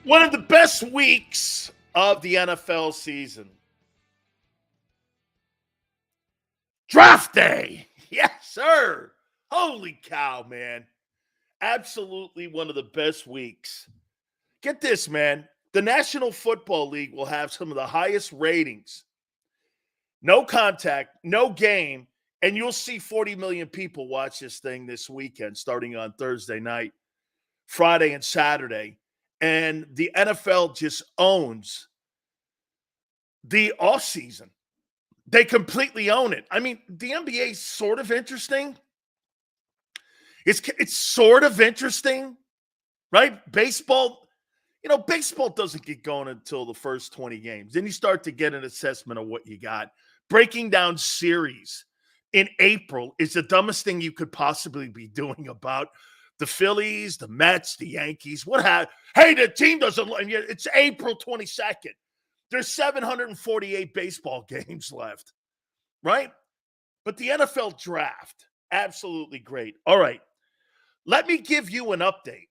One of the best weeks of the NFL season. Draft day. Yes, sir. Holy cow, man. Absolutely one of the best weeks. Get this, man. The National Football League will have some of the highest ratings. No contact, no game, and you'll see 40 million people watch this thing this weekend starting on Thursday night, Friday, and Saturday. And the NFL just owns the offseason. They completely own it. I mean, the NBA is sort of interesting. It's sort of interesting, right? Baseball, baseball doesn't get going until the first 20 games. Then you start to get an assessment of what you got. Breaking down series in April is the dumbest thing you could possibly be doing about the Phillies, the Mets, the Yankees. Hey, the team doesn't. It's April 22nd. There's 748 baseball games left, right? But the NFL draft, absolutely great. All right, let me give you an update.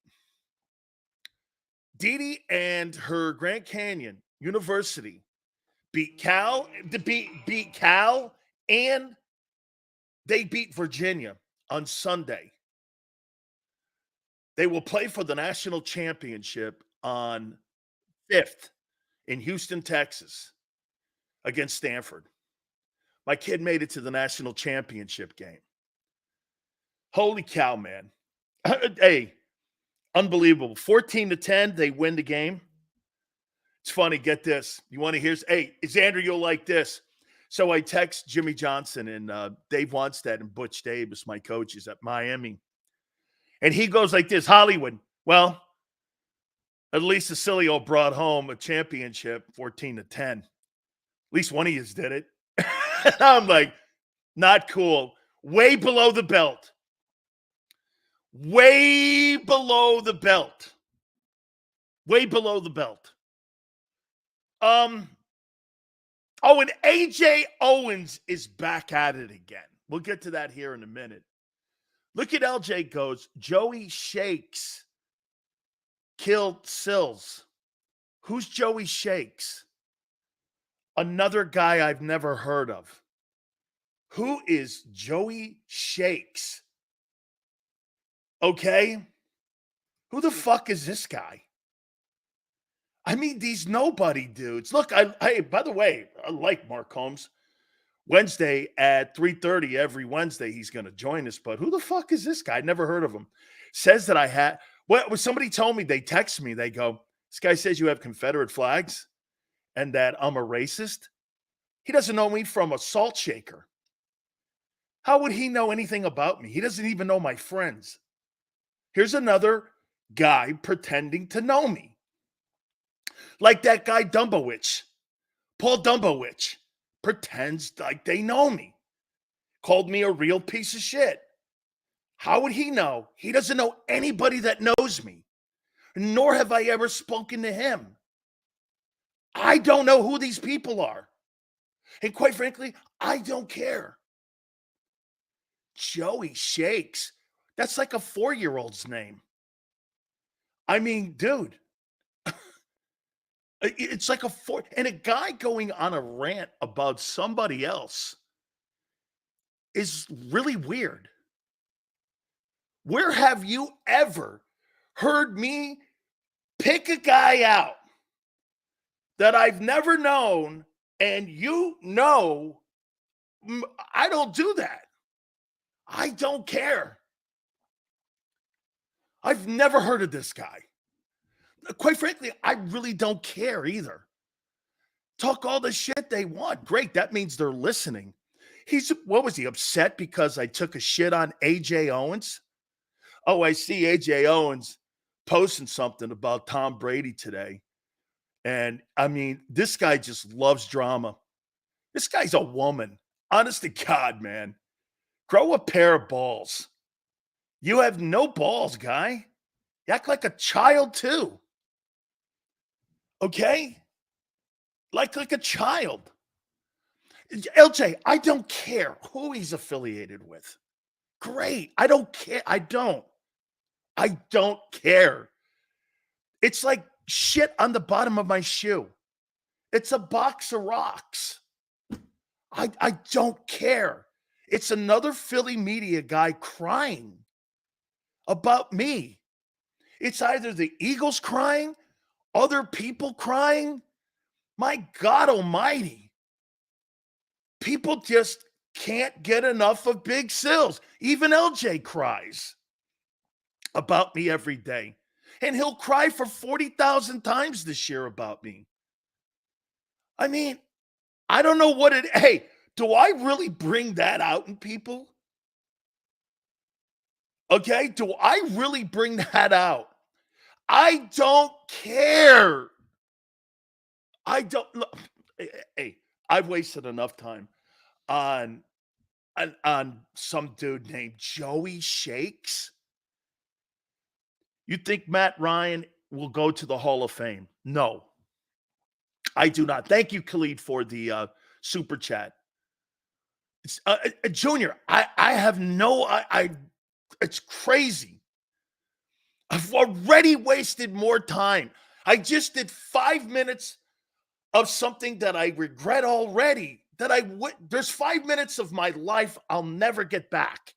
Dee and her Grand Canyon University beat Cal, and they beat Virginia on Sunday. They will play for the national championship on 5th in Houston, Texas, against Stanford. My kid made it to the national championship game. Holy cow, man. Hey, unbelievable. 14-10, they win the game. It's funny, get this. You want to hear? Hey, Xander, you'll like this. So I text Jimmy Johnson and Dave Wanstead and Butch Davis, my coaches at Miami. And he goes like this, Hollywood, well, at least Sileo brought home a championship, 14-10. At least one of you did it. I'm like, not cool. Way below the belt. Way below the belt. Way below the belt. Oh, and AJ Owens is back at it again. We'll get to that here in a minute. Look at LJ goes, Joey Shakes killed Sills. Who's Joey Shakes? Another guy I've never heard of. Who is Joey Shakes? Okay? Who the fuck is this guy? I mean, these nobody dudes. Look, by the way, I like Mark Holmes. Wednesday at 3:30 every Wednesday, he's going to join us. But who the fuck is this guy? I never heard of him. Says that I had. Well, somebody told me, they text me. They go, this guy says you have Confederate flags and that I'm a racist. He doesn't know me from a salt shaker. How would he know anything about me? He doesn't even know my friends. Here's another guy pretending to know me. Like that guy Dumbowich. Paul Dumbowich pretends like they know me. Called me a real piece of shit. How would he know? He doesn't know anybody that knows me. Nor have I ever spoken to him. I don't know who these people are. And quite frankly, I don't care. Joey Shakes. That's like a 4-year-old's name. I mean, dude. It's like and a guy going on a rant about somebody else is really weird. Where have you ever heard me pick a guy out that I've never known and I don't do that. I don't care. I've never heard of this guy. Quite frankly, I really don't care either. Talk all the shit they want. Great. That means they're listening. What was he, upset because I took a shit on AJ Owens? Oh, I see AJ Owens posting something about Tom Brady today. And I mean, this guy just loves drama. This guy's a woman. Honest to God, man. Grow a pair of balls. You have no balls, guy. You act like a child, too. Okay? Like a child. LJ, I don't care who he's affiliated with. Great. I don't care. I don't care. It's like shit on the bottom of my shoe. It's a box of rocks. I don't care. It's another Philly media guy crying about me. It's either the Eagles crying, other people crying. My God almighty. People just can't get enough of Big Sills. Even LJ cries about me every day. And he'll cry for 40,000 times this year about me. I mean, I don't know what it... Hey, do I really bring that out in people? Okay? Do I really bring that out? I don't care. I don't... Look, hey, I've wasted enough time on some dude named Joey Shakes. You think Matt Ryan will go to the Hall of Fame? No, I do not. Thank you, Khalid, for the super chat. Junior, I have no, it's crazy. I've already wasted more time. I just did 5 minutes of something that I regret already. There's 5 minutes of my life I'll never get back.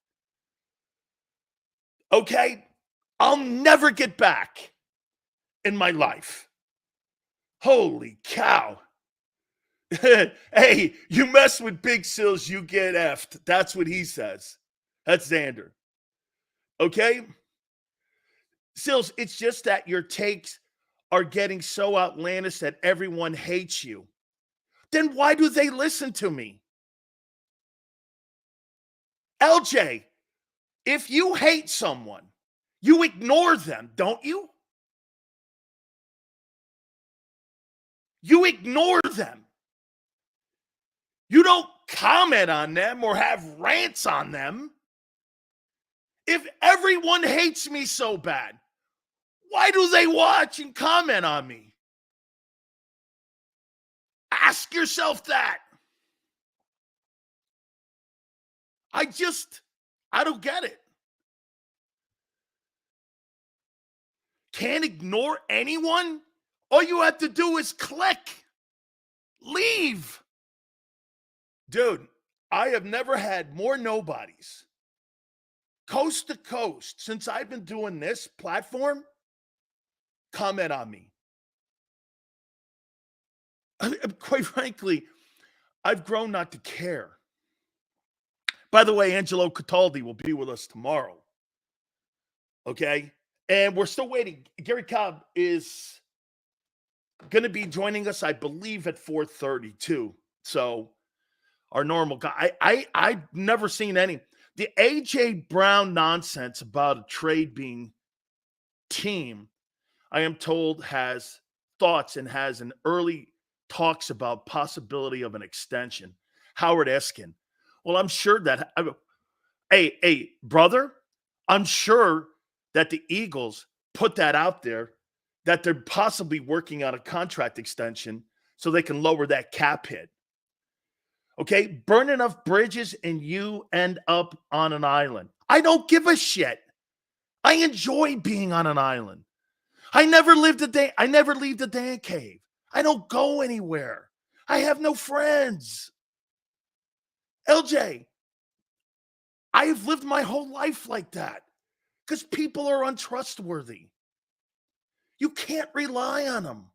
Okay? I'll never get back in my life. Holy cow. Hey, you mess with Big Sills, you get effed. That's what he says. That's Xander. Okay? Sills, it's just that your takes are getting so outlandish that everyone hates you. Then why do they listen to me? LJ, if you hate someone, you ignore them, don't you? You ignore them. You don't comment on them or have rants on them. If everyone hates me so bad, why do they watch and comment on me? Ask yourself that. I don't get it. Can't ignore anyone? All you have to do is click. Leave. Dude, I have never had more nobodies, coast to coast, since I've been doing this platform, comment on me. Quite frankly, I've grown not to care. By the way, Angelo Cataldi will be with us tomorrow. Okay? And we're still waiting. Gary Cobb is going to be joining us, I believe, at 4:30 too. So our normal guy. I've never seen any. The A.J. Brown nonsense about a trade being team, I am told, has thoughts and has an early talks about possibility of an extension. Howard Eskin. Well, I'm sure that, hey, brother, I'm sure that the Eagles put that out there, that they're possibly working on a contract extension so they can lower that cap hit. Okay, burn enough bridges and you end up on an island. I don't give a shit. I enjoy being on an island. I never leave the Dan cave. I don't go anywhere. I have no friends. LJ, I've lived my whole life like that because people are untrustworthy. You can't rely on them.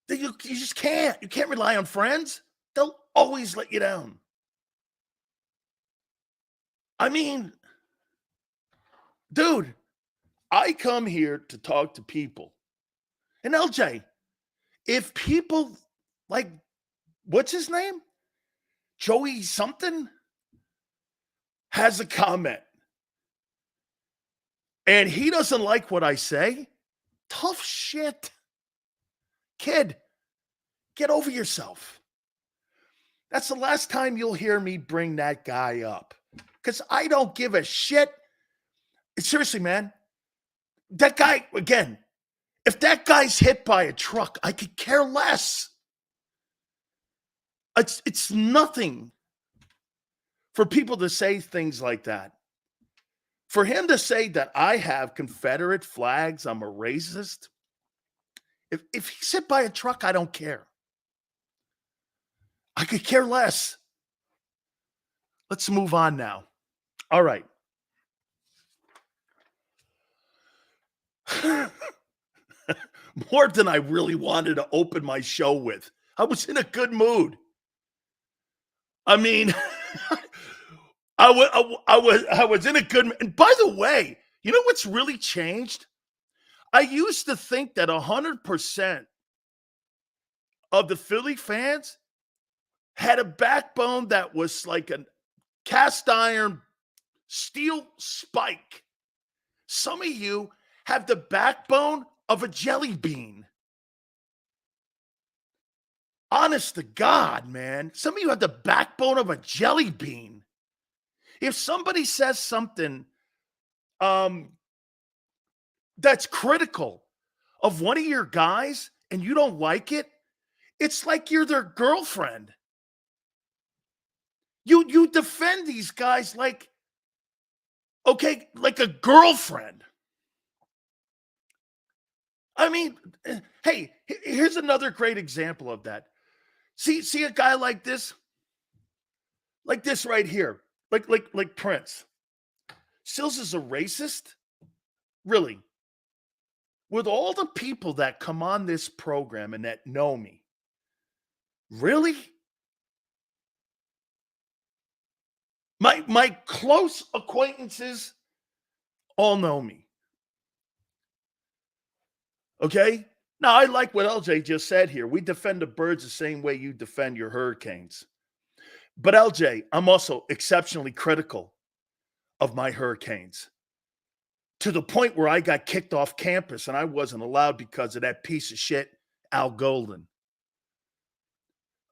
You just can't. You can't rely on friends. They'll always let you down. I mean, dude, I come here to talk to people. And LJ, if people like, what's his name? Joey something has a comment and he doesn't like what I say, tough shit. Kid, get over yourself. That's the last time you'll hear me bring that guy up because I don't give a shit. Seriously, man, that guy, again, if that guy's hit by a truck, I could care less. It's nothing for people to say things like that. For him to say that I have Confederate flags, I'm a racist. If he's hit by a truck, I don't care. I could care less. Let's move on now. All right. More than I really wanted to open my show with. I was in a good mood. I mean, I was in a good. And by the way, you know what's really changed? I used to think that 100% of the Philly fans had a backbone that was like a cast iron steel spike. Some of you have the backbone of a jelly bean. Honest to God, man. Some of you have the backbone of a jelly bean. If somebody says something that's critical of one of your guys and you don't like it, it's like you're their girlfriend. You defend these guys like a girlfriend. I mean, hey, here's another great example of that. See a guy like this right here, like Prince. Sills is a racist? Really? With all the people that come on this program and that know me, really? My close acquaintances all know me. Okay? Now, I like what LJ just said here. We defend the Birds the same way you defend your Hurricanes. But LJ, I'm also exceptionally critical of my Hurricanes to the point where I got kicked off campus and I wasn't allowed because of that piece of shit, Al Golden.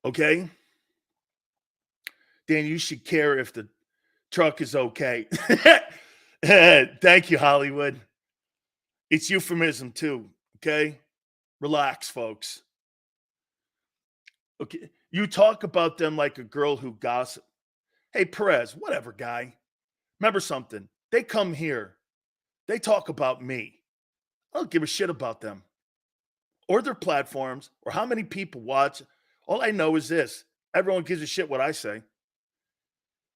Okay? Dan, you should care if the truck is okay. Thank you, Hollywood. It's euphemism too, okay? Relax, folks. Okay, you talk about them like a girl who gossip. Hey, Perez, whatever, guy. Remember something. They come here. They talk about me. I don't give a shit about them or their platforms or how many people watch. All I know is this. Everyone gives a shit what I say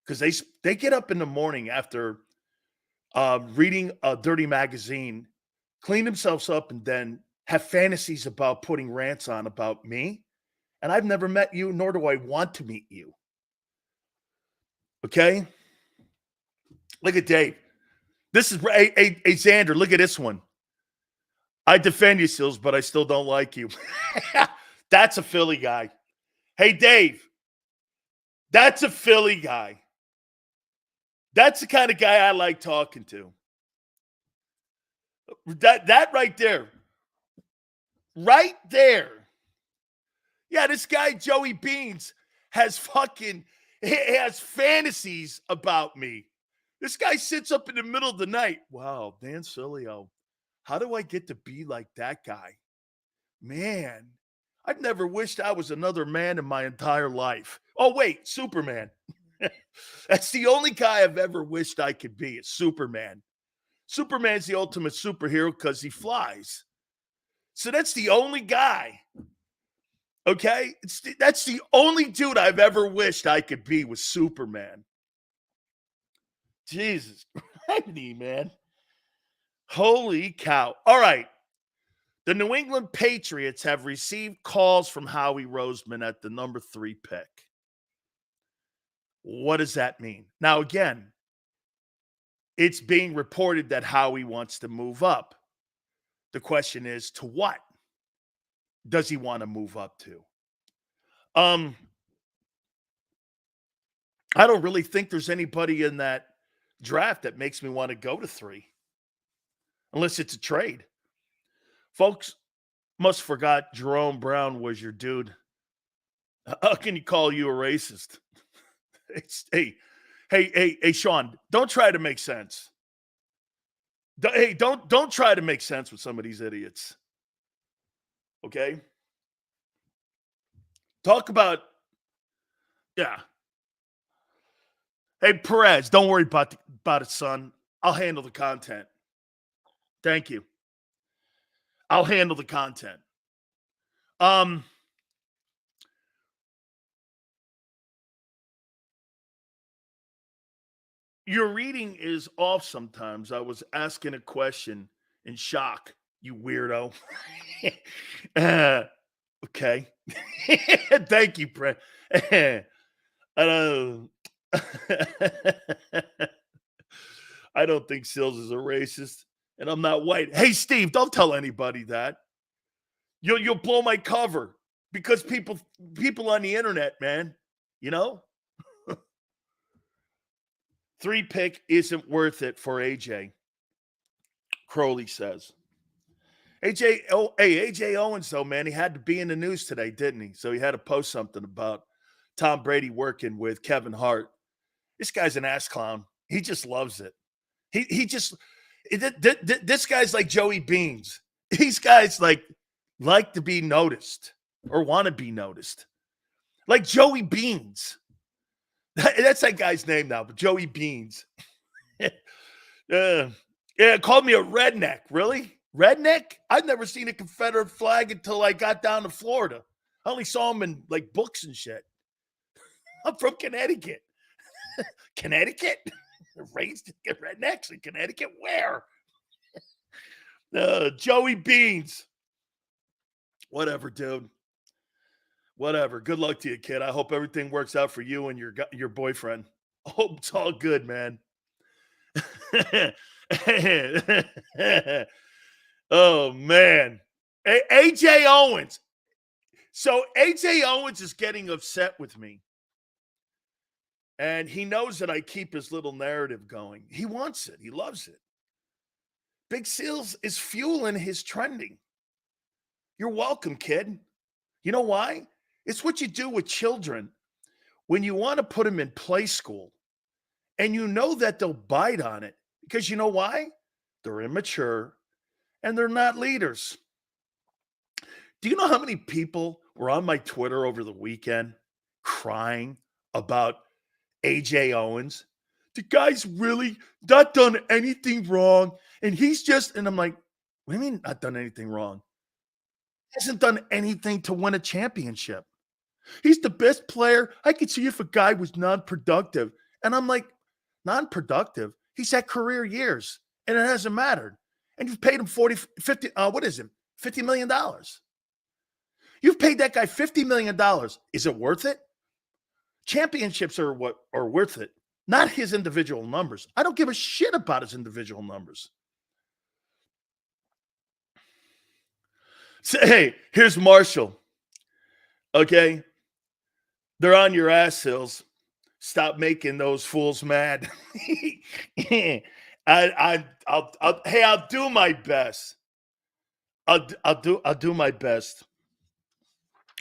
because they get up in the morning after reading a dirty magazine, clean themselves up, and then have fantasies about putting rants on about me. And I've never met you, nor do I want to meet you. Okay? Look at Dave. This is a Xander. Look at this one. I defend you, Sills, but I still don't like you. That's a Philly guy. Hey, Dave. That's a Philly guy. That's the kind of guy I like talking to. That right there. Right there. Yeah, this guy, Joey Beans, has fantasies about me. This guy sits up in the middle of the night. Wow, Dan Sileo. How do I get to be like that guy? Man, I've never wished I was another man in my entire life. Oh, wait, Superman. That's the only guy I've ever wished I could be. It's Superman. Superman's the ultimate superhero because he flies. So that's the only guy. Okay? That's the only dude I've ever wished I could be was Superman. Jesus Christ, man. Holy cow. All right. The New England Patriots have received calls from Howie Roseman at the number 3 pick. What does that mean? Now, again, it's being reported that Howie wants to move up. The question is, to what does he want to move up to? I don't really think there's anybody in that draft that makes me want to go to 3. Unless it's a trade. Folks must have forgot Jerome Brown was your dude. How can you call you a racist? Hey, Sean, don't try to make sense. Hey, don't try to make sense with some of these idiots. Okay? Talk about, yeah. Hey, Perez, don't worry about it, son. I'll handle the content. Thank you. I'll handle the content. Your reading is off sometimes. I was asking a question in shock, you weirdo. Okay. Thank you, Brent. I don't I don't think Sills is a racist, and I'm not white. Hey, Steve, don't tell anybody that. You'll blow my cover because people on the internet, man, you know? 3-pick isn't worth it for AJ. Crowley says. AJ Owens, though, man, he had to be in the news today, didn't he? So he had to post something about Tom Brady working with Kevin Hart. This guy's an ass clown. He just loves it. This guy's like Joey Beans. These guys like to be noticed or want to be noticed. Like Joey Beans. That's that guy's name now, but Joey Beans. Yeah, called me a redneck. Really? Redneck? I've never seen a Confederate flag until I got down to Florida. I only saw them in like books and shit. I'm from Connecticut. Connecticut? Raised rednecks in Connecticut? Where? Joey Beans. Whatever, dude. Whatever. Good luck to you, kid. I hope everything works out for you and your boyfriend. I hope it's all good, man. Oh, man. AJ Owens. So AJ Owens is getting upset with me. And he knows that I keep his little narrative going. He wants it. He loves it. Big Seals is fueling his trending. You're welcome, kid. You know why? It's what you do with children when you want to put them in play school and you know that they'll bite on it because you know why? They're immature and they're not leaders. Do you know how many people were on my Twitter over the weekend crying about AJ Owens? The guy's really not done anything wrong. And and I'm like, what do you mean not done anything wrong? He hasn't done anything to win a championship. He's the best player. I could see if a guy was non-productive. And I'm like, non-productive? He's had career years, and it hasn't mattered. And you've paid him $50 million. You've paid that guy $50 million. Is it worth it? Championships are what are worth it, not his individual numbers. I don't give a shit about his individual numbers. So, hey, here's Marshall. Okay? They're on your ass, Hills. Stop making those fools mad. I'll do my best. I'll do my best.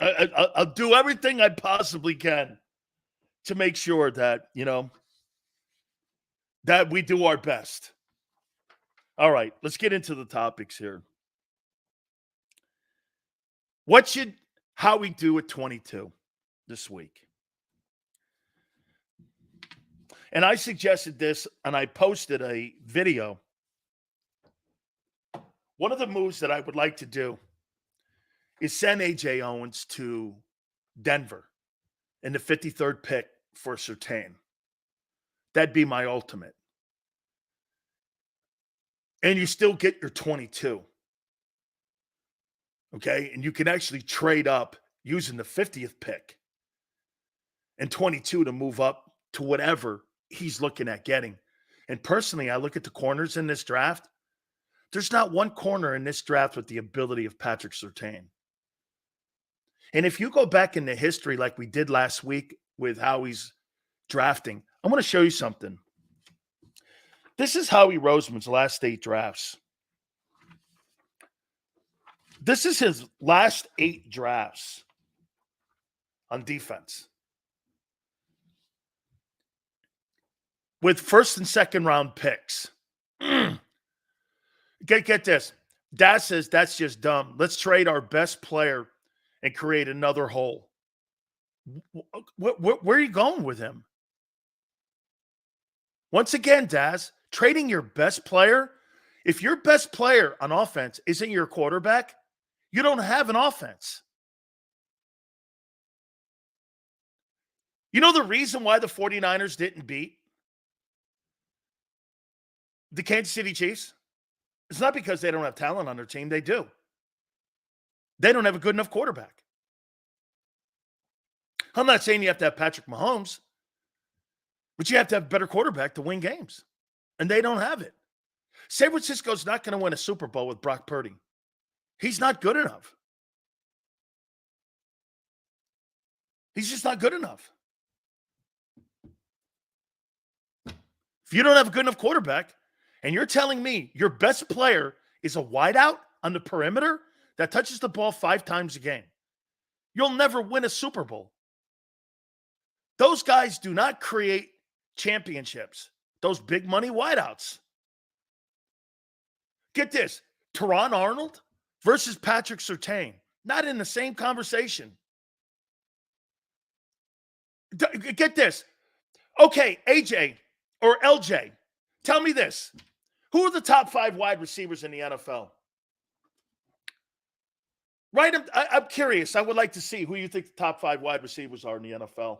I'll do everything I possibly can to make sure that, that we do our best. All right, let's get into the topics here. What should Howie do at 22 this week? And I suggested this, and I posted a video. One of the moves that I would like to do is send AJ Owens to Denver in the 53rd pick for Surtain. That'd be my ultimate. And you still get your 22. Okay? And you can actually trade up using the 50th pick and 22 to move up to whatever he's looking at getting. And personally, I look at the corners in this draft. There's not one corner in this draft with the ability of Patrick Surtain. And if you go back into history like we did last week with Howie's drafting, I'm going to show you something. This is Howie Roseman's last 8 drafts. This is his last 8 drafts on defense. With first and second round picks. Get this. Dad says that's just dumb. Let's trade our best player and create another hole. Where are you going with him? Once again, Daz, Trading your best player. If your best player on offense isn't your quarterback, you don't have an offense. You know the reason why the 49ers didn't beat the Kansas City Chiefs? It's not because they don't have talent on their team. They do. They don't have a good enough quarterback. I'm not saying you have to have Patrick Mahomes, but you have to have a better quarterback to win games. And they don't have it. San Francisco's not going to win a Super Bowl with Brock Purdy. He's not good enough. He's just not good enough. If you don't have a good enough quarterback, and you're telling me your best player is a wideout on the perimeter that touches the ball 5 times a game, you'll never win a Super Bowl. Those guys do not create championships. Those big money wideouts. Get this. Teron Arnold versus Patrick Surtain. Not in the same conversation. Get this. Okay, AJ or LJ, tell me this. Who are the top 5 wide receivers in the NFL? Right? I'm curious. I would like to see who you think the top 5 wide receivers are in the NFL.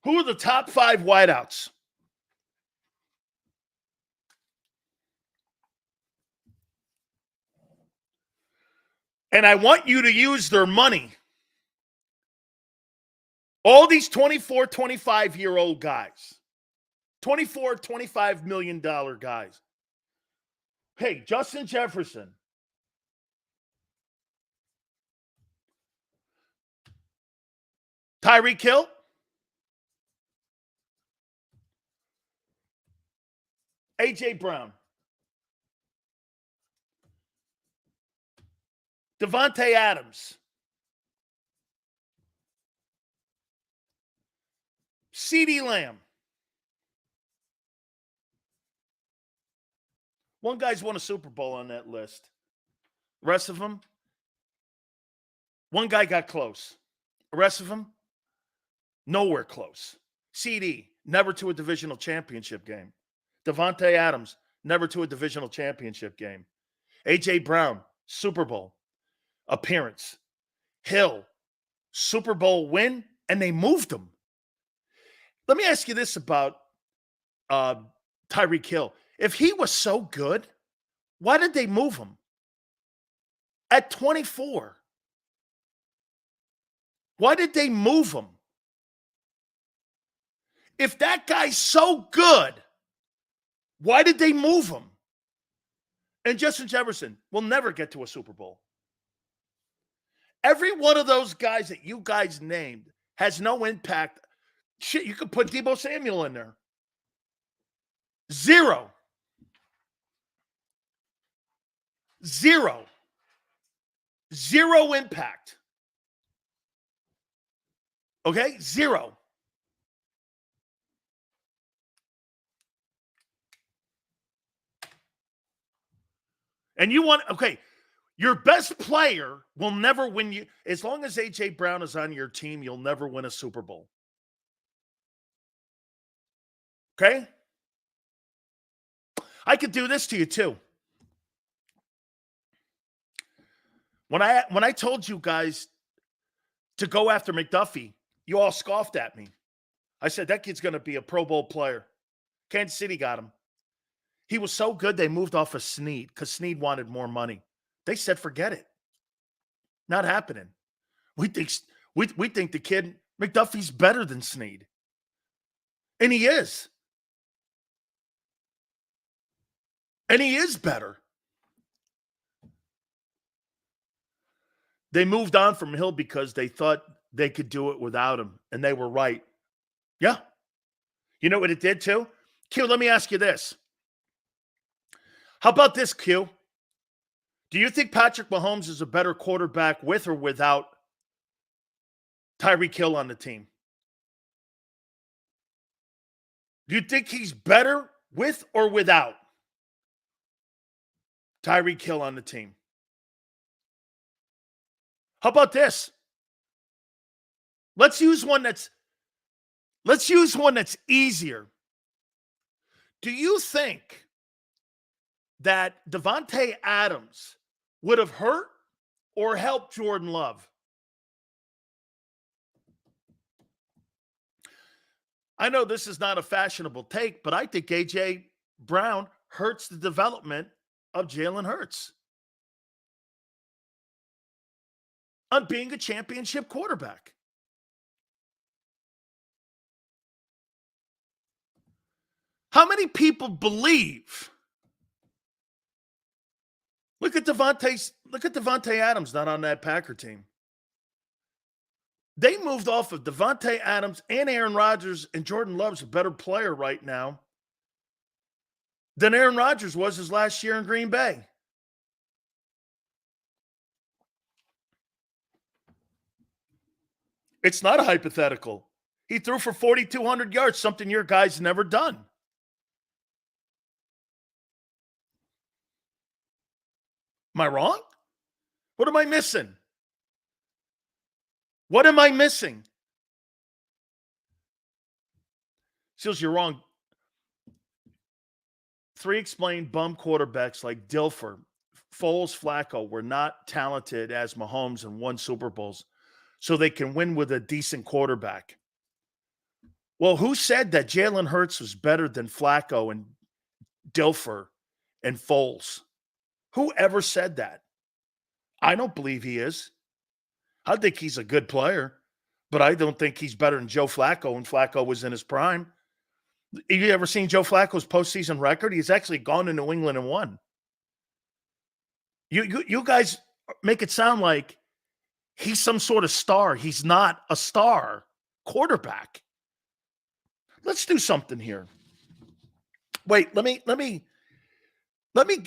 Who are the top 5 wideouts? And I want you to use their money. All these 24, 25-year-old guys. $24, $25 million guys. Hey, Justin Jefferson. Tyreek Hill. A.J. Brown. Devontae Adams. CeeDee Lamb. One guy's won a Super Bowl on that list. The rest of them, one guy got close. The rest of them, nowhere close. CD, never to a divisional championship game. Devontae Adams, never to a divisional championship game. A.J. Brown, Super Bowl appearance. Hill, Super Bowl win, and they moved him. Let me ask you this about Tyreek Hill. If he was so good, why did they move him? At 24. Why did they move him? If that guy's so good, why did they move him? And Justin Jefferson will never get to a Super Bowl. Every one of those guys that you guys named has no impact. Shit, you could put Deebo Samuel in there. Zero. Zero impact. Okay? Zero. And you want, okay, your best player will never win you. As long as A.J. Brown is on your team, you'll never win a Super Bowl. Okay? I could do this to you too. When I told you guys to go after McDuffie, you all scoffed at me. I said, that kid's going to be a Pro Bowl player. Kansas City got him. He was so good, they moved off of Snead because Snead wanted more money. They said, forget it. Not happening. We think the kid, McDuffie's better than Snead. And he is. And he is better. They moved on from Hill because they thought they could do it without him, and they were right. Yeah. You know what it did too? Q, let me ask you this. How about this, Q? Do you think Patrick Mahomes is a better quarterback with or without Tyreek Hill on the team? Do you think he's better with or without Tyreek Hill on the team? How about this? Let's use one that's easier. Do you think that Devontae Adams would have hurt or helped Jordan Love? I know this is not a fashionable take, but I think A.J. Brown hurts the development of Jalen Hurts on being a championship quarterback. How many people believe? Look at Devontae Adams not on that Packer team. They moved off of Devontae Adams and Aaron Rodgers, and Jordan Love's a better player right now than Aaron Rodgers was his last year in Green Bay. It's not a hypothetical. He threw for 4,200 yards, something your guy's never done. Am I wrong? What am I missing? What am I missing? Seals, you're wrong. 3 explained bum quarterbacks like Dilfer, Foles, Flacco were not talented as Mahomes and won Super Bowls, so they can win with a decent quarterback. Well, who said that Jalen Hurts was better than Flacco and Dilfer and Foles? Who ever said that? I don't believe he is. I think he's a good player, but I don't think he's better than Joe Flacco when Flacco was in his prime. Have you ever seen Joe Flacco's postseason record? He's actually gone to New England and won. You guys make it sound like he's some sort of star. He's not a star quarterback. Let's do something here. Wait, let me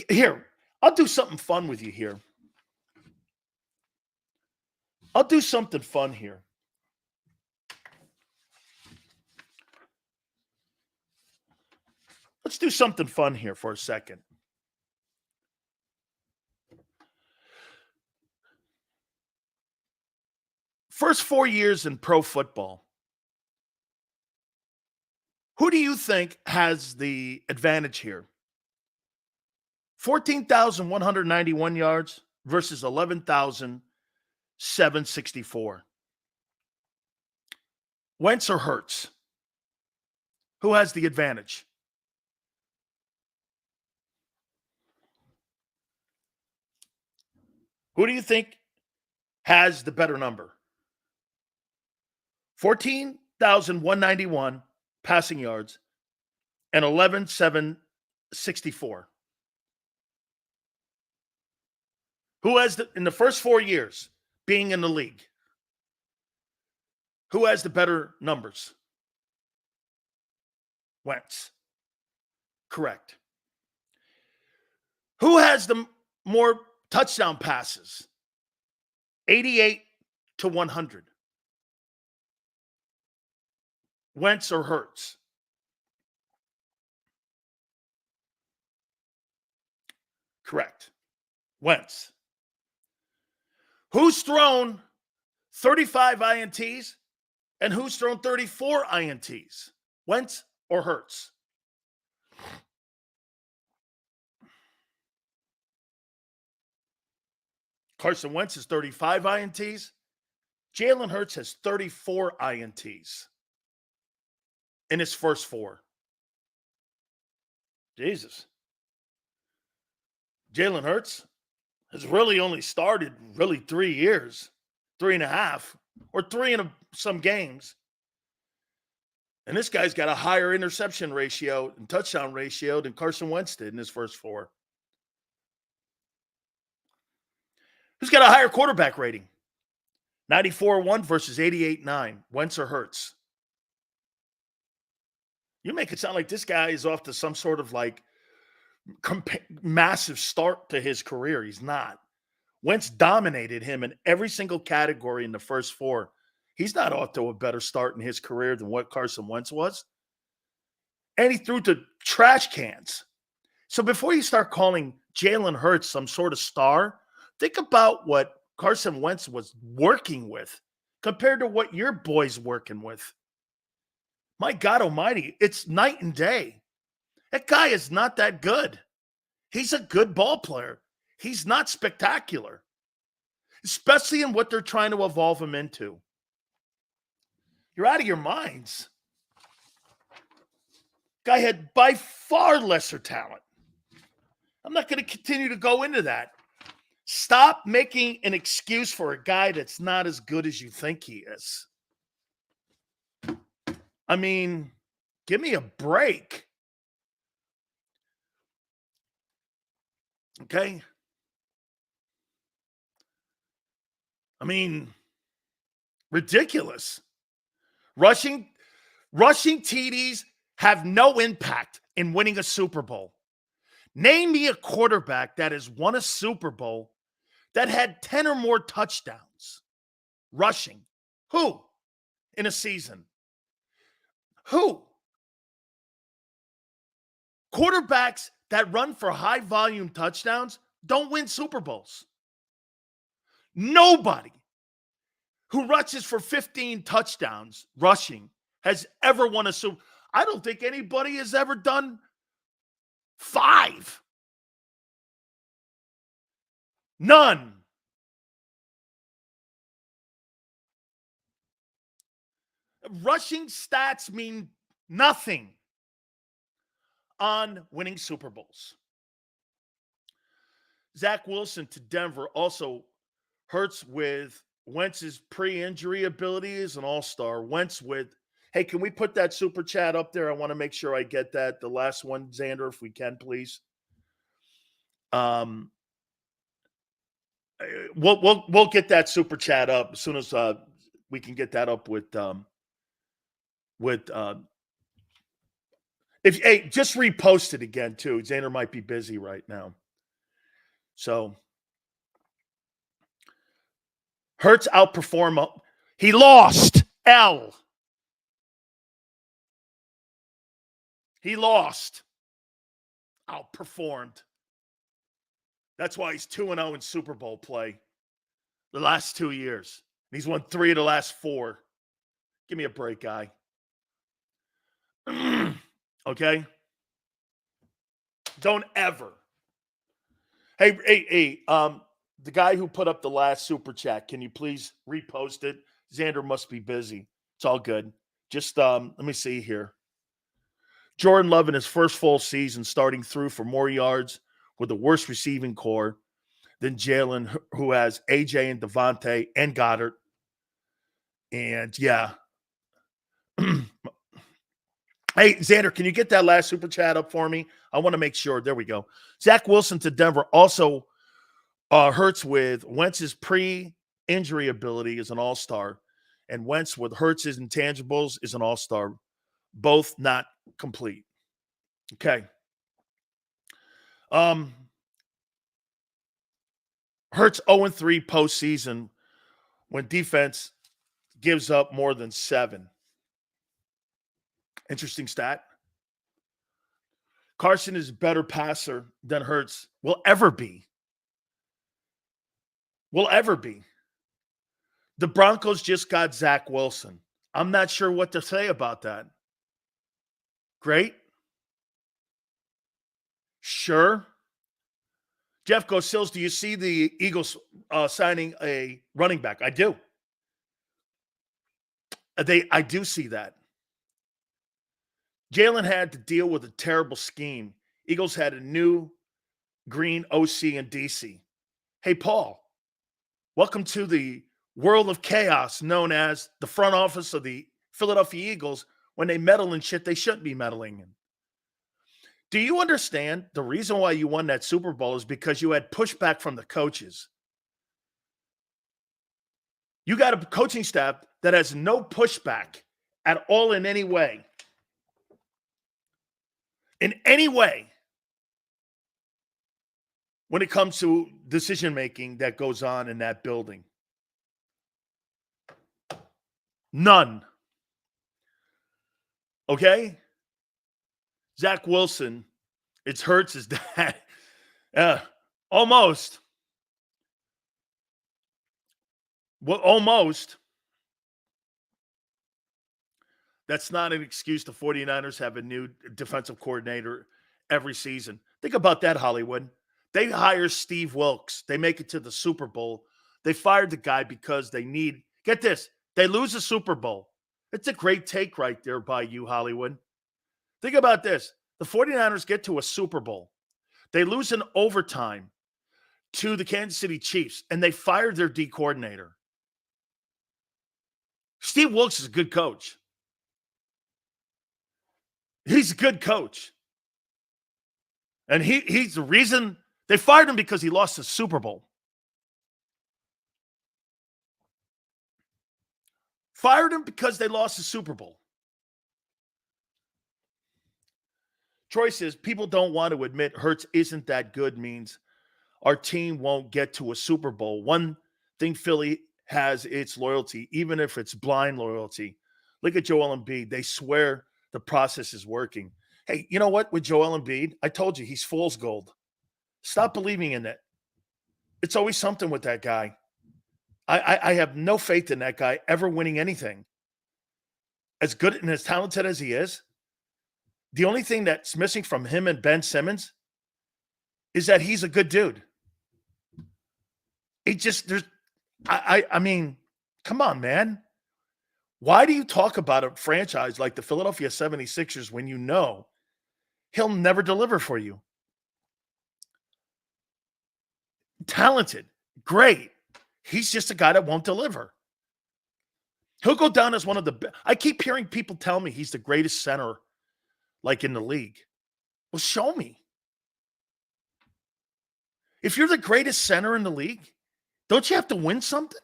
here. I'll do something fun with you here. I'll do something fun here. Let's do something fun here for a second. First 4 years in pro football, who do you think has the advantage here? 14,191 yards versus 11,764. Wentz or Hurts? Who has the advantage? Who do you think has the better number? 14,191 passing yards and 11,764. Who has in the first 4 years being in the league? Who has the better numbers? Wentz. Correct. Who has the more touchdown passes? 88 to 100. Wentz or Hurts? Correct. Wentz. Who's thrown 35 INTs and who's thrown 34 INTs? Wentz or Hurts? Carson Wentz has 35 INTs. Jalen Hurts has 34 INTs in his first 4. Jesus. Jalen Hurts has really only started 3 years, 3.5, or 3 in some games. And this guy's got a higher interception ratio and touchdown ratio than Carson Wentz did in his first 4. Who's got a higher quarterback rating? 94-1 versus 88-9. Wentz or Hurts? You make it sound like this guy is off to some sort of massive start to his career. He's not. Wentz dominated him in every single category in the first 4. He's not off to a better start in his career than what Carson Wentz was. And he threw to trash cans. So before you start calling Jalen Hurts some sort of star, think about what Carson Wentz was working with compared to what your boy's working with. My God almighty, it's night and day. That guy is not that good. He's a good ball player. He's not spectacular, especially in what they're trying to evolve him into. You're out of your minds. Guy had by far lesser talent. I'm not going to continue to go into that. Stop making an excuse for a guy that's not as good as you think he is. I mean, give me a break. Okay? I mean, ridiculous. Rushing TDs have no impact in winning a Super Bowl. Name me a quarterback that has won a Super Bowl that had 10 or more touchdowns rushing. Who in a season? Who? Quarterbacks that run for high volume touchdowns don't win Super Bowls. Nobody who rushes for 15 touchdowns rushing has ever won a Super Bowl. I don't think anybody has ever done 5. None. Rushing stats mean nothing on winning Super Bowls. Zach Wilson to Denver also Hurts with Wentz's pre-injury ability is an all-star. Wentz with, hey, can we put that super chat up there? I want to make sure I get that. The last one, Xander, if we can, please. We'll get that super chat up as soon as we can get that up just repost it again too. Xander might be busy right now. So Hurts outperform. He lost. He lost. Outperformed. That's why he's 2-0 in Super Bowl play the last 2 years. He's won 3 of the last 4. Give me a break, guy. Okay? Don't ever. Hey, the guy who put up the last super chat, can you please repost it? Xander must be busy. It's all good. Just let me see here. Jordan Love in his first full season starting through for more yards with the worst receiving core than Jalen, who has AJ and Devontae and Goddard. And yeah. Hey, Xander, can you get that last super chat up for me? I want to make sure. There we go. Zach Wilson to Denver also Hurts with Wentz's pre-injury ability is an all-star. And Wentz with Hurts's intangibles is an all-star. Both not complete. Okay. Hurts 0-3 postseason when defense gives up more than 7. Interesting stat. Carson is a better passer than Hurts will ever be. The Broncos just got Zach Wilson. I'm not sure what to say about that. Great. Sure. Jeff goes, Sills, do you see the Eagles signing a running back? I do. I do see that. Jalen had to deal with a terrible scheme. Eagles had a new green OC in DC. Hey, Paul, welcome to the world of chaos known as the front office of the Philadelphia Eagles when they meddle in shit they shouldn't be meddling in. Do you understand the reason why you won that Super Bowl is because you had pushback from the coaches? You got a coaching staff that has no pushback at all in any way. In any way, when it comes to decision-making that goes on in that building. None. Okay? Zach Wilson, it's Hurts' his dad. Almost. Well, almost. That's not an excuse. The 49ers have a new defensive coordinator every season. Think about that, Hollywood. They hire Steve Wilkes. They make it to the Super Bowl. They fired the guy because they need, get this, they lose the Super Bowl. It's a great take right there by you, Hollywood. Think about this. The 49ers get to a Super Bowl. They lose in overtime to the Kansas City Chiefs, and they fired their D coordinator. Steve Wilkes is a good coach. He's a good coach. And he's the reason they fired him, because he lost the Super Bowl. Fired him because they lost the Super Bowl. Troy says, people don't want to admit Hurts isn't that good means our team won't get to a Super Bowl. One thing Philly has, its loyalty, even if it's blind loyalty. Look at Joel Embiid. They swear the process is working. Hey, you know what? With Joel Embiid, I told you, he's fool's gold. Stop believing in it. It's always something with that guy. I have no faith in that guy ever winning anything. As good and as talented as he is, the only thing that's missing from him and Ben Simmons is that he's a good dude. It just, there's, I mean, come on, man. Why do you talk about a franchise like the Philadelphia 76ers when you know he'll never deliver for you? Talented, great. He's just a guy that won't deliver. He'll go down as one of the best. I keep hearing people tell me he's the greatest center like in the league. Well, show me. If you're the greatest center in the league, don't you have to win something?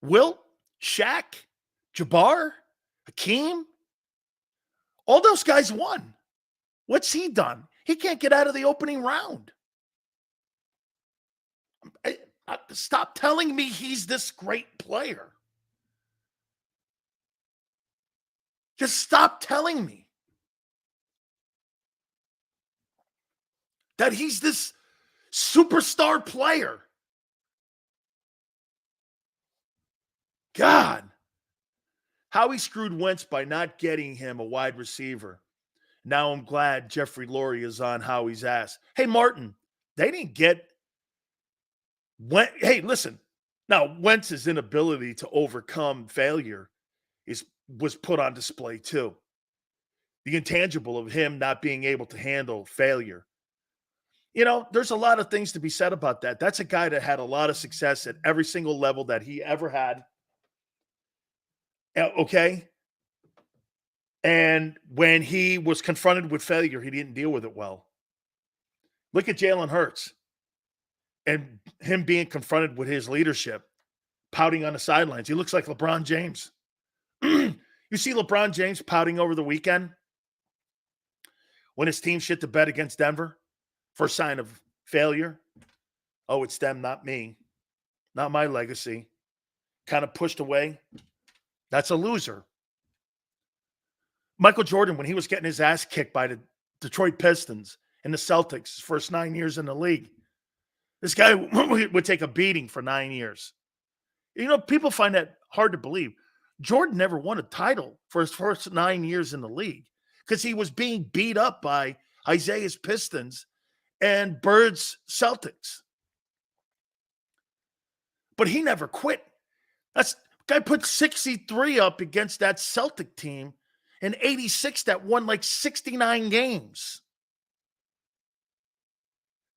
Wilt, Shaq, Jabbar, Hakeem, all those guys won. What's he done? He can't get out of the opening round. Stop telling me he's this great player. Just stop telling me that he's this superstar player. God. Howie screwed Wentz by not getting him a wide receiver. Now I'm glad Jeffrey Lurie is on Howie's ass. Hey, Martin, they didn't get hey, listen. Now, Wentz's inability to overcome failure was put on display too. The intangible of him not being able to handle failure. You know, there's a lot of things to be said about that. That's a guy that had a lot of success at every single level that he ever had. Okay? And when he was confronted with failure, he didn't deal with it well. Look at Jalen Hurts and him being confronted with his leadership, pouting on the sidelines. He looks like LeBron James. You see LeBron James pouting over the weekend when his team shit the bed against Denver? First sign of failure. Oh, it's them, not me. Not my legacy. Kind of pushed away. That's a loser. Michael Jordan, when he was getting his ass kicked by the Detroit Pistons and the Celtics, his first 9 years in the league, this guy would take a beating for 9 years. You know, people find that hard to believe. Jordan never won a title for his first 9 years in the league because he was being beat up by Isaiah's Pistons and Bird's Celtics. But he never quit. Guy put 63 up against that Celtic team in 86 that won like 69 games.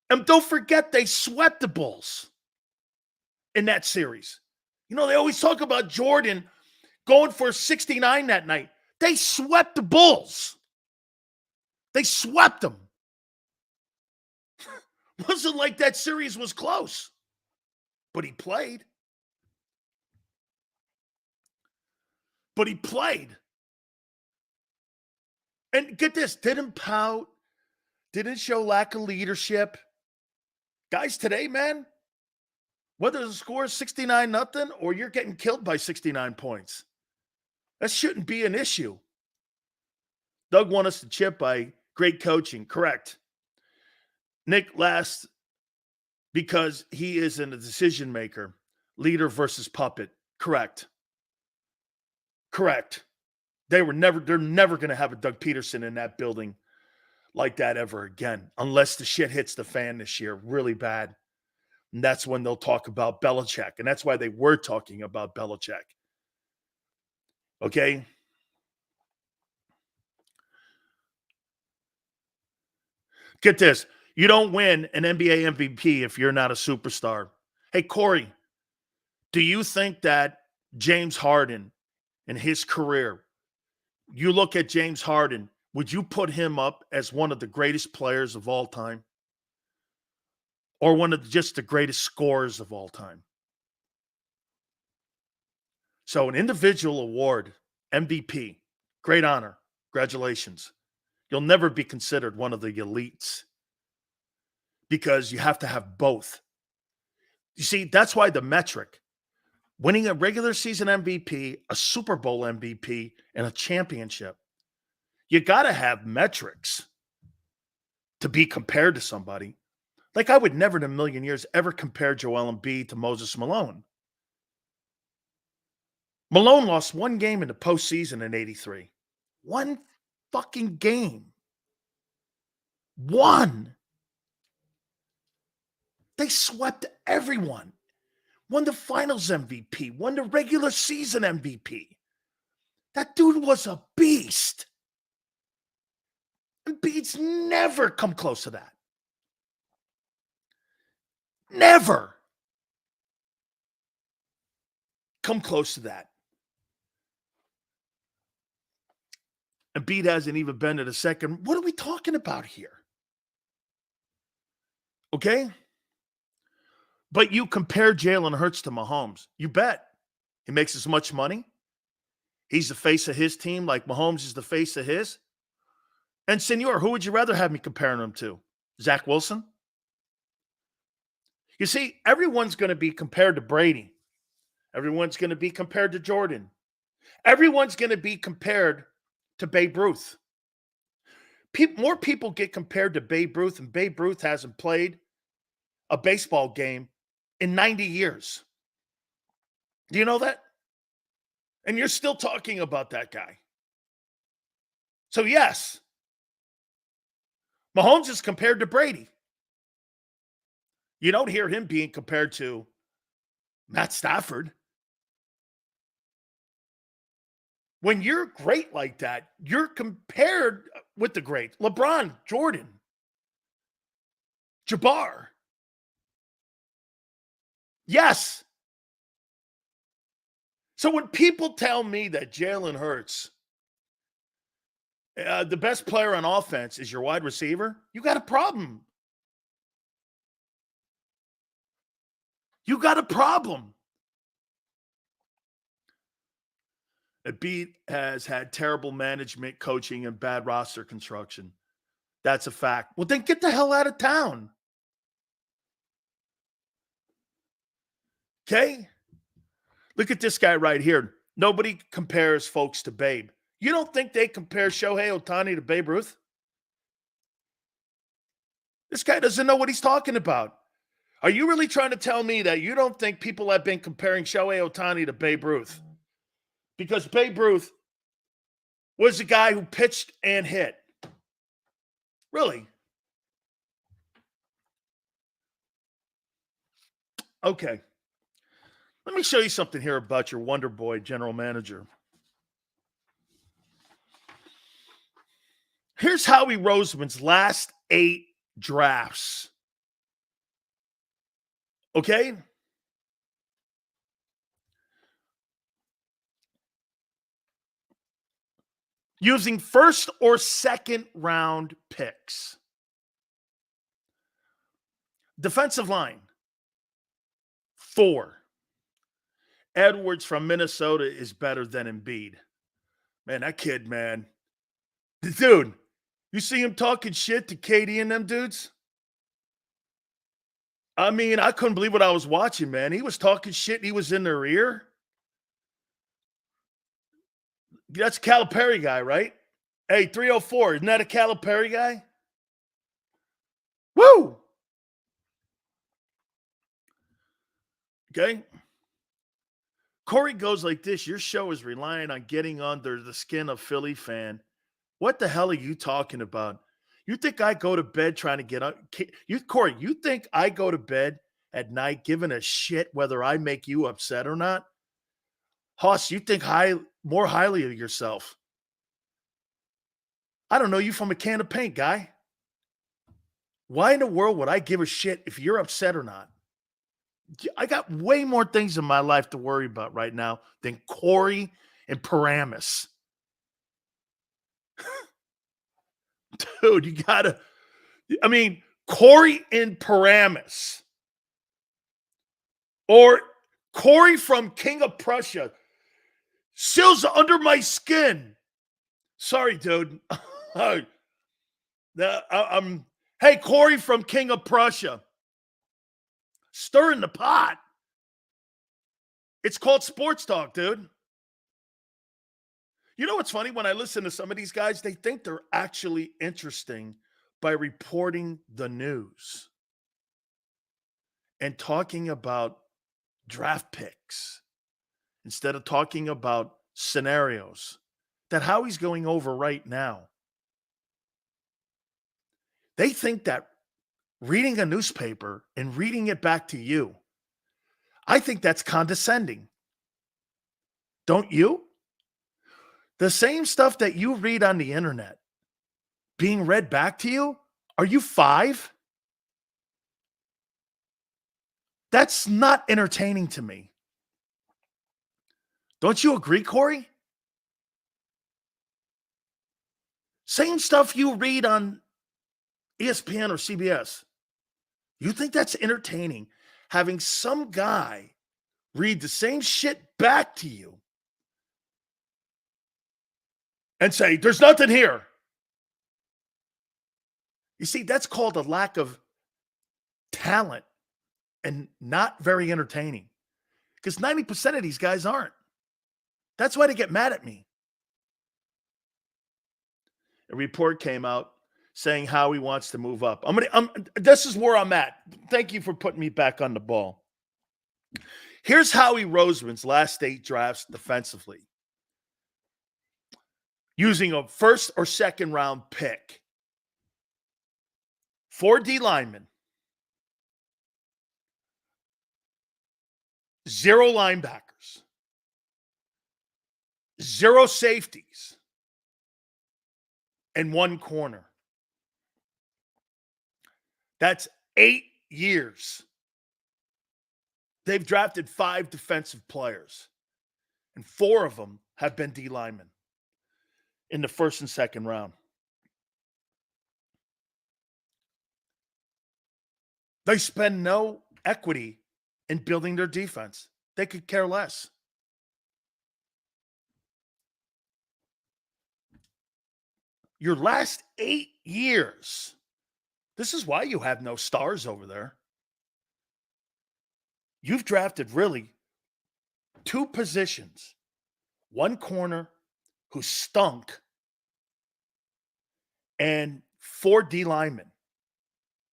And don't forget, they swept the Bulls in that series. You know, they always talk about Jordan going for 69 that night. They swept the Bulls. They swept them. Wasn't like that series was close. But he played. And get this, didn't pout, didn't show lack of leadership. Guys today, man, whether the score is 69-0 or you're getting killed by 69 points, that shouldn't be an issue. Doug won us to chip by great coaching. Correct. Nick last because he isn't a decision maker. Leader versus puppet. Correct. They're never going to have a Doug Peterson in that building like that ever again, unless the shit hits the fan this year really bad. And that's when they'll talk about Belichick. And that's why they were talking about Belichick. Okay? Get this. You don't win an NBA MVP if you're not a superstar. Hey, Corey, do you think that James Harden in his career, you look at James Harden, would you put him up as one of the greatest players of all time? Or one of just the greatest scorers of all time? So an individual award, MVP, great honor. Congratulations. You'll never be considered one of the elites because you have to have both. You see, that's why the metric, winning a regular season MVP, a Super Bowl MVP, and a championship, you got to have metrics to be compared to somebody. Like I would never in a million years ever compare Joel Embiid to Moses Malone. Malone lost one game in the postseason in '83. One fucking game. One. They swept everyone. Won the finals MVP. Won the regular season MVP. That dude was a beast. Embiid's never come close to that. Never come close to that. Embiid hasn't even been to the second. What are we talking about here? Okay? But you compare Jalen Hurts to Mahomes. You bet. He makes as much money. He's the face of his team like Mahomes is the face of his. And Senor, who would you rather have me comparing him to? Zach Wilson? You see, everyone's going to be compared to Brady. Everyone's going to be compared to Jordan. Everyone's going to be compared to Babe Ruth. More people get compared to Babe Ruth, and Babe Ruth hasn't played a baseball game in 90 years. Do you know that? And you're still talking about that guy. So yes, Mahomes is compared to Brady. You don't hear him being compared to Matt Stafford. When you're great like that, you're compared with the great. LeBron, Jordan, Jabbar. Yes. So when people tell me that Jalen Hurts, the best player on offense is your wide receiver, you got a problem. You got a problem. Embiid has had terrible management, coaching, and bad roster construction. That's a fact. Well, then get the hell out of town. Okay? Look at this guy right here. Nobody compares folks to Babe. You don't think they compare Shohei Ohtani to Babe Ruth? This guy doesn't know what he's talking about. Are you really trying to tell me that you don't think people have been comparing Shohei Ohtani to Babe Ruth? Because Babe Ruth was the guy who pitched and hit. Really? Okay. Let me show you something here about your Wonder Boy general manager. Here's Howie Roseman's last 8 drafts. Okay? Using first or second round picks. Defensive line, 4. Edwards from Minnesota is better than Embiid. Man, that kid, man. Dude, you see him talking shit to KD and them dudes? I mean, I couldn't believe what I was watching, man. He was talking shit. He was in their ear. That's a Calipari guy, right? Hey, 304, isn't that a Calipari guy? Woo! Okay. Corey goes like this. Your show is relying on getting under the skin of Philly fan. What the hell are you talking about? You think I go to bed trying to get up? Corey, you think I go to bed at night giving a shit whether I make you upset or not? Hoss, you think more highly of yourself. I don't know you from a can of paint, guy. Why in the world would I give a shit if you're upset or not? I got way more things in my life to worry about right now than Corey and Paramus. Dude, you gotta, Corey and Paramus. Or Corey from King of Prussia. Sills under my skin. Sorry, dude. Hey, Corey from King of Prussia. Stirring the pot. It's called sports talk, dude. You know what's funny? When I listen to some of these guys, they think they're actually interesting by reporting the news and talking about draft picks instead of talking about scenarios that Howie's going over right now. They think that reading a newspaper and reading it back to you, I think that's condescending. Don't you? The same stuff that you read on the internet being read back to you, are you 5? That's not entertaining to me. Don't you agree, Corey? Same stuff you read on ESPN or CBS. You think that's entertaining? Having some guy read the same shit back to you and say, there's nothing here. You see, that's called a lack of talent and not very entertaining. Because 90% of these guys aren't. That's why they get mad at me. A report came out saying Howie wants to move up. This is where I'm at. Thank you for putting me back on the ball. Here's Howie Roseman's last 8 drafts defensively. Using a first or second round pick. 4 D linemen. 0 linebackers. 0 safeties. And 1 corner. That's 8 years. They've drafted 5 defensive players. And 4 of them have been D linemen in the first and second round. They spend no equity in building their defense. They could care less. Your last 8 years. This is why you have no stars over there. You've drafted really 2 positions. 1 corner who stunk and 4 D linemen.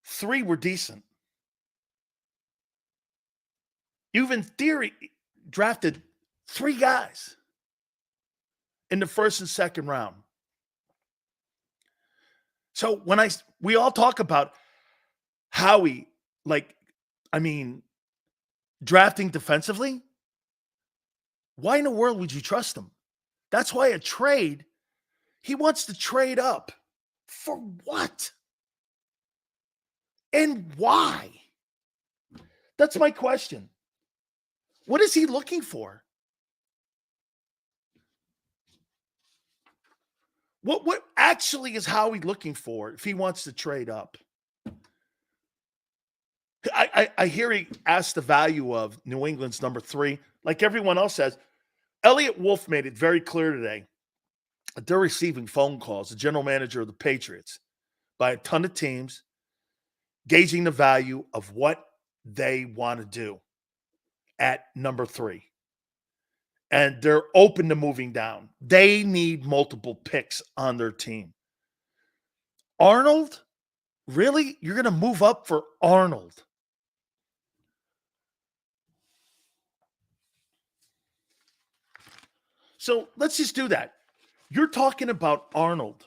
3 were decent. You've, in theory, drafted 3 guys in the first and second round. So we all talk about Howie, drafting defensively. Why in the world would you trust him? That's why he wants to trade up. For what? And why? That's my question. What is he looking for? What actually is Howie looking for if he wants to trade up? I hear he asked the value of New England's number 3. Like everyone else says, Elliot Wolf made it very clear today that they're receiving phone calls, the general manager of the Patriots, by a ton of teams, gauging the value of what they want to do at number 3. And they're open to moving down. They need multiple picks on their team. Arnold? Really? You're going to move up for Arnold? So let's just do that. You're talking about Arnold.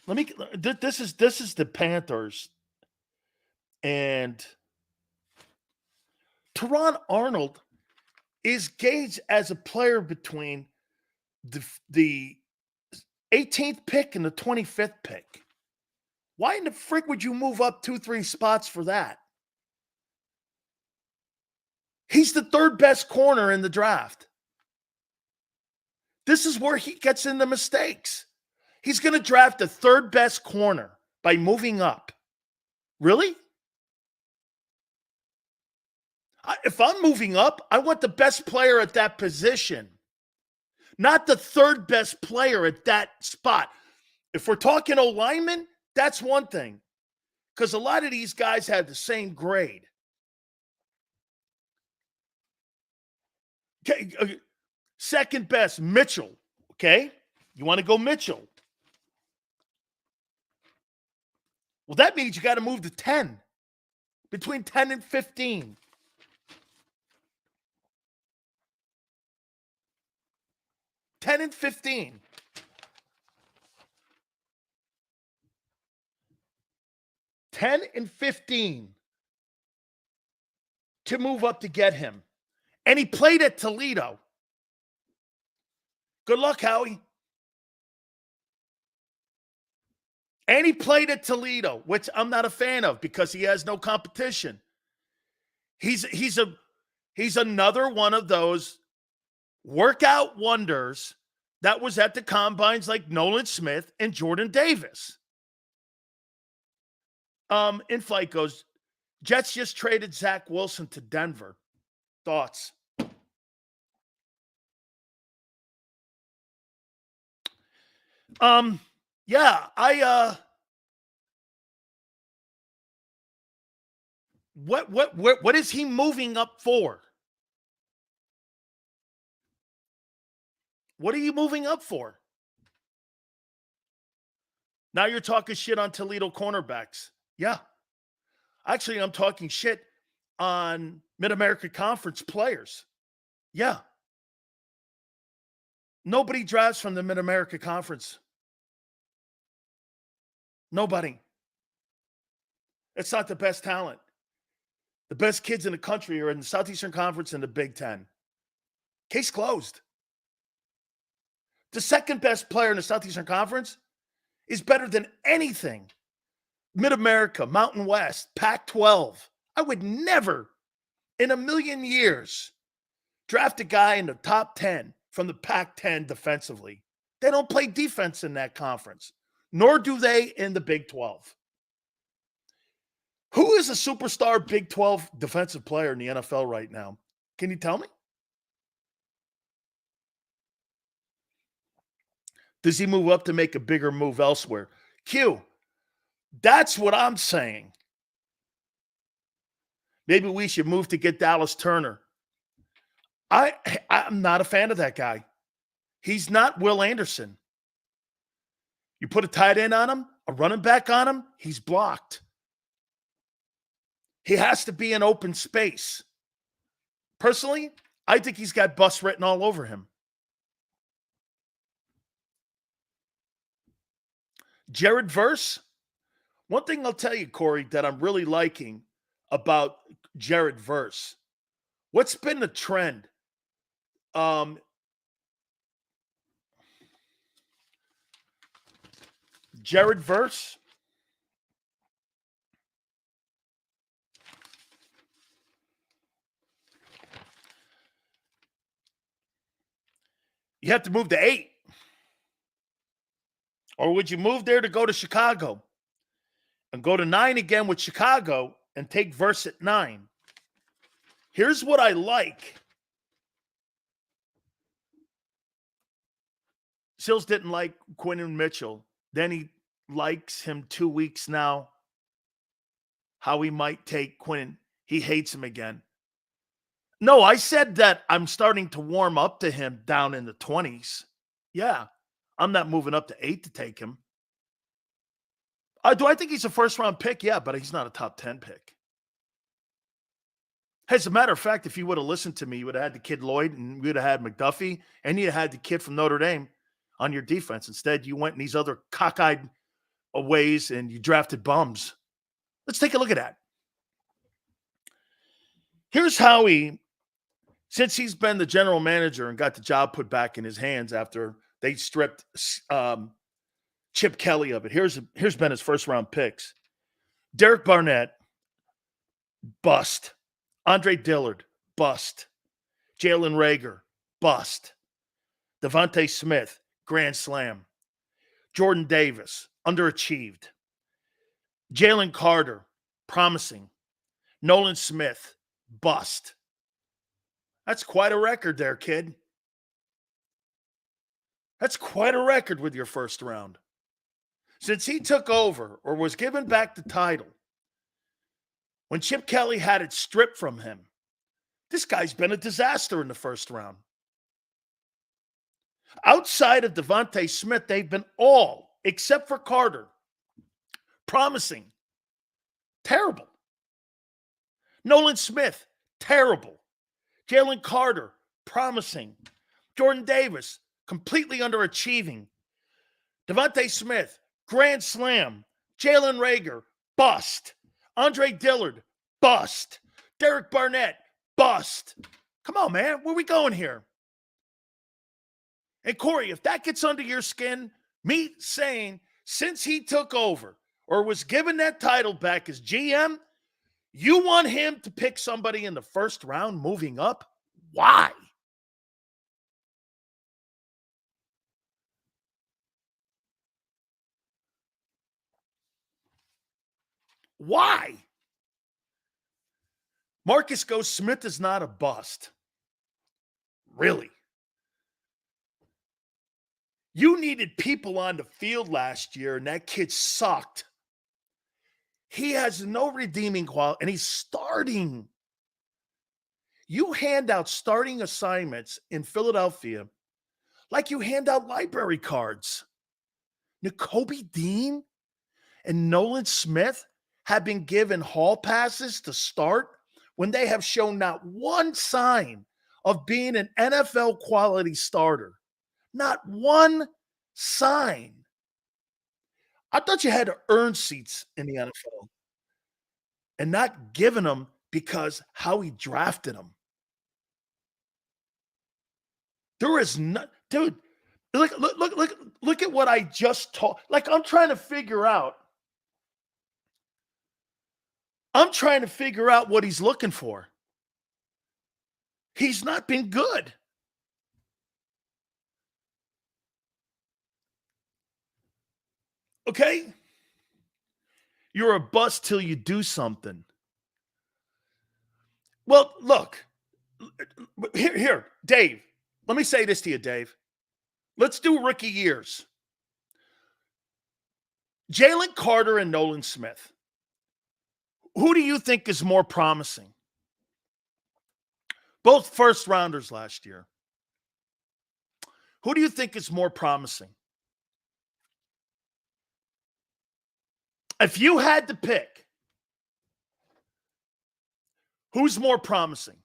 This is the Panthers. And Teron Arnold is gauged as a player between the 18th pick and the 25th pick. Why in the frick would you move up 2-3 spots for that? He's the third best corner in the draft. This is where he gets into mistakes. He's going to draft the third best corner by moving up. Really? If I'm moving up, I want the best player at that position, not the third best player at that spot. If we're talking O-lineman, that's one thing, because a lot of these guys have the same grade. Okay, second best, Mitchell. Okay, you want to go Mitchell? Well, that means you got to move to 10, between 10 and 15. $10 and $15. $10 and $15 to move up to get him. And he played at Toledo. Good luck, Howie. And he played at Toledo, which I'm not a fan of because he has no competition. He's another one of those workout wonders that was at the combines like Nolan Smith and Jordan Davis. In flight goes, Jets just traded Zach Wilson to Denver. Thoughts? Yeah, what is he moving up for? What are you moving up for? Now you're talking shit on Toledo cornerbacks. Yeah. Actually, I'm talking shit on Mid-America Conference players. Yeah. Nobody drafts from the Mid-America Conference. Nobody. It's not the best talent. The best kids in the country are in the Southeastern Conference and the Big Ten. Case closed. The second best player in the Southeastern Conference is better than anything. Mid-America, Mountain West, Pac-12. I would never in a million years draft a guy in the top 10 from the Pac-10 defensively. They don't play defense in that conference, nor do they in the Big 12. Who is a superstar Big 12 defensive player in the NFL right now? Can you tell me? Does he move up to make a bigger move elsewhere? Q, that's what I'm saying. Maybe we should move to get Dallas Turner. I'm not a fan of that guy. He's not Will Anderson. You put a tight end on him, a running back on him, he's blocked. He has to be in open space. Personally, I think he's got bust written all over him. Jared Verse, one thing I'll tell you, Corey, that I'm really liking about Jared Verse. What's been the trend? Jared Verse. You have to move to 8. Or would you move there to go to Chicago and go to 9 again with Chicago and take Verse at 9? Here's what I like. Sills didn't like Quinton Mitchell. Then he likes him 2 weeks now. How he might take Quinton. He hates him again. No, I said that I'm starting to warm up to him down in the 20s. Yeah. I'm not moving up to 8 to take him. Do I think he's a first-round pick? Yeah, but he's not a top 10 pick. As a matter of fact, if you would have listened to me, you would have had the kid Lloyd and we would have had McDuffie and you'd have had the kid from Notre Dame on your defense. Instead, you went in these other cockeyed ways and you drafted bums. Let's take a look at that. Here's Howie, since he's been the general manager and got the job put back in his hands after they stripped Chip Kelly of it. Here's been his first round picks. Derek Barnett, bust. Andre Dillard, bust. Jalen Reagor, bust. Devontae Smith, grand slam. Jordan Davis, underachieved. Jalen Carter, promising. Nolan Smith, bust. That's quite a record there, kid. That's quite a record with your first round. Since he took over or was given back the title, when Chip Kelly had it stripped from him, this guy's been a disaster in the first round. Outside of Devontae Smith, they've been all, except for Carter, promising. Terrible. Nolan Smith, terrible. Jalen Carter, promising. Jordan Davis, completely underachieving. Devontae Smith, grand slam. Jalen Reagor, bust. Andre Dillard, bust. Derek Barnett, bust. Come on, man. Where we going here? And Corey, if that gets under your skin, me saying since he took over or was given that title back as GM, you want him to pick somebody in the first round moving up? Why? Why? Marcus goes, Smith is not a bust. Really? You needed people on the field last year, and that kid sucked. He has no redeeming quality, and he's starting. You hand out starting assignments in Philadelphia like you hand out library cards. Nakobe Dean and Nolan Smith have been given hall passes to start when they have shown not one sign of being an NFL quality starter. Not one sign. I thought you had to earn seats in the NFL and not giving them because how he drafted them. There is not, dude. Look at what I just told. Like I'm trying to figure out what he's looking for. He's not been good. Okay? You're a bust till you do something. Well, look. Here, Dave. Let me say this to you, Dave. Let's do rookie years. Jalen Carter and Nolan Smith. Who do you think is more promising? Both first rounders last year. Who do you think is more promising? If you had to pick, who's more promising?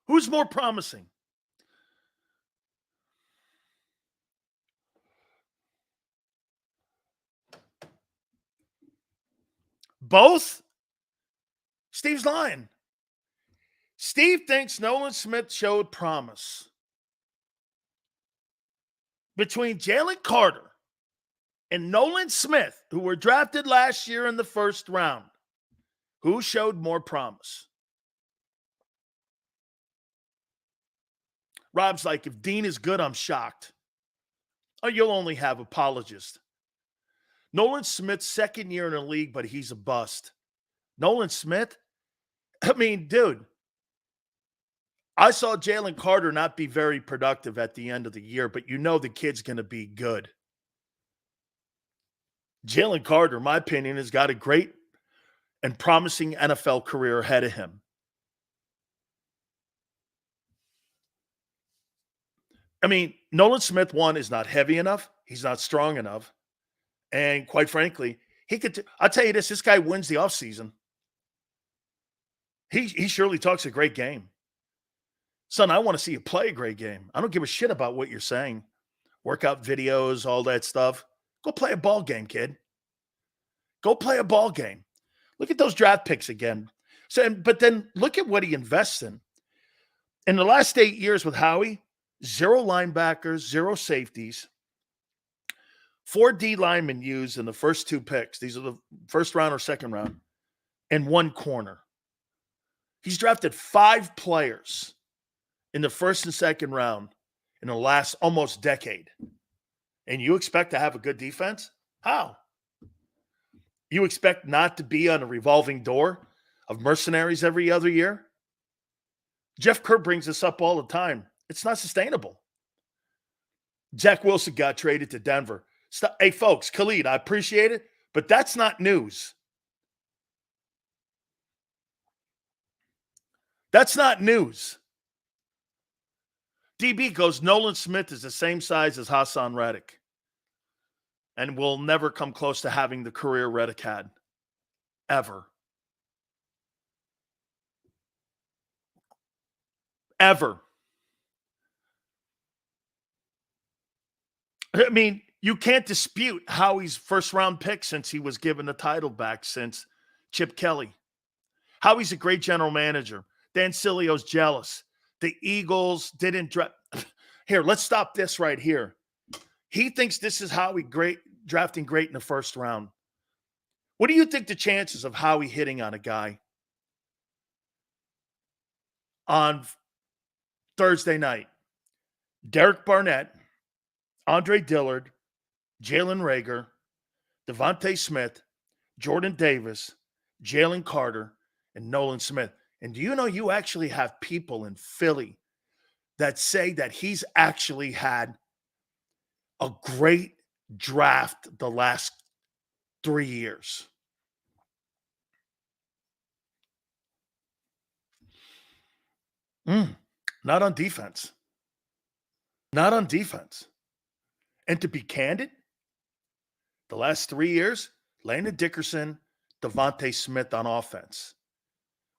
Who's more promising? Both? Steve's lying. Steve thinks Nolan Smith showed promise. Between Jalen Carter and Nolan Smith, who were drafted last year in the first round, who showed more promise? Rob's like, if Dean is good, I'm shocked. Oh, you'll only have apologists. Nolan Smith's second year in the league, but he's a bust. Nolan Smith? I mean, dude, I saw Jalen Carter not be very productive at the end of the year, but you know the kid's going to be good. Jalen Carter, in my opinion, has got a great and promising NFL career ahead of him. I mean, Nolan Smith, one, is not heavy enough. He's not strong enough. And quite frankly, I'll tell you this guy wins the offseason. He surely talks a great game. Son, I want to see you play a great game. I don't give a shit about what you're saying. Workout videos, all that stuff. Go play a ball game, kid. Go play a ball game. Look at those draft picks again. But then look at what he invests in. In the last 8 years with Howie, 0 linebackers, 0 safeties, 4 D linemen used in the first 2 picks. These are the first round or second round, and 1 corner. He's drafted 5 players in the first and second round in the last almost decade. And you expect to have a good defense? How? You expect not to be on a revolving door of mercenaries every other year? Jeff Kerr brings this up all the time. It's not sustainable. Zach Wilson got traded to Denver. Hey, folks, Khalid, I appreciate it, but that's not news. That's not news. DB goes, Nolan Smith is the same size as Hassan Reddick and will never come close to having the career Reddick had. Ever. Ever. I mean, you can't dispute Howie's first-round pick since he was given the title back since Chip Kelly. Howie's a great general manager. Dan Sileo's jealous. The Eagles didn't draft. Here, let's stop this right here. He thinks this is Howie drafting great in the first round. What do you think the chances of Howie hitting on a guy on Thursday night? Derek Barnett, Andre Dillard, Jalen Reagor, Devontae Smith, Jordan Davis, Jalen Carter, and Nolan Smith. And do you know you actually have people in Philly that say that he's actually had a great draft the last 3 years? Not on defense. Not on defense. And to be candid, the last 3 years, Landon Dickerson, Devontae Smith on offense.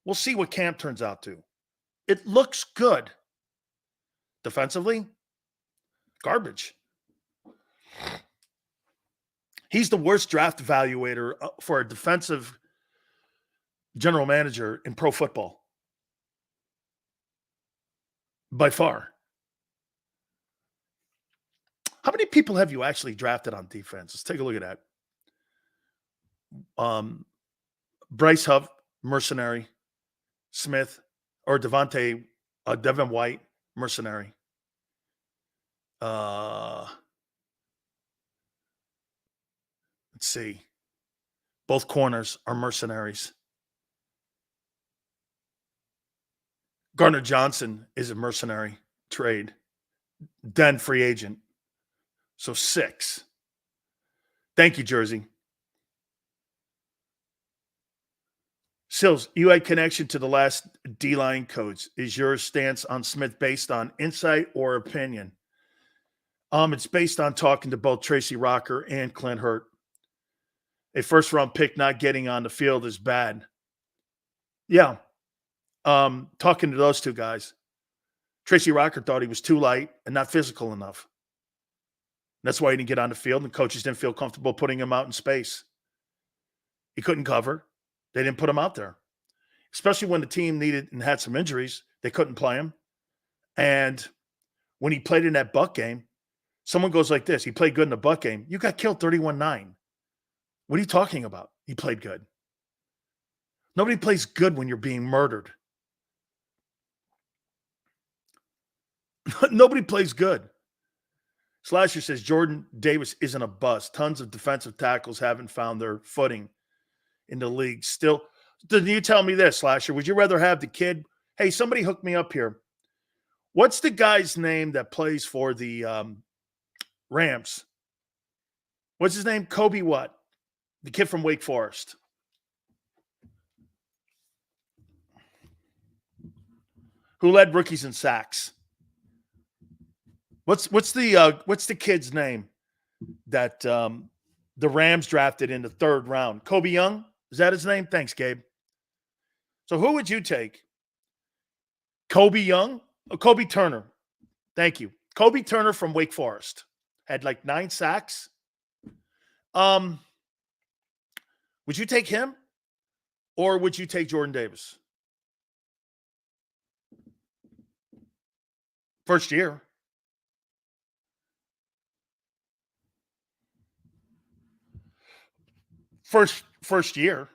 We'll see what camp turns out to. It looks good. Defensively, garbage. He's the worst draft evaluator for a defensive general manager in pro football. By far. How many people have you actually drafted on defense? Let's take a look at that. Bryce Huff, mercenary. Smith, or Devin White, mercenary. Let's see. Both corners are mercenaries. Gardner Johnson is a mercenary trade. Then free agent. So 6. Thank you, Jersey. Sills, you had connection to the last D-line coach. Is your stance on Smith based on insight or opinion? It's based on talking to both Tracy Rocker and Clint Hurt. A first-round pick not getting on the field is bad. Yeah. Talking to those 2 guys. Tracy Rocker thought he was too light and not physical enough. That's why he didn't get on the field, and coaches didn't feel comfortable putting him out in space. He couldn't cover. They didn't put him out there, especially when the team needed and had some injuries. They couldn't play him. And when he played in that Buck game, someone goes like this. He played good in the Buck game. You got killed 31-9. What are you talking about? He played good. Nobody plays good when you're being murdered. Nobody plays good. Slasher says Jordan Davis isn't a bust. Tons of defensive tackles haven't found their footing in the league. Still, did you tell me this, Slasher? Would you rather have the kid? Hey, somebody hook me up here. What's the guy's name that plays for the Rams? What's his name? Kobe what? The kid from Wake Forest. Who led rookies in sacks? What's the kid's name that the Rams drafted in the 3rd round? Kobe Young? Is that his name? Thanks, Gabe. So who would you take? Kobe Young? Oh, Kobe Turner. Thank you. Kobe Turner from Wake Forest. Had like 9 sacks. Would you take him? Or would you take Jordan Davis? First year. First year.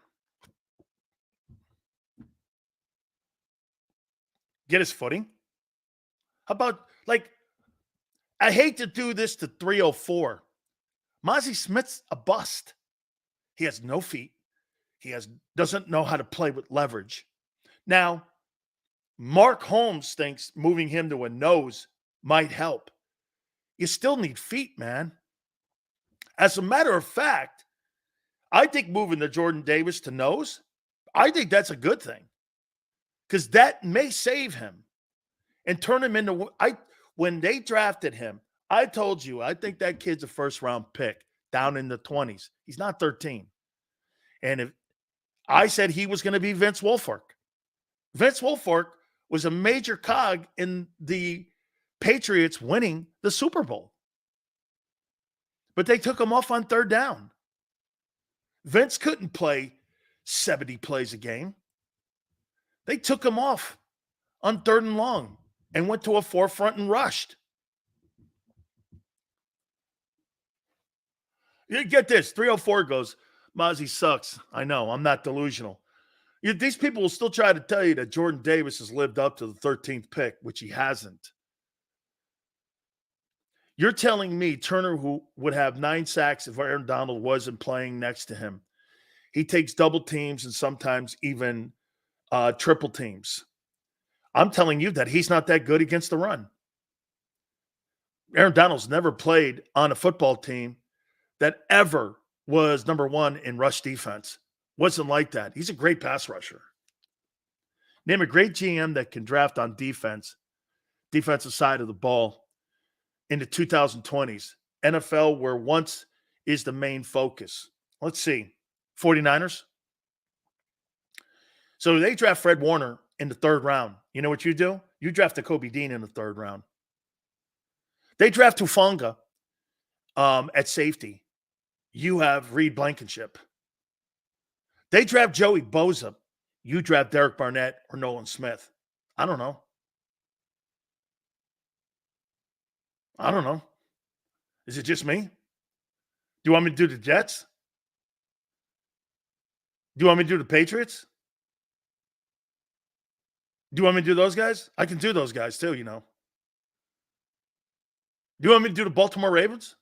Get his footing. How about, like, I hate to do this to 304. Mozzie Smith's a bust. He has no feet. He doesn't know how to play with leverage. Now, Mark Holmes thinks moving him to a nose might help. You still need feet, man. As a matter of fact, I think moving the Jordan Davis to nose, I think that's a good thing. Because that may save him and turn him into when they drafted him, I told you, I think that kid's a first-round pick down in the 20s. He's not 13. And if I said he was going to be Vince Wilfork. Vince Wilfork was a major cog in the Patriots winning the Super Bowl. But they took him off on 3rd down. Vince couldn't play 70 plays a game. They took him off on 3rd and long and went to a forefront and rushed. You get this. 304 goes, Mozzie sucks. I know. I'm not delusional. These people will still try to tell you that Jordan Davis has lived up to the 13th pick, which he hasn't. You're telling me Turner, who would have 9 sacks if Aaron Donald wasn't playing next to him, he takes double teams and sometimes even triple teams. I'm telling you that he's not that good against the run. Aaron Donald's never played on a football team that ever was number 1 in rush defense. Wasn't like that. He's a great pass rusher. Name a great GM that can draft on defensive side of the ball in the 2020s. NFL, where once is the main focus. Let's see. 49ers. So they draft Fred Warner in the 3rd round. You know what you do? You draft a Kobe Dean in the 3rd round. They draft Hufanga at safety. You have Reed Blankenship. They draft Joey Bosa. You draft Derek Barnett or Nolan Smith. I don't know. Is it just me? Do you want me to do the Jets? Do you want me to do the Patriots? Do you want me to do those guys? I can do those guys too, you know. Do you want me to do the Baltimore Ravens?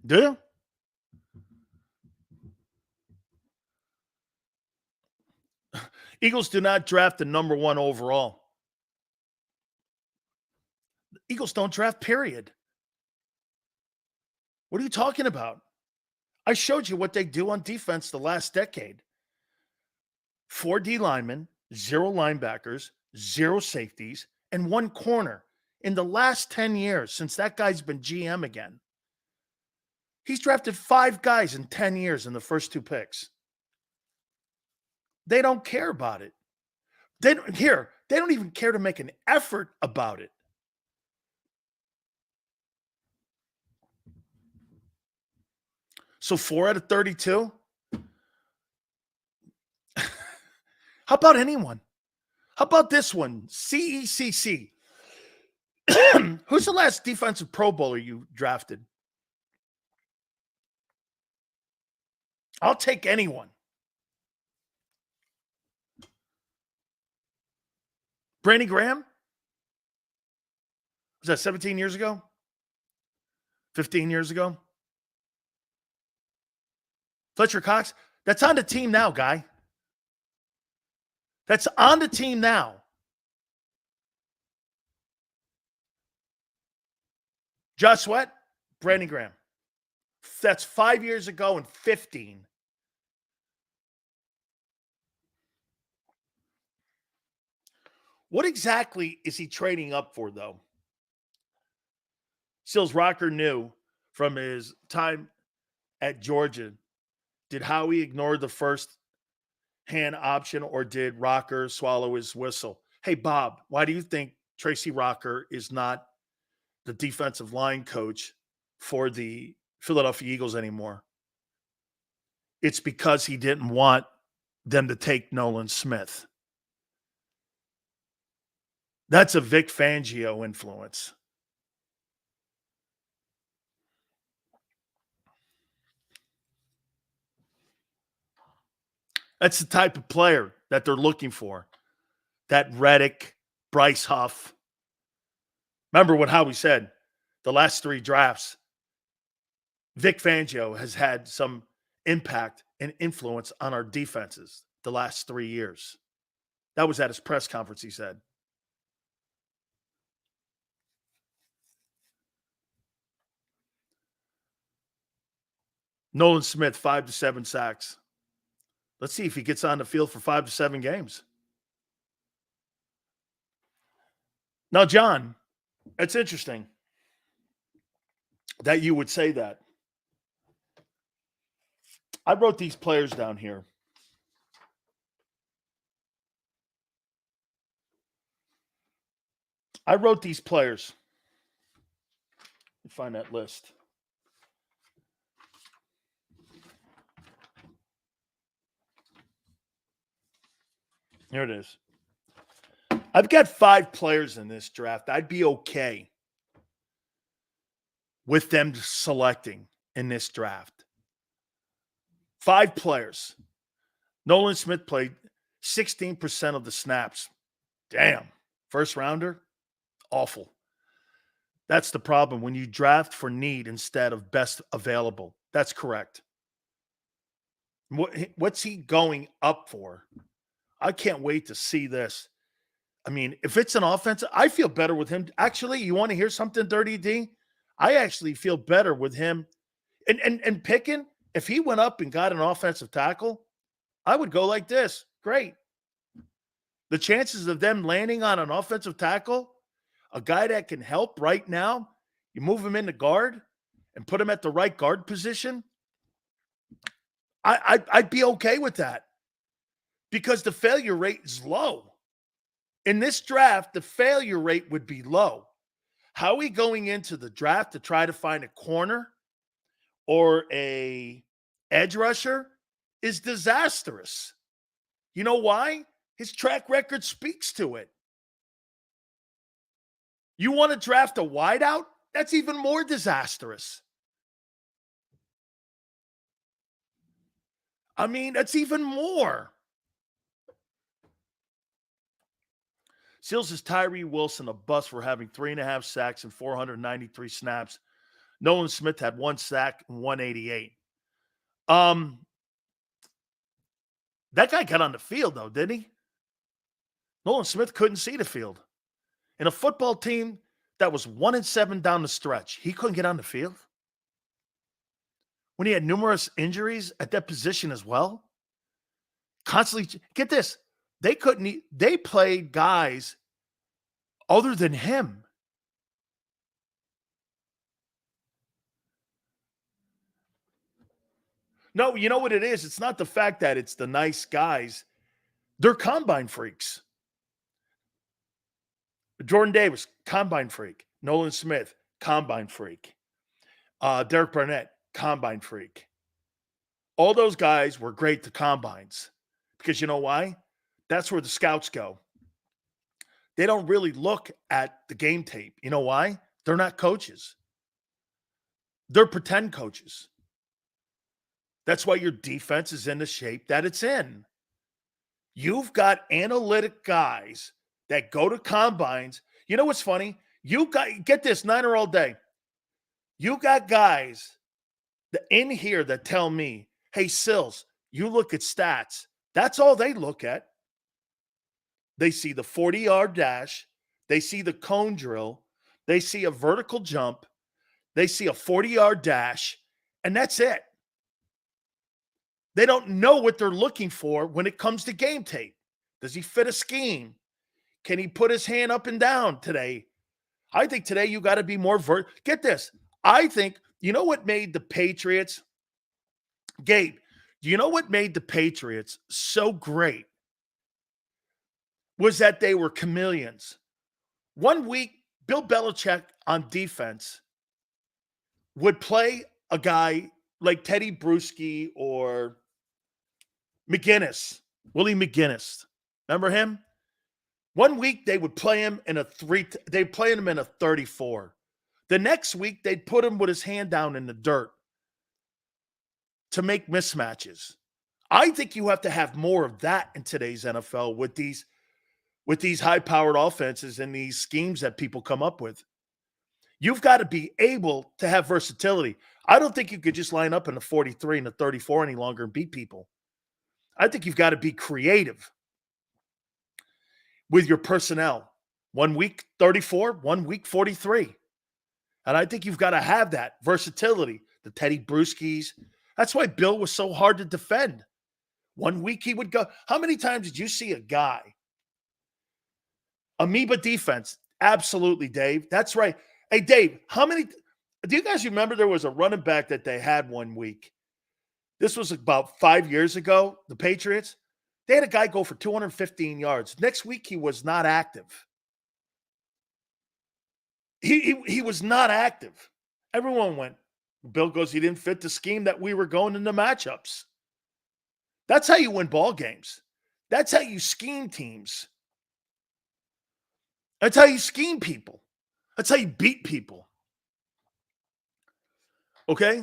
Do you? Eagles do not draft the number 1 overall. The Eagles don't draft, period. What are you talking about? I showed you what they do on defense the last decade. 4 D linemen, 0 linebackers, 0 safeties, and 1 corner in the last 10 years since that guy's been GM again. He's drafted 5 guys in 10 years in the first 2 picks. They don't care about it. They don't even care to make an effort about it. So 4 out of 32? How about anyone? How about this one? CECC. Who's the last defensive Pro Bowler you drafted? I'll take anyone. Brandon Graham? Was that 17 years ago? 15 years ago? Fletcher Cox? That's on the team now, guy. That's on the team now. Josh Sweat? Brandon Graham. That's 5 years ago and 15. What exactly is he trading up for, though? Sills Rocker knew from his time at Georgia. Did Howie ignore the first hand option, or did Rocker swallow his whistle? Hey, Bob, why do you think Tracy Rocker is not the defensive line coach for the Philadelphia Eagles anymore? It's because he didn't want them to take Nolan Smith. That's a Vic Fangio influence. That's the type of player that they're looking for. That Reddick, Bryce Huff. Remember what Howie said, the last 3 drafts, Vic Fangio has had some impact and influence on our defenses the last 3 years. That was at his press conference, he said. Nolan Smith, 5 to 7 sacks. Let's see if he gets on the field for 5 to 7 games. Now, John, it's interesting that you would say that. I wrote these players down here. Let me find that list. Here it is. I've got 5 players in this draft. I'd be okay with them selecting in this draft. 5 players. Nolan Smith played 16% of the snaps. Damn. First rounder? Awful. That's the problem when you draft for need instead of best available. That's correct. What's he going up for? I can't wait to see this. I mean, if it's an offense, I feel better with him. Actually, you want to hear something dirty, D? I actually feel better with him. And picking, if he went up and got an offensive tackle, I would go like this. Great. The chances of them landing on an offensive tackle, a guy that can help right now, you move him into guard and put him at the right guard position, I'd be okay with that because the failure rate is low. In this draft, the failure rate would be low. How are we going into the draft to try to find a corner or a edge rusher is disastrous. You know why? His track record speaks to it. You want to draft a wideout? That's even more disastrous. I mean, that's even more. Seals is Tyree Wilson a bust for having 3.5 sacks and 493 snaps. Nolan Smith had 1 sack and 188. That guy got on the field, though, didn't he? Nolan Smith couldn't see the field. In a football team that was 1-7 down the stretch, he couldn't get on the field. When he had numerous injuries at that position as well. Constantly, get this, they played guys other than him. No, you know what it is? It's not the fact that it's the nice guys. They're combine freaks. Jordan Davis, combine freak. Nolan Smith, combine freak. Derek Barnett, combine freak. All those guys were great to combines. Because you know why? That's where the scouts go. They don't really look at the game tape. You know why? They're not coaches. They're pretend coaches. That's why your defense is in the shape that it's in. You've got analytic guys that go to combines. You know what's funny? Get this, Niner all day. You got guys in here that tell me, hey, Sills, you look at stats. That's all they look at. They see the 40-yard dash. They see the cone drill. They see a vertical jump. They see a 40-yard dash. And that's it. They don't know what they're looking for when it comes to game tape. Does he fit a scheme? Can he put his hand up and down today? I think today you got to be more get this. I think, you know what made the Patriots, Gabe, do you know what made the Patriots so great? Was that they were chameleons. 1 week, Bill Belichick on defense would play a guy like Teddy Bruschi or McGinnis, Willie McGinnis. Remember him? 1 week they would play him in they'd play him in a 34. The next week they'd put him with his hand down in the dirt to make mismatches. I think you have to have more of that in today's NFL with these high-powered offenses and these schemes that people come up with. You've got to be able to have versatility. I don't think you could just line up in the 43 and the 34 any longer and beat people. I think you've got to be creative with your personnel. 1 week 34, 1 week 43. And I think you've got to have that versatility. The Teddy Bruschi's. That's why Bill was so hard to defend. 1 week he would go. How many times did you see a guy? Amoeba defense. Absolutely, Dave. That's right. Hey, Dave, do you guys remember there was a running back that they had 1 week? This was about 5 years ago, the Patriots. They had a guy go for 215 yards. Next week, he was not active. He was not active. Everyone went, Bill goes, he didn't fit the scheme that we were going into matchups. That's how you win ball games. That's how you scheme teams. That's how you scheme people. That's how you beat people. Okay?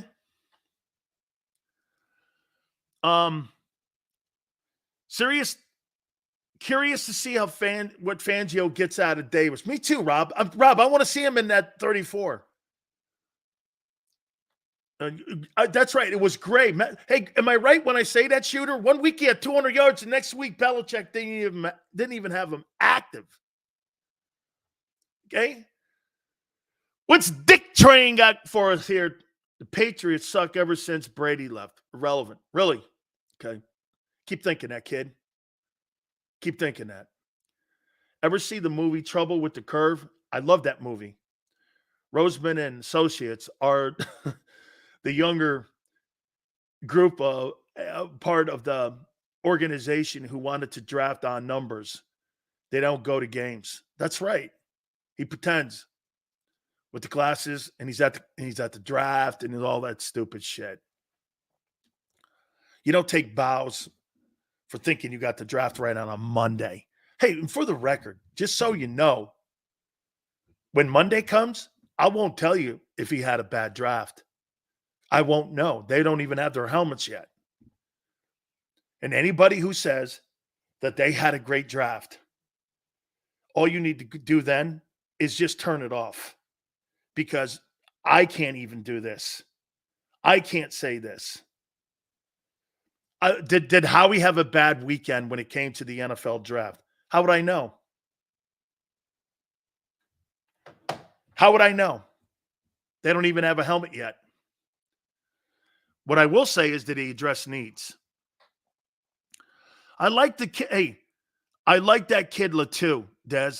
Curious to see what Fangio gets out of Davis. Me too, Rob. Rob, I want to see him in that 34. That's right. It was Gray. Hey, am I right when I say that, Shooter? 1 week he had 200 yards, and next week Belichick didn't even have him active. Okay? What's Dick Train got for us here? The Patriots suck ever since Brady left. Irrelevant. Really? Okay. Keep thinking that, kid. Keep thinking that. Ever see the movie Trouble with the Curve? I love that movie. Roseman and Associates are the younger group part of the organization who wanted to draft on numbers. They don't go to games. That's right. He pretends with the glasses, and he's at the draft and all that stupid shit. You don't take bows for thinking you got the draft right on a Monday. Hey, and for the record, just so you know, when Monday comes, I won't tell you if he had a bad draft. I won't know. They don't even have their helmets yet. And anybody who says that they had a great draft, all you need to do then is just turn it off. Because I can't even do this. I can't say this. Did Howie have a bad weekend when it came to the NFL draft? How would I know? How would I know? They don't even have a helmet yet. What I will say is that he addressed needs. I like the kid. Hey, I like that kid Latu, Des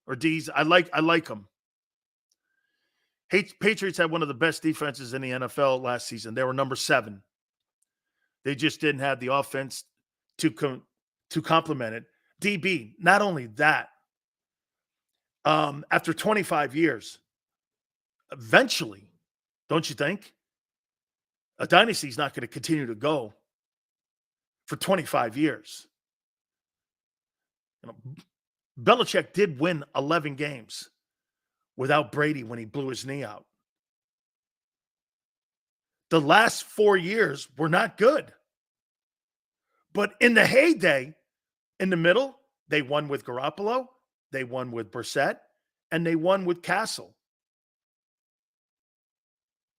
or D's. I like him. Patriots had one of the best defenses in the NFL last season. They were number 7. They just didn't have the offense to complement it. DB, not only that, after 25 years, eventually, don't you think? A dynasty is not going to continue to go for 25 years. You know, Belichick did win 11 games without Brady when he blew his knee out. The last 4 years were not good. But in the heyday, in the middle, they won with Garoppolo, they won with Brissett, and they won with Castle.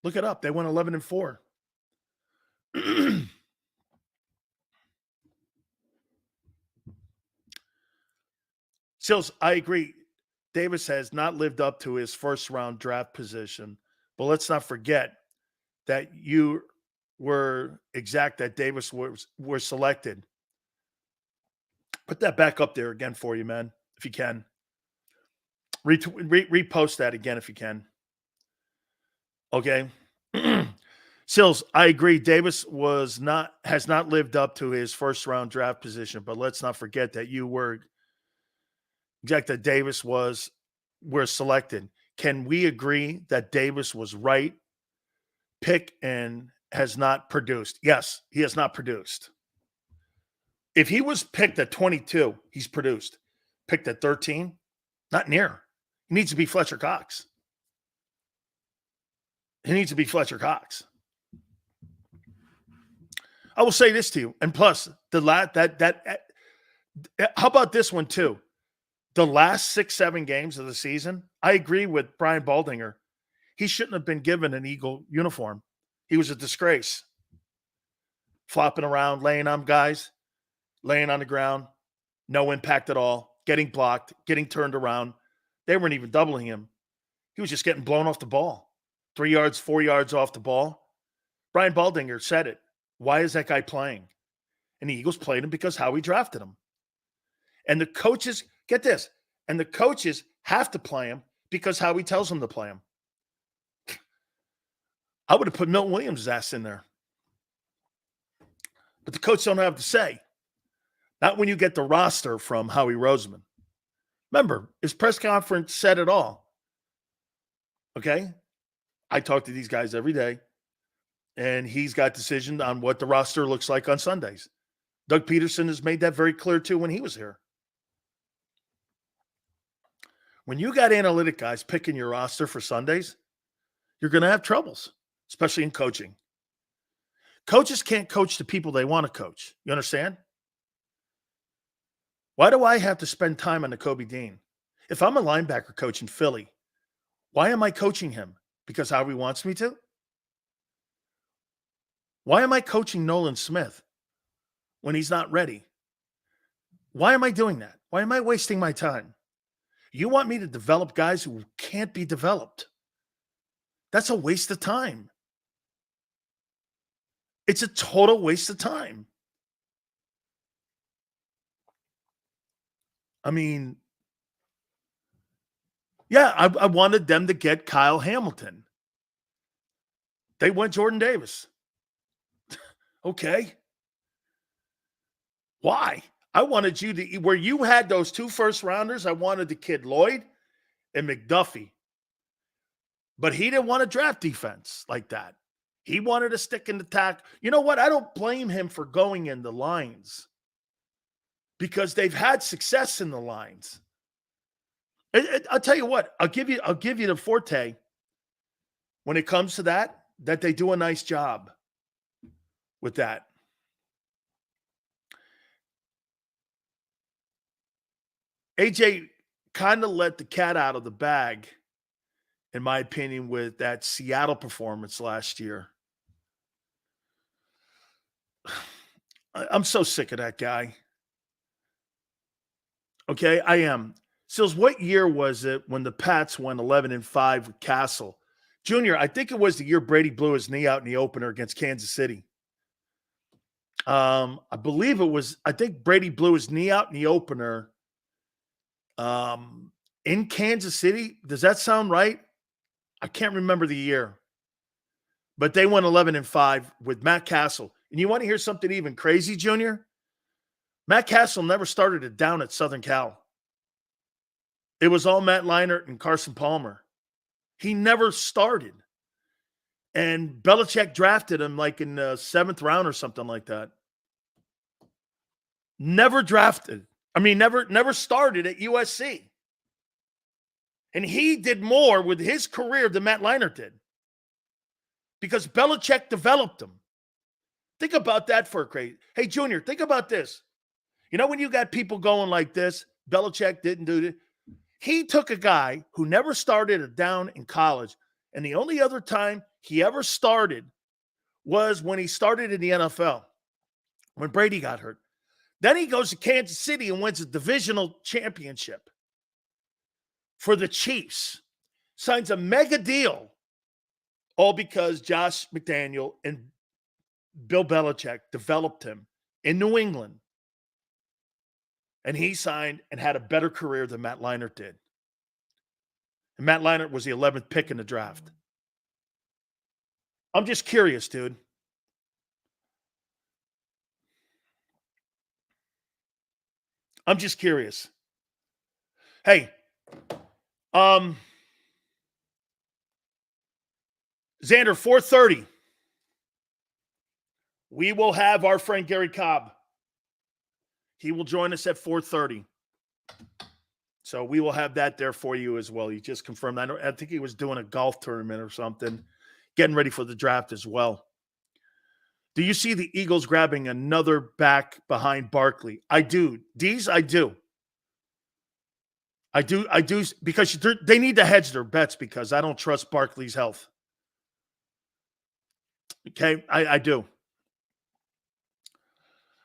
Look it up. They won 11-4. Sills, I agree. Davis has not lived up to his first-round draft position. But let's not forget, that you were exact that Davis were selected. Put that back up there again for you, man, if you can. Repost that again if you can. Okay. Sills, I agree. Davis has not lived up to his first round draft position, but let's not forget that you were exact that Davis were selected. Can we agree that Davis was right pick and has not produced? Yes, he has not produced. If he was picked at 22, he's produced. Picked at 13, not near. He needs to be Fletcher Cox. He needs to be Fletcher Cox. I will say this to you, and plus how about this one too? The last 6-7 games of the season, I agree with Brian Baldinger. He shouldn't have been given an Eagle uniform. He was a disgrace. Flopping around, laying on guys, laying on the ground, no impact at all, getting blocked, getting turned around. They weren't even doubling him. He was just getting blown off the ball. 3 yards, 4 yards off the ball. Brian Baldinger said it. Why is that guy playing? And the Eagles played him because Howie drafted him. And the coaches, get this, and the coaches have to play him because Howie tells them to play him. I would have put Milton Williams' ass in there. But the coach don't have to say. Not when you get the roster from Howie Roseman. Remember, his press conference said it all. Okay? I talk to these guys every day, and he's got decision on what the roster looks like on Sundays. Doug Peterson has made that very clear, too, when he was here. When you got analytic guys picking your roster for Sundays, you're going to have troubles, especially in coaching. Coaches can't coach the people they want to coach. You understand? Why do I have to spend time on the Kobe Dean? If I'm a linebacker coach in Philly, why am I coaching him? Because Howie wants me to? Why am I coaching Nolan Smith when he's not ready? Why am I doing that? Why am I wasting my time? You want me to develop guys who can't be developed. That's a waste of time. It's a total waste of time. I mean, yeah, I wanted them to get Kyle Hamilton. They went Jordan Davis. Okay. Why? I wanted you to, where you had those 2 first-rounders, I wanted the kid Lloyd and McDuffie. But he didn't want to draft defense like that. He wanted to stick in the tackle. You know what? I don't blame him for going in the lines because they've had success in the lines. I'll tell you what. I'll give you the forte when it comes to that they do a nice job with that. AJ kind of let the cat out of the bag, in my opinion, with that Seattle performance last year. I'm so sick of that guy. Okay, I am. Sills, what year was it when the Pats won 11-5 with Castle? Junior, I think it was the year Brady blew his knee out in the opener against Kansas City. I believe it was, I think Brady blew his knee out in the opener in Kansas City. Does that sound right? I can't remember the year. But they won 11-5 with Matt Castle. And you want to hear something even crazy, Junior? Matt Castle never started it down at Southern Cal. It was all Matt Leinart and Carson Palmer. He never started. And Belichick drafted him like in the 7th round or something like that. Never drafted. I mean, never started at USC. And he did more with his career than Matt Leinart did. Because Belichick developed him. Think about that for a crazy. Hey, Junior, think about this. You know when you got people going like this, Belichick didn't do it. He took a guy who never started a down in college, and the only other time he ever started was when he started in the NFL, when Brady got hurt. Then he goes to Kansas City and wins a divisional championship for the Chiefs. Signs a mega deal All because Josh McDaniel and Bill Belichick developed him in New England. And he signed and had a better career than Matt Leinart did. And Matt Leinart was the 11th pick in the draft. I'm just curious, dude. I'm just curious. Hey, Xander, 4:30. We will have our friend Gary Cobb. He will join us at 4:30. So we will have that there for you as well. He just confirmed. I think he was doing a golf tournament or something, getting ready for the draft as well. Do you see the Eagles grabbing another back behind Barkley? I do. D's, I do. I do, because they need to hedge their bets because I don't trust Barkley's health. Okay, I do.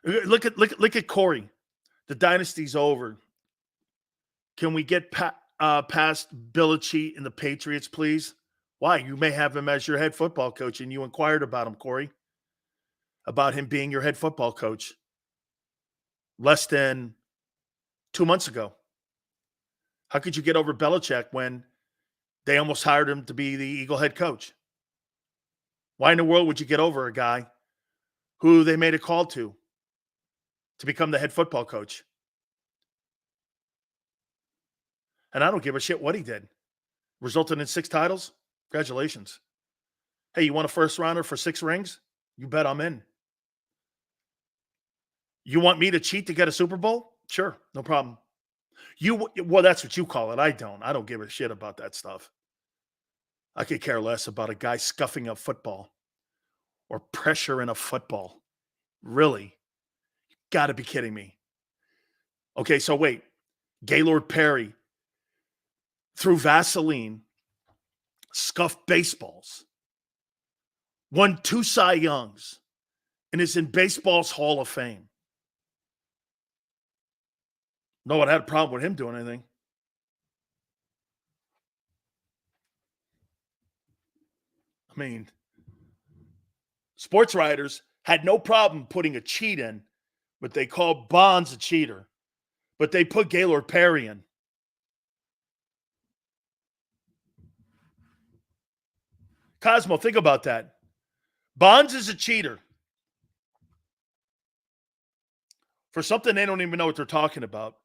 Look at Corey. The dynasty's over. Can we get past Belichick and the Patriots, please? Why? You may have him as your head football coach, and you inquired about him, Corey, about him being your head football coach less than 2 months ago. How could you get over Belichick when they almost hired him to be the Eagle head coach? Why in the world would you get over a guy who they made a call to become the head football coach? And I don't give a shit what he did. Resulted in 6 titles? Congratulations. Hey, you want a first rounder for 6 rings? You bet I'm in. You want me to cheat to get a Super Bowl? Sure, no problem. Well, that's what you call it. I don't give a shit about that stuff. I could care less about a guy scuffing a football or pressure in a football. Really? You got to be kidding me. Okay, so wait. Gaylord Perry threw Vaseline, scuffed baseballs, won 2 Cy Youngs, and is in baseball's Hall of Fame. No one had a problem with him doing anything. I mean, sports writers had no problem putting a cheat in, but they called Bonds a cheater. But they put Gaylord Perry in. Cosmo, think about that. Bonds is a cheater for something they don't even know what they're talking about.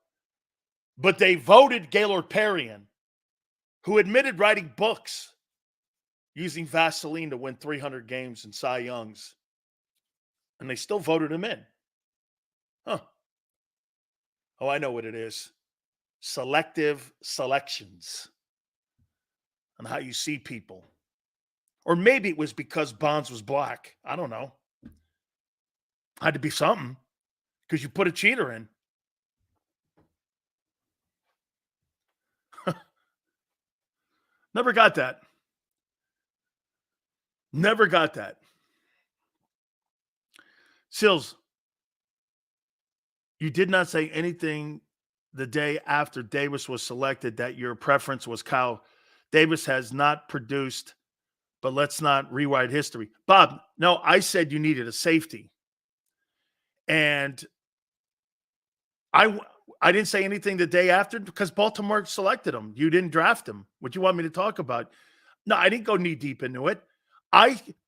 But they voted Gaylord Perry in, who admitted writing books using Vaseline to win 300 games and Cy Youngs. And they still voted him in. Huh. Oh, I know what it is. Selective selections on how you see people. Or maybe it was because Bonds was black. I don't know. Had to be something because you put a cheater in. Never got that. Never got that. Sills, you did not say anything the day after Davis was selected that your preference was Kyle. Davis has not produced, but let's not rewrite history. Bob, no, I said you needed a safety. And I didn't say anything the day after because Baltimore selected him. You didn't draft him. What do you want me to talk about? No, I didn't go knee deep into it.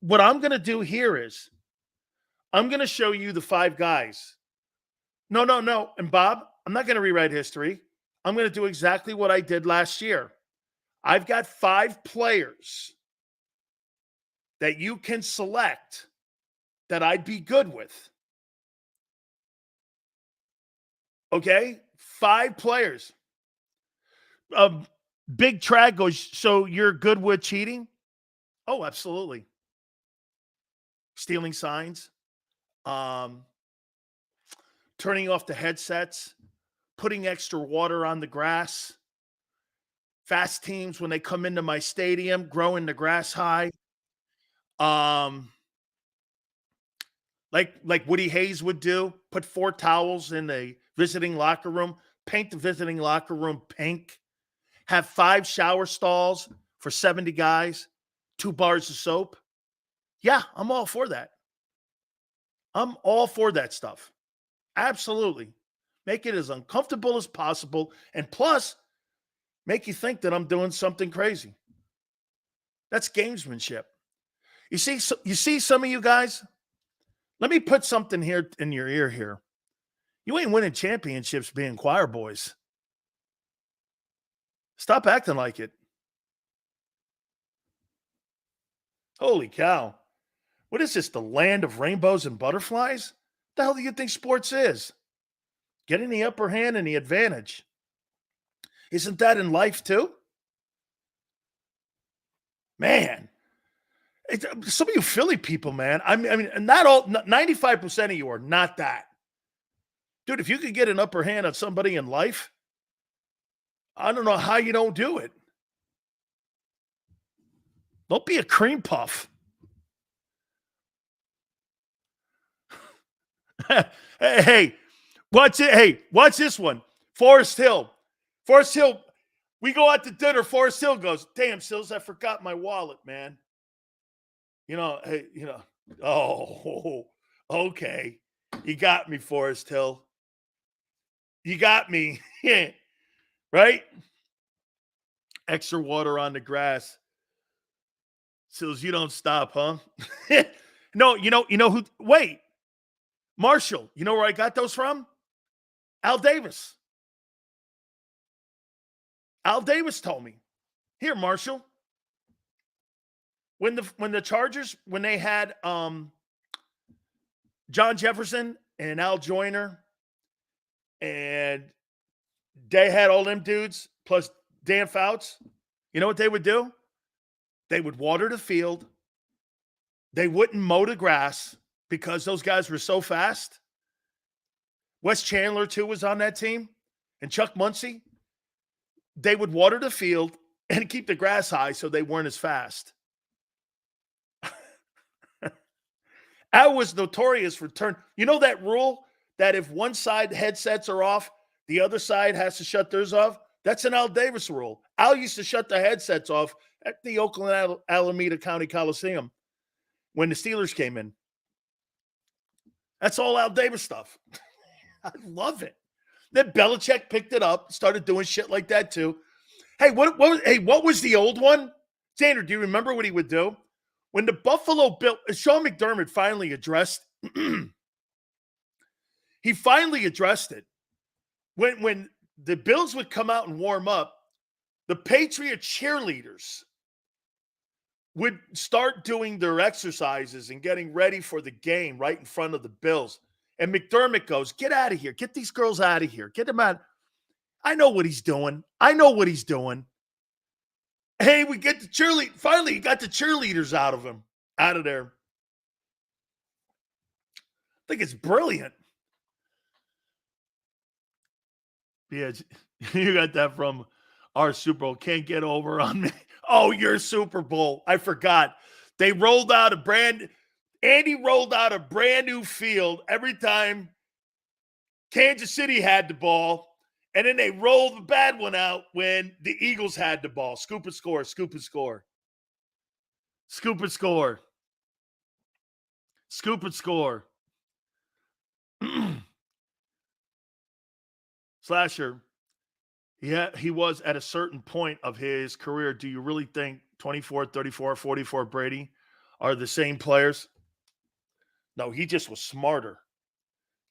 What I'm going to do here is I'm going to show you the 5 guys. No. And Bob, I'm not going to rewrite history. I'm going to do exactly what I did last year. I've got 5 players that you can select that I'd be good with. Okay? 5 players. Big Trag goes, so you're good with cheating? Oh, absolutely. Stealing signs. Turning off the headsets. Putting extra water on the grass. Fast teams, when they come into my stadium, growing the grass high. Like Woody Hayes would do, put 4 towels in the visiting locker room, paint the visiting locker room pink, have 5 shower stalls for 70 guys, 2 bars of soap. Yeah, I'm all for that. I'm all for that stuff. Absolutely. Make it as uncomfortable as possible. And plus, make you think that I'm doing something crazy. That's gamesmanship. You see some of you guys? Let me put something here in your ear here. You ain't winning championships being choir boys. Stop acting like it. Holy cow. What is this, the land of rainbows and butterflies? What the hell do you think sports is? Getting the upper hand and the advantage. Isn't that in life too? Man, some of you Philly people, man. I mean, not all, 95% of you are not that. Dude, if you could get an upper hand on somebody in life, I don't know how you don't do it. Don't be a cream puff. hey, watch it. Hey, watch this one. Forest Hill. We go out to dinner. Forest Hill goes, damn, Sills, I forgot my wallet, man. Oh, okay. You got me, Forest Hill. You got me. Right? Extra water on the grass. Sills, you don't stop, huh? No, you know who? Wait. Marshall, you know where I got those from? Al Davis. Al Davis told me. Here, Marshall. When the Chargers, when they had John Jefferson and Al Joyner, and they had all them dudes plus Dan Fouts, you know what they would do? They would water the field. They wouldn't mow the grass because those guys were so fast. Wes Chandler, too, was on that team. And Chuck Muncie. They would water the field and keep the grass high so they weren't as fast. Al was notorious for You know that rule that if one side headsets are off, the other side has to shut theirs off? That's an Al Davis rule. Al used to shut the headsets off at the Oakland Alameda County Coliseum when the Steelers came in. That's all Al Davis stuff. I love it. Then Belichick picked it up, started doing shit like that too. Hey, what was the old one? Xander, do you remember what he would do? When the Buffalo Bill, Sean McDermott finally addressed, he finally addressed it. When the Bills would come out and warm up, the Patriot cheerleaders would start doing their exercises and getting ready for the game right in front of the Bills. And McDermott goes, get out of here. Get these girls out of here. Get them out. I know what he's doing. Hey, we get the cheerleader. Finally, he got the cheerleaders out of there. I think it's brilliant. Yeah, you got that from our Super Bowl. Can't get over on me. Oh, your Super Bowl. I forgot. Andy rolled out a brand new field every time Kansas City had the ball. And then they rolled the bad one out when the Eagles had the ball. Scoop and score, scoop and score. Scoop and score. Scoop and score. Slasher, he was at a certain point of his career. Do you really think 24, 34, 44 Brady are the same players? No, he just was smarter,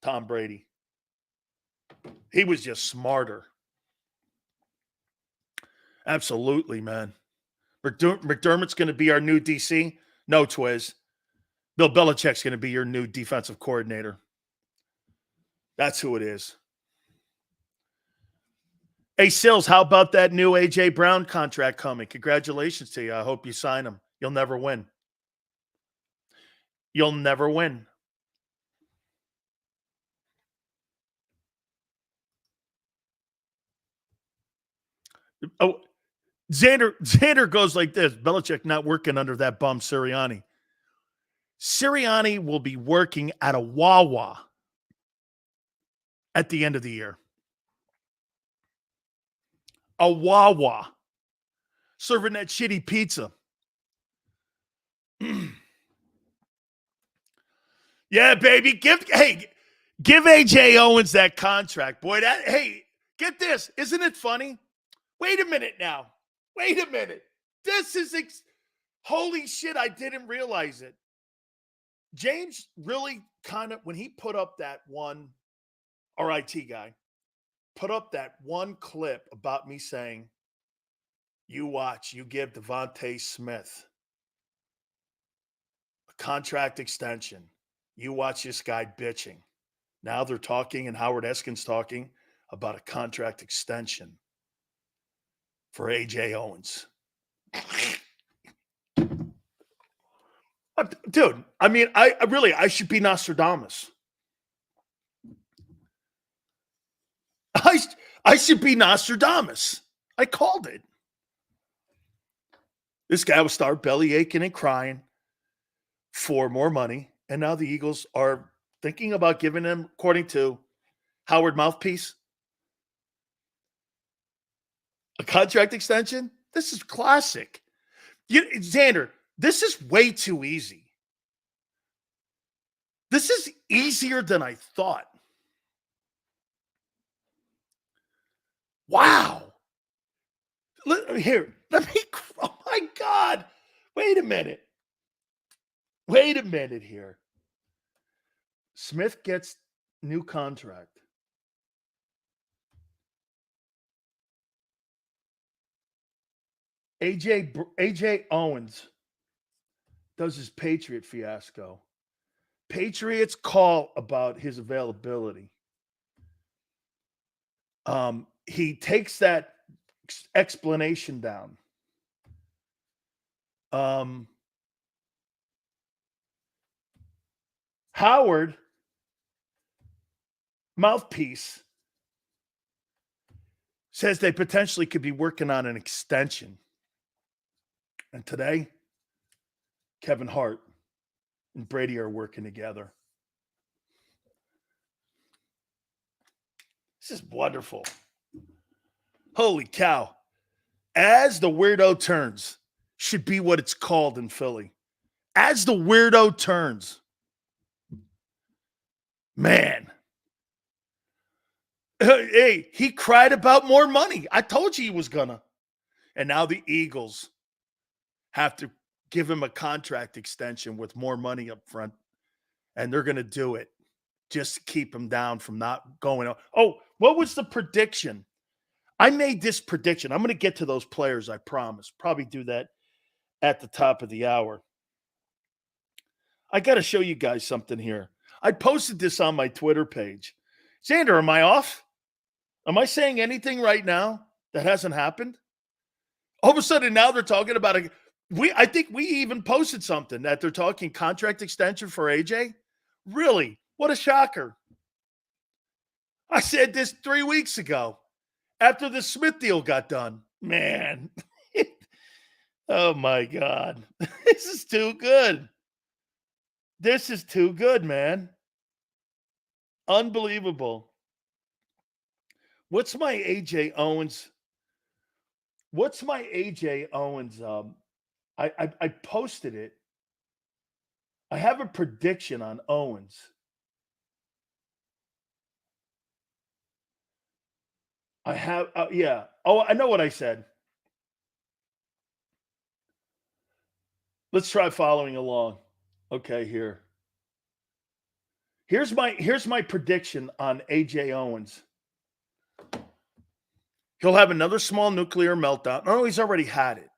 Tom Brady. He was just smarter. Absolutely, man. McDermott's going to be our new DC. No, Twiz. Bill Belichick's going to be your new defensive coordinator. That's who it is. Hey, Sills, how about that new A.J. Brown contract coming? Congratulations to you. I hope you sign him. You'll never win. You'll never win. Oh, Xander goes like this. Belichick not working under that bum Sirianni. Sirianni will be working at a Wawa at the end of the year. A Wawa. Serving that shitty pizza. Yeah, baby. Give AJ Owens that contract. Boy, get this. Isn't it funny? Wait a minute now. Wait a minute. This is holy shit, I didn't realize it. James really kind of, when he put up that one, RIT guy, put up that one clip about me saying, you watch, you give Devontae Smith a contract extension. You watch this guy bitching. Now they're talking, and Howard Eskin's talking about a contract extension for AJ Owens. Dude, I mean, I should be Nostradamus. I should be Nostradamus. I called it. This guy will start belly aching and crying for more money. And now the Eagles are thinking about giving him, according to Howard Mouthpiece, a contract extension. This is classic. Xander, this is way too easy. This is easier than I thought. Wow. Let me, oh my God. Wait a minute here. Smith gets new contract. AJ Owens does his Patriot fiasco. Patriots call about his availability. He takes that explanation down. Howard Mouthpiece says they potentially could be working on an extension. And today, Kevin Hart and Brady are working together. This is wonderful. Holy cow. As the weirdo turns should be what it's called in Philly. As the weirdo turns. Man. Hey, he cried about more money. I told you he was gonna. And now the Eagles have to give him a contract extension with more money up front. And they're going to do it just to keep him down from not going on. Oh, what was the prediction? I made this prediction. I'm going to get to those players, I promise. Probably do that at the top of the hour. I got to show you guys something here. I posted this on my Twitter page. Xander, am I off? Am I saying anything right now that hasn't happened? All of a sudden now they're talking about I think we even posted something that they're talking contract extension for AJ. Really? What a shocker. I said this 3 weeks ago after the Smith deal got done. Man. Oh, my God. This is too good. This is too good, man. Unbelievable. What's my AJ Owens? I posted it. I have a prediction on Owens. I have, yeah. Oh, I know what I said. Let's try following along. Okay, here. Here's my prediction on AJ Owens. He'll have another small nuclear meltdown. Oh, he's already had it.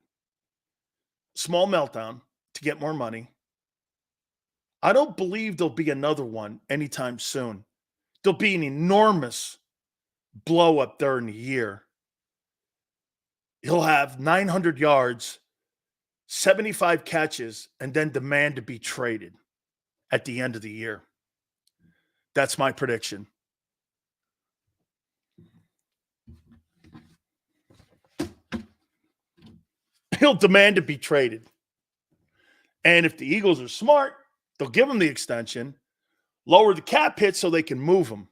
Small meltdown to get more money. I don't believe there'll be another one anytime soon. There'll be an enormous blow up during the year. He'll have 900 yards, 75 catches, and then demand to be traded at the end of the year. That's my prediction. He'll demand to be traded. And if the Eagles are smart, they'll give him the extension, lower the cap hit so they can move him.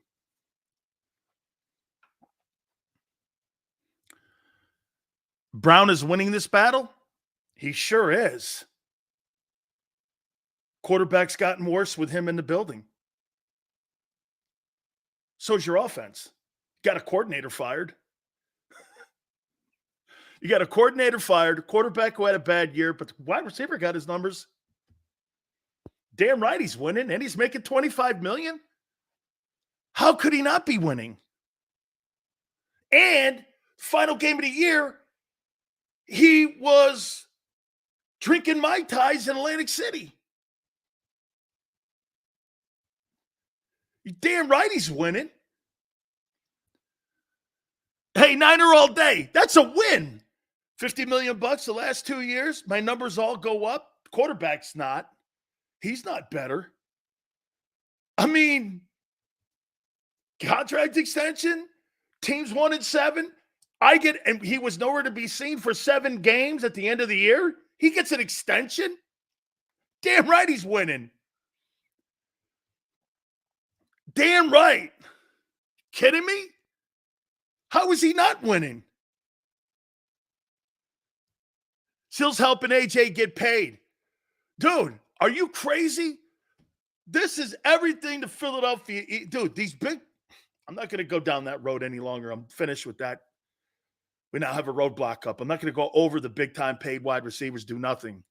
Brown is winning this battle? He sure is. Quarterback's gotten worse with him in the building. So's your offense. Got a coordinator fired. You got a coordinator fired, quarterback who had a bad year, but the wide receiver got his numbers. Damn right he's winning, and he's making $25 million. How could he not be winning? And final game of the year, he was drinking Mai Tais in Atlantic City. You're damn right he's winning. Hey, Niner all day. That's a win. $50 million the last 2 years. My numbers all go up. Quarterback's not. He's not better. I mean, contract extension, teams 1-7. And he was nowhere to be seen for 7 games at the end of the year. He gets an extension. Damn right he's winning. Damn right. Kidding me? How is he not winning? Still's helping AJ get paid. Dude, are you crazy? This is everything to Philadelphia. Dude, I'm not going to go down that road any longer. I'm finished with that. We now have a roadblock up. I'm not going to go over the big-time paid wide receivers do nothing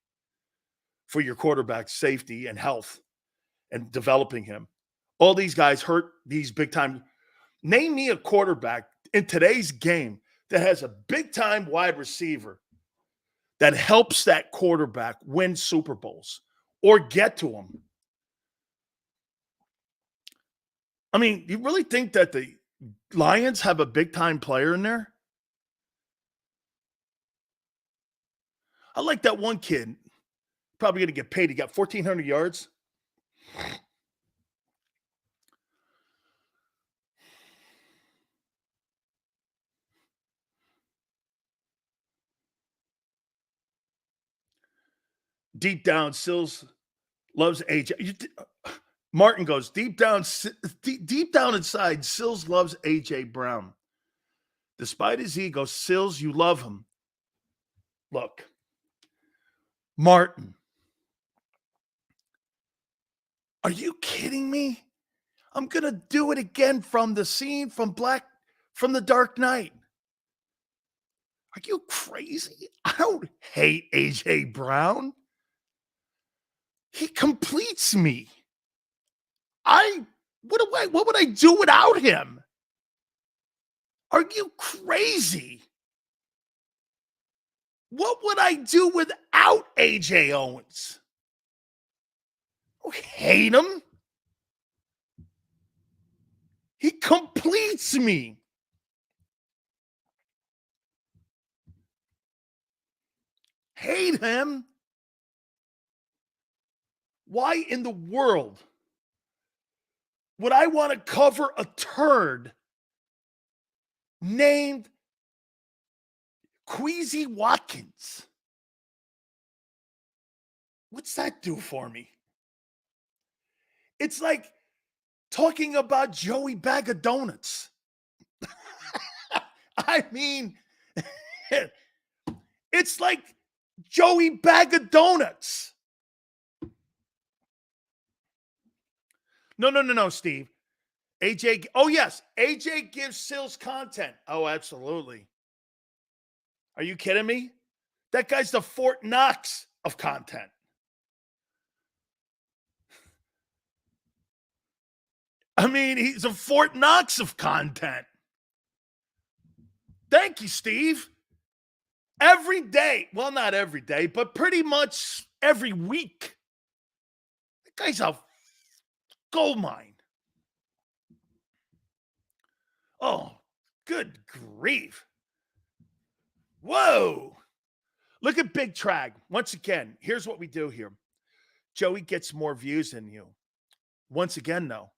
for your quarterback's safety and health and developing him. All these guys hurt these big-time. Name me a quarterback in today's game that has a big-time wide receiver that helps that quarterback win Super Bowls or get to them. I mean, you really think that the Lions have a big-time player in there? I like that one kid. Probably going to get paid. He got 1,400 yards. Deep down, Sills loves AJ. Martin goes, deep down inside, Sills loves AJ Brown. Despite his ego, Sills, you love him. Look, Martin, are you kidding me? I'm going to do it again from the scene from The Dark Knight. Are you crazy? I don't hate AJ Brown. He completes me. What would I do without him? Are you crazy? What would I do without AJ Owens? I hate him. He completes me. Hate him. Why in the world would I want to cover a turd named Queasy Watkins? What's that do for me? It's like talking about Joey Bag of Donuts. I mean, it's like Joey Bag of Donuts. No, Steve. AJ, oh yes, AJ gives Sills content. Oh, absolutely. Are you kidding me? That guy's the Fort Knox of content. I mean, he's a Fort Knox of content. Thank you, Steve. Every day, well, not every day, but pretty much every week. That guy's a gold mine. Oh, good grief. Whoa. Look at Big Trag. Once again, here's what we do here. Joey gets more views than you. Once again, though,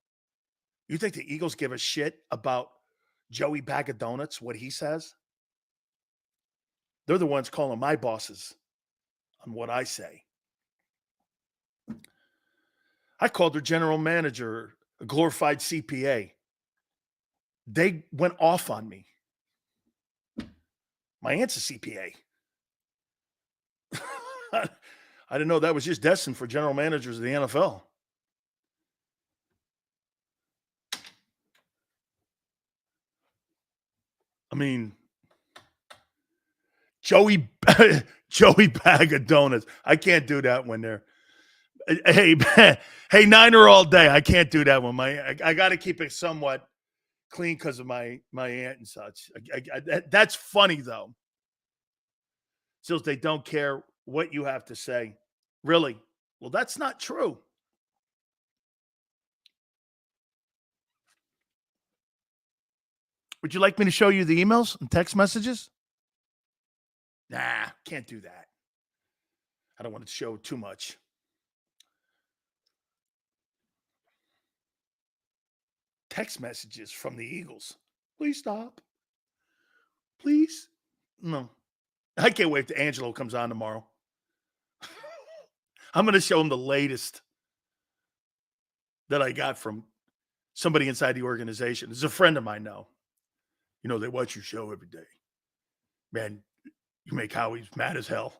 you think the Eagles give a shit about Joey Bag of Donuts, what he says? They're the ones calling my bosses on what I say. I called their general manager a glorified CPA. They went off on me. My aunt's a CPA. I didn't know that was just destined for general managers of the NFL. I mean, Joey Bag of Donuts. I can't do that when they're hey Niner all day. I can't do that one. I got to keep it somewhat clean because of my aunt and such. That's funny though. Still, they don't care what you have to say. Really? Well, that's not true. Would you like me to show you the emails and text messages? Nah, can't do that. I don't want to show too much. Text messages from the Eagles. Please stop. Please. No. I can't wait till Angelo comes on tomorrow. I'm going to show him the latest that I got from somebody inside the organization. It's a friend of mine now. You know, they watch your show every day. Man, you make Howie mad as hell.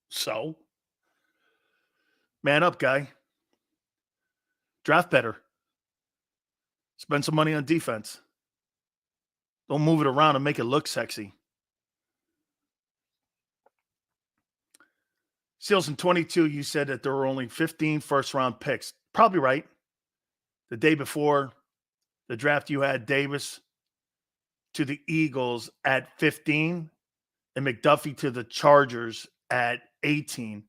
So, man up, guy. Draft better. Spend some money on defense. Don't move it around and make it look sexy. Seals, in 22, you said that there were only 15 first-round picks. Probably right. The day before the draft, you had Davis to the Eagles at 15 and McDuffie to the Chargers at 18.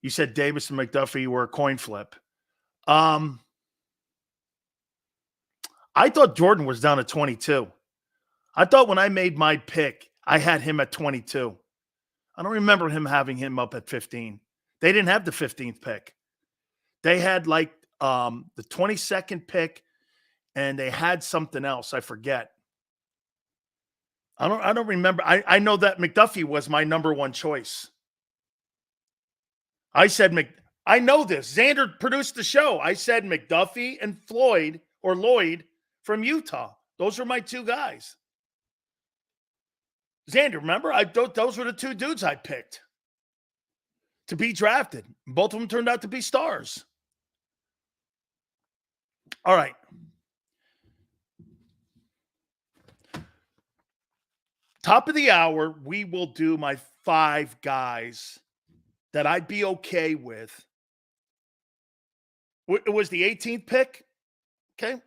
You said Davis and McDuffie were a coin flip. I thought Jordan was down at 22. I thought when I made my pick, I had him at 22. I don't remember him having him up at 15. They didn't have the 15th pick. They had like the 22nd pick, and they had something else. I forget. I don't remember. I know that McDuffie was my number one choice. I said I know this. Xander produced the show. I said McDuffie and Floyd or Lloyd from Utah. Those are my two guys. Xander, remember? Those were the two dudes I picked to be drafted. Both of them turned out to be stars. All right. Top of the hour, we will do my 5 guys that I'd be okay with. It was the 18th pick. Okay.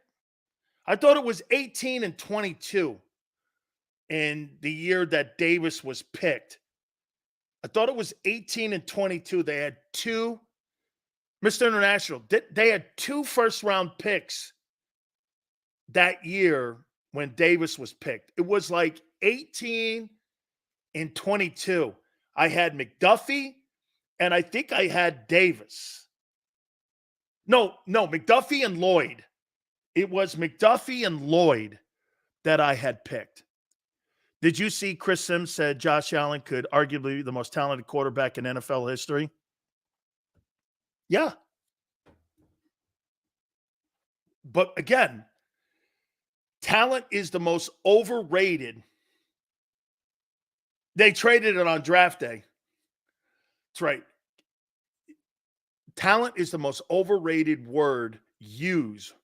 I thought it was 18 and 22 in the year that Davis was picked. I thought it was 18 and 22. They had 2, Mr. International, they had 2 first-round picks that year when Davis was picked. It was like 18 and 22. I had McDuffie, and I think I had Davis. No, McDuffie and Lloyd. It was McDuffie and Lloyd that I had picked. Did you see Chris Sims said Josh Allen could arguably be the most talented quarterback in NFL history? Yeah. But again, talent is the most overrated. They traded it on draft day. That's right. Talent is the most overrated word used.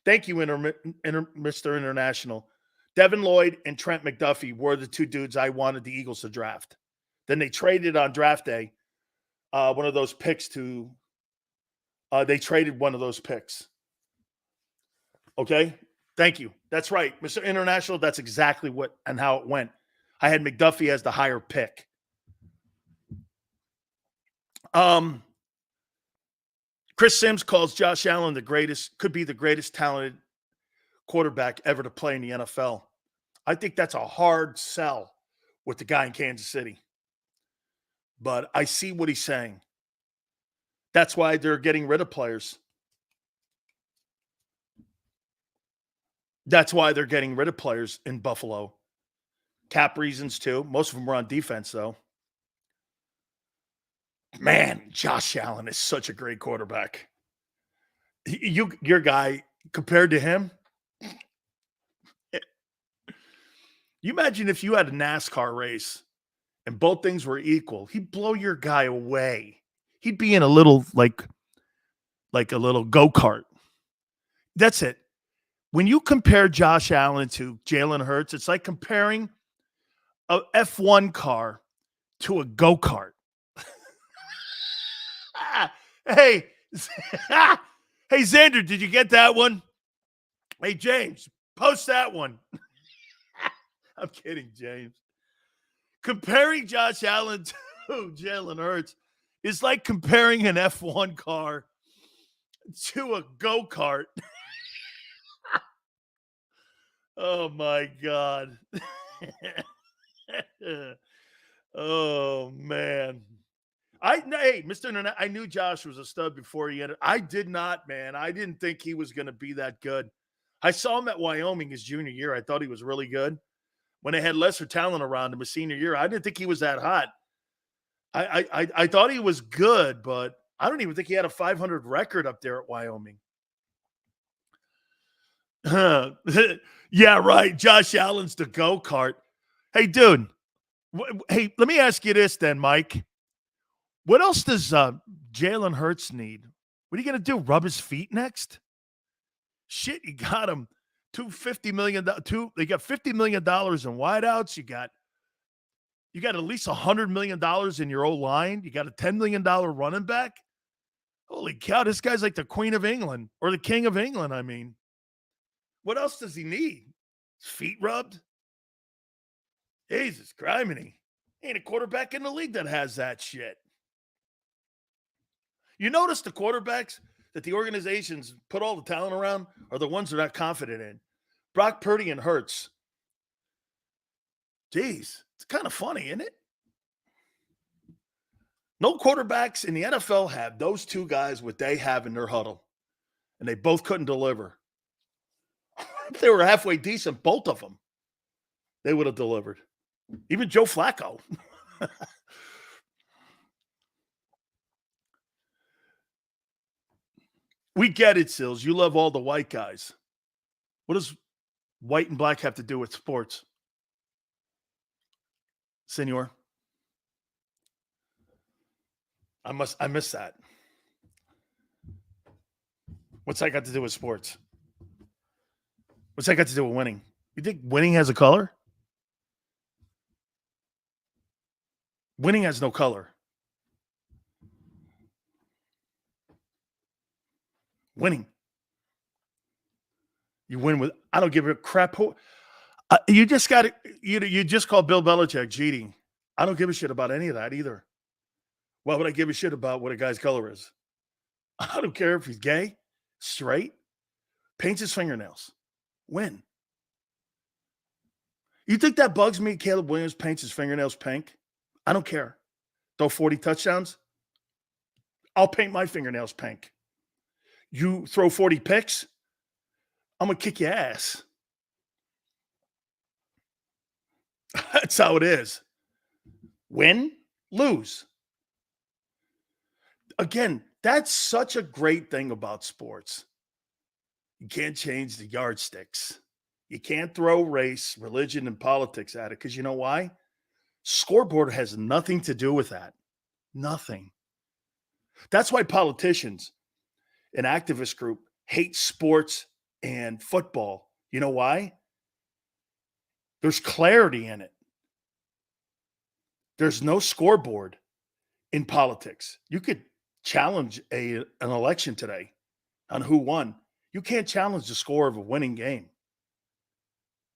Thank you, Mr. International. Devin Lloyd and Trent McDuffie were the 2 dudes I wanted the Eagles to draft. Then they traded on draft day one of those picks to they traded one of those picks. Okay? Thank you. That's right. Mr. International, that's exactly what and how it went. I had McDuffie as the higher pick. Chris Sims calls Josh Allen could be the greatest talented quarterback ever to play in the NFL. I think that's a hard sell with the guy in Kansas City. But I see what he's saying. That's why they're getting rid of players. That's why they're getting rid of players in Buffalo. Cap reasons too. Most of them were on defense, though. Man, Josh Allen is such a great quarterback. Your guy, compared to him, You imagine if you had a NASCAR race and both things were equal, he'd blow your guy away. He'd be in a little like a little go-kart. That's it. When you compare Josh Allen to Jalen Hurts, it's like comparing a F1 car to a go-kart. Hey, hey, Xander, did you get that one? Hey, James, post that one. I'm kidding, James. Comparing Josh Allen to Jalen Hurts is like comparing an F1 car to a go-kart. Oh, my God. Oh, man. Hey, Mr. Internet, I knew Josh was a stud before he entered. I did not, man. I didn't think he was going to be that good. I saw him at Wyoming his junior year. I thought he was really good. When they had lesser talent around him his senior year, I didn't think he was that hot. I thought he was good, but I don't even think he had a 500 record up there at Wyoming. Yeah, right. Josh Allen's the go-kart. Hey, dude. Hey, let me ask you this then, Mike. What else does Jalen Hurts need? What are you going to do? Rub his feet next? Shit, you got him. They got $50 million in wideouts. You got at least $100 million in your O-line. You got a $10 million running back. Holy cow, this guy's like the Queen of England or the King of England, I mean. What else does he need? His feet rubbed? Jesus, criminy. Ain't a quarterback in the league that has that shit. You notice the quarterbacks that the organizations put all the talent around are the ones they're not confident in. Brock Purdy and Hurts. Jeez, it's kind of funny, isn't it? No quarterbacks in the NFL have those two guys what they have in their huddle, and they both couldn't deliver. If they were halfway decent, both of them, they would have delivered. Even Joe Flacco. We get it, Sills. You love all the white guys. What does white and black have to do with sports? Senor? I missed that. What's that got to do with sports? What's that got to do with winning? You think winning has a color? Winning has no color. Winning. You win with, I don't give a crap. You just got to, you just call Bill Belichick cheating. I don't give a shit about any of that either. Why would I give a shit about what a guy's color is? I don't care if he's gay, straight, paints his fingernails. Win. You think that bugs me? Caleb Williams paints his fingernails pink? I don't care. Throw 40 touchdowns? I'll paint my fingernails pink. You throw 40 picks? I'm going to kick your ass. That's how it is. Win, lose. Again, that's such a great thing about sports. You can't change the yardsticks. You can't throw race, religion, and politics at it because you know why? Scoreboard has nothing to do with that. Nothing. That's why politicians, an activist group, hate sports and football. You know why? There's clarity in it. There's no scoreboard in politics. You could challenge an election today on who won. You can't challenge the score of a winning game.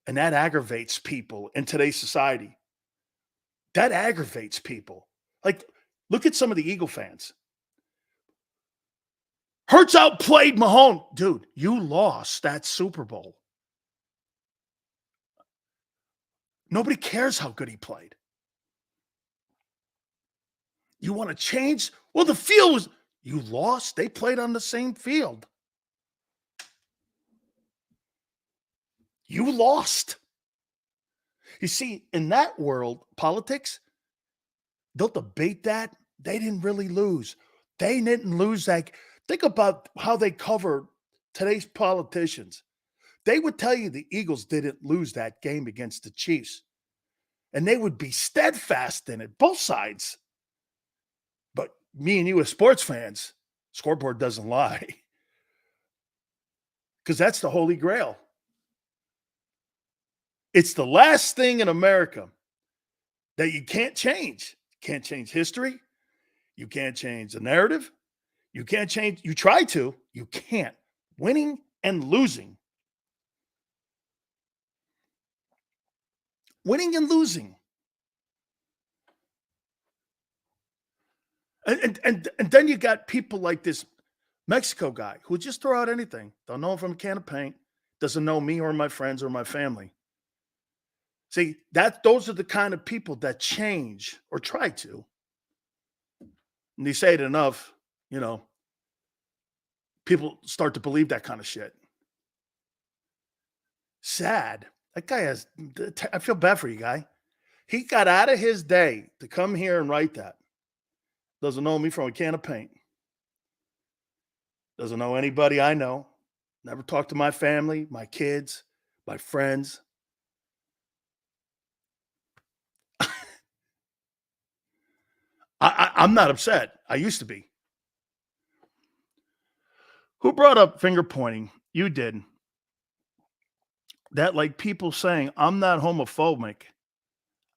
And that aggravates people in today's society. That aggravates people. Like, look at some of the Eagle fans. Hurts outplayed Mahomes. Dude, you lost that Super Bowl. Nobody cares how good he played. You want to change? Well, the field was, you lost. They played on the same field. You lost. You see, in that world, politics, they'll debate that. They didn't really lose. They didn't lose that. Think about how they cover today's politicians. They would tell you the Eagles didn't lose that game against the Chiefs. And they would be steadfast in it, both sides. But me and you as sports fans, scoreboard doesn't lie. Because that's the Holy Grail. It's the last thing in America that you can't change. You can't change history. You can't change the narrative. You can't change. You try to. You can't. Winning and losing. Winning and losing. And then you got people like this Mexico guy who would just throw out anything. Don't know him from a can of paint. Doesn't know me or my friends or my family. See, those are the kind of people that change or try to. And you say it enough, people start to believe that kind of shit. Sad. That guy I feel bad for you, guy. He got out of his day to come here and write that. Doesn't know me from a can of paint. Doesn't know anybody I know. Never talked to my family, my kids, my friends. I'm not upset. I used to be. Who brought up finger pointing? You did. That like people saying, I'm not homophobic.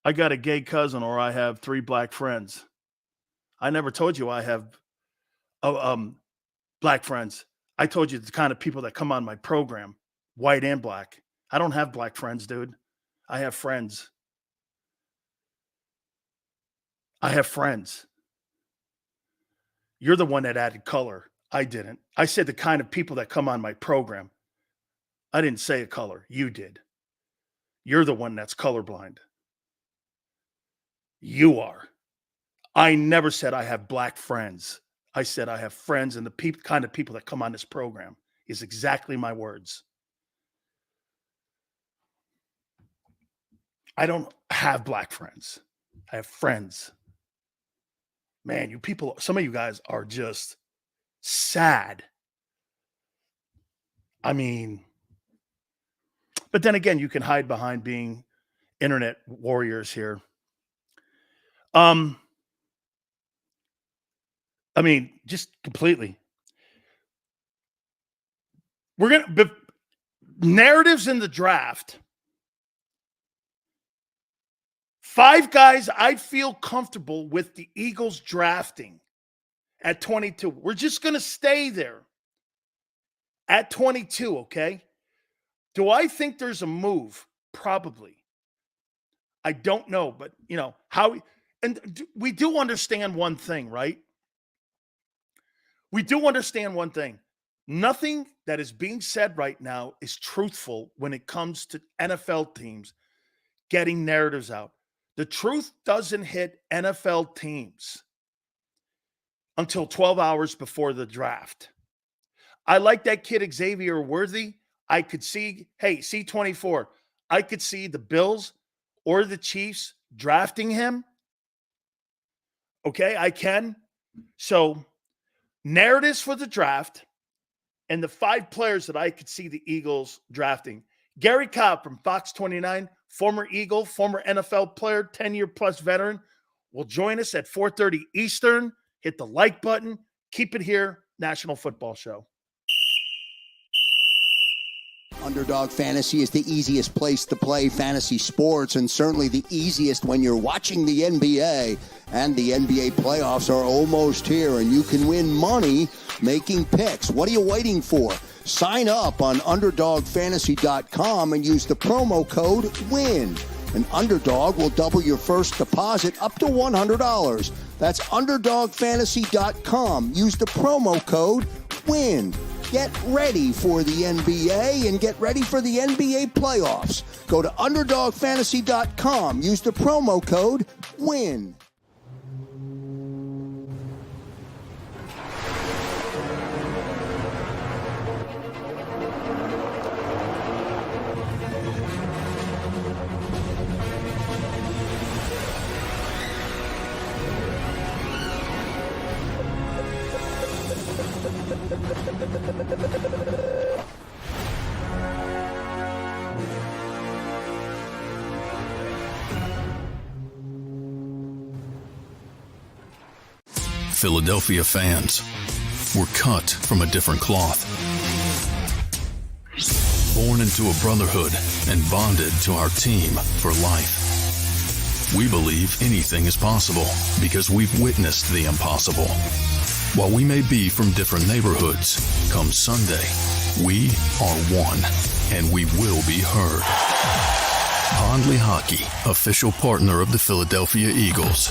I got a gay cousin or I have 3 black friends. I never told you I have black friends. I told you the kind of people that come on my program, white and black. I don't have black friends, dude. I have friends. I have friends. You're the one that added color. I didn't. I said the kind of people that come on my program. I didn't say a color. You did. You're the one that's colorblind. You are. I never said I have black friends. I said I have friends, and the kind of people that come on this program is exactly my words. I don't have black friends. I have friends. Man, you people, some of you guys are just sad. I mean, but then again, you can hide behind being internet warriors here. I mean, just completely. We're going to, narratives in the draft. 5 guys I feel comfortable with the Eagles drafting at 22. We're just going to stay there at 22, okay? Do I think there's a move? Probably. I don't know, but, and we do understand one thing, right? We do understand one thing. Nothing that is being said right now is truthful when it comes to NFL teams getting narratives out. The truth doesn't hit NFL teams until 12 hours before the draft. I like that kid Xavier Worthy. I could see, C24, I could see the Bills or the Chiefs drafting him. Okay, I can. So, narratives for the draft and the 5 players that I could see the Eagles drafting. Gary Cobb from Fox 29, former Eagle, former NFL player, 10-year plus veteran, will join us at 4:30 Eastern. Hit the like button. Keep it here. National Football Show. Underdog Fantasy is the easiest place to play fantasy sports, and certainly the easiest when you're watching the NBA. And the NBA playoffs are almost here, and you can win money making picks. What are you waiting for? Sign up on UnderdogFantasy.com and use the promo code WIN. An Underdog will double your first deposit up to $100. That's UnderdogFantasy.com. Use the promo code WIN. Get ready for the NBA and get ready for the NBA playoffs. Go to UnderdogFantasy.com. Use the promo code WIN. Philadelphia fans. We're cut from a different cloth. Born into a brotherhood and bonded to our team for life. We believe anything is possible because we've witnessed the impossible. While we may be from different neighborhoods, come Sunday, we are one, and we will be heard. Pondley Hockey, official partner of the Philadelphia Eagles.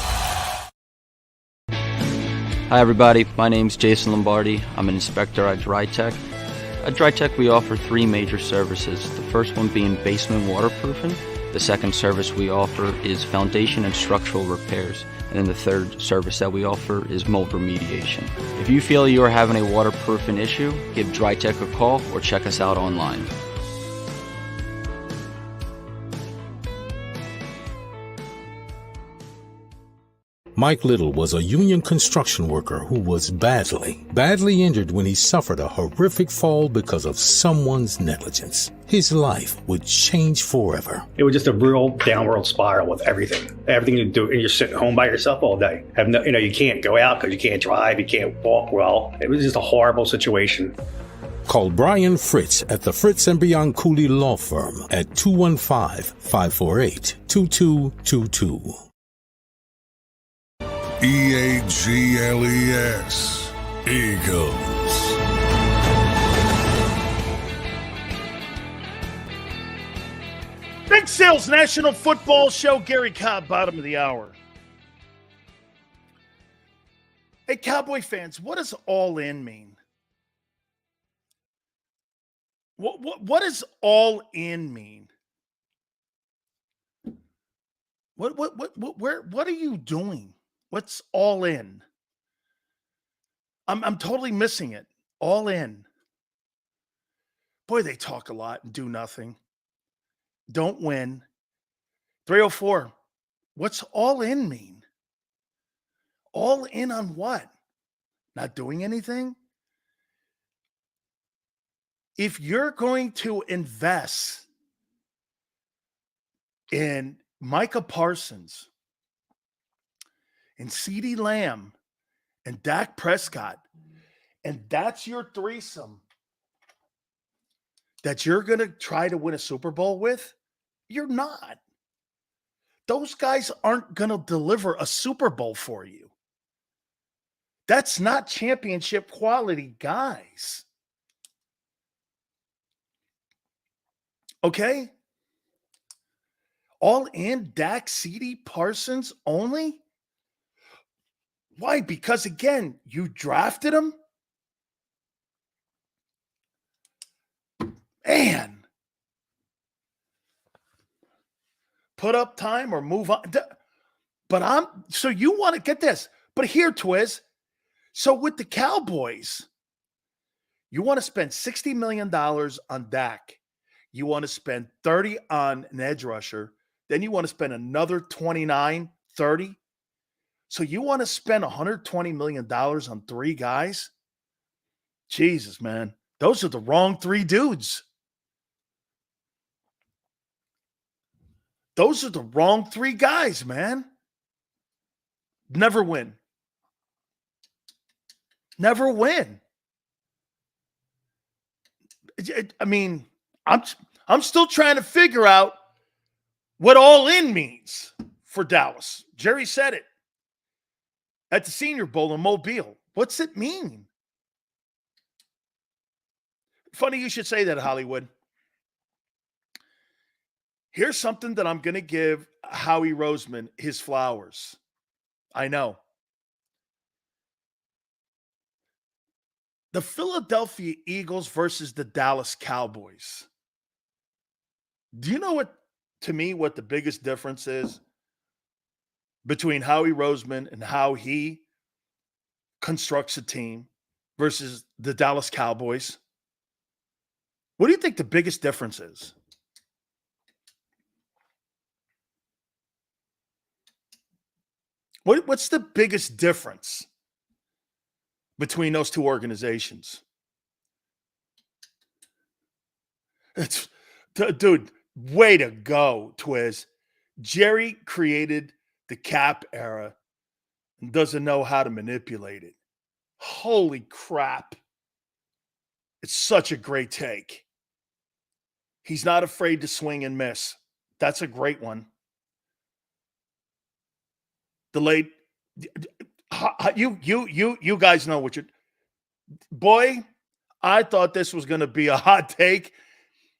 Hi everybody, my name's Jason Lombardi. I'm an inspector at DryTech. At DryTech we offer 3 major services, the first one being basement waterproofing. The second service we offer is foundation and structural repairs. And then the third service that we offer is mold remediation. If you feel you are having a waterproofing issue, give DryTech a call or check us out online. Mike Little was a union construction worker who was badly injured when he suffered a horrific fall because of someone's negligence. His life would change forever. It was just a real downward spiral with everything. Everything you do, and you're sitting home by yourself all day. You can't go out because you can't drive, you can't walk well. It was just a horrible situation. Call Brian Fritz at the Fritz & Beyond Cooley Law Firm at 215-548-2222. EAGLES, Eagles. Big Sales National Football Show. Gary Cobb, bottom of the hour. Hey, Cowboy fans, what does all in mean? What does all in mean? What are you doing? What's all in? I'm totally missing it. All in. Boy, they talk a lot and do nothing. Don't win. 304. What's all in mean? All in on what? Not doing anything? If you're going to invest in Micah Parsons, and CeeDee Lamb and Dak Prescott, and that's your threesome that you're going to try to win a Super Bowl with, you're not. Those guys aren't going to deliver a Super Bowl for you. That's not championship quality guys. Okay? All in Dak, CeeDee, Parsons only? Why? Because, again, you drafted him? Man. Put up time or move on. But so you want to get this. But here, Twiz. So with the Cowboys, you want to spend $60 million on Dak. You want to spend 30 on an edge rusher. Then you want to spend another 29, 30. So you want to spend $120 million on 3 guys? Jesus, man. Those are the wrong 3 dudes. Those are the wrong 3 guys, man. Never win. Never win. I mean, I'm still trying to figure out what all in means for Dallas. Jerry said it at the Senior Bowl in Mobile. What's it mean? Funny you should say that, Hollywood. Here's something that I'm going to give Howie Roseman his flowers. I know. The Philadelphia Eagles versus the Dallas Cowboys. Do you know what the biggest difference is between Howie Roseman and how he constructs a team versus the Dallas Cowboys? What do you think the biggest difference is? What's the biggest difference between those two organizations? Dude, way to go, Twiz. Jerry created the cap era. and doesn't know how to manipulate it. Holy crap. It's such a great take. He's not afraid to swing and miss. That's a great one. Delayed. You guys know what you're. Boy, I thought this was going to be a hot take.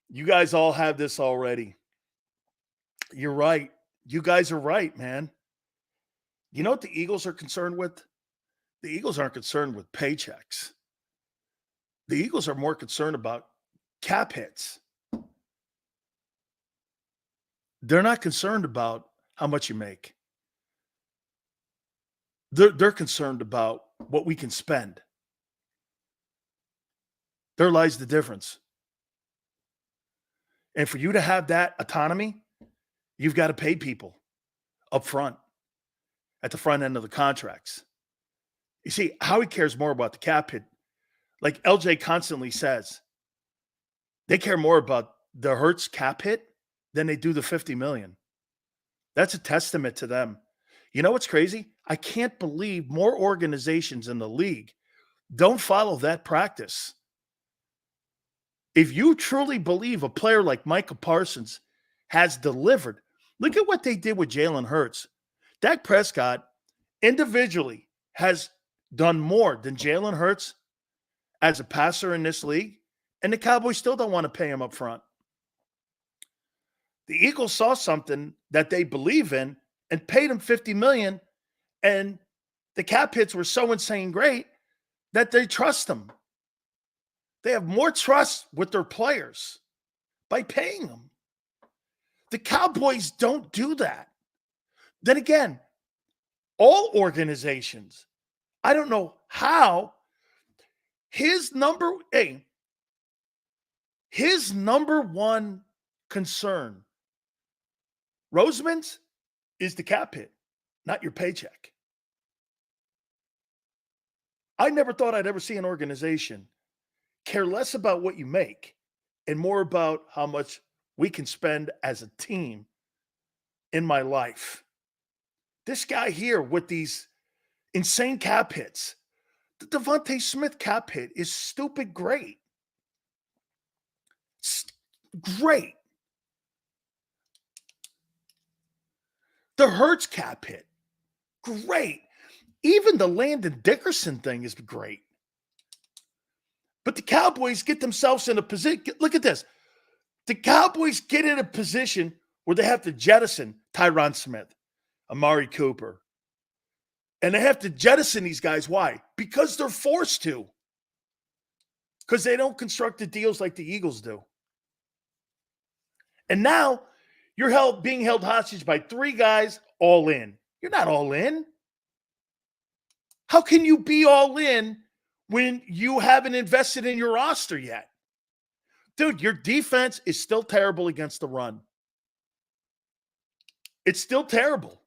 You guys all have this already. You're right. You guys are right, man. You know what the Eagles are concerned with? The Eagles aren't concerned with paychecks. The Eagles are more concerned about cap hits. They're not concerned about how much you make. They're concerned about what we can spend. There lies the difference. And for you to have that autonomy, you've got to pay people up front, at the front end of the contracts. You see, Howie cares more about the cap hit. Like LJ constantly says, they care more about the Hurts cap hit than they do the $50 million. That's a testament to them. You know what's crazy? I can't believe more organizations in the league don't follow that practice. If you truly believe a player like Micah Parsons has delivered, look at what they did with Jalen Hurts. Dak Prescott individually has done more than Jalen Hurts as a passer in this league, and the Cowboys still don't want to pay him up front. The Eagles saw something that they believe in and paid him $50 million, and the cap hits were so insane great that they trust him. They have more trust with their players by paying them. The Cowboys don't do that. Then again, all organizations, I don't know how, his number one concern, Roseman's, is the cap hit, not your paycheck. I never thought I'd ever see an organization care less about what you make and more about how much we can spend as a team in my life. This guy here with these insane cap hits, the Devontae Smith cap hit is stupid great. Great. The Hurts cap hit, great. Even the Landon Dickerson thing is great. But the Cowboys get themselves in a position. Look at this. The Cowboys get in a position where they have to jettison Tyron Smith, Amari Cooper. And they have to jettison these guys. Why? Because they're forced to. Because they don't construct the deals like the Eagles do. And now you're being held hostage by three guys all in. You're not all in. How can you be all in when you haven't invested in your roster yet? Dude, your defense is still terrible against the run. It's still terrible.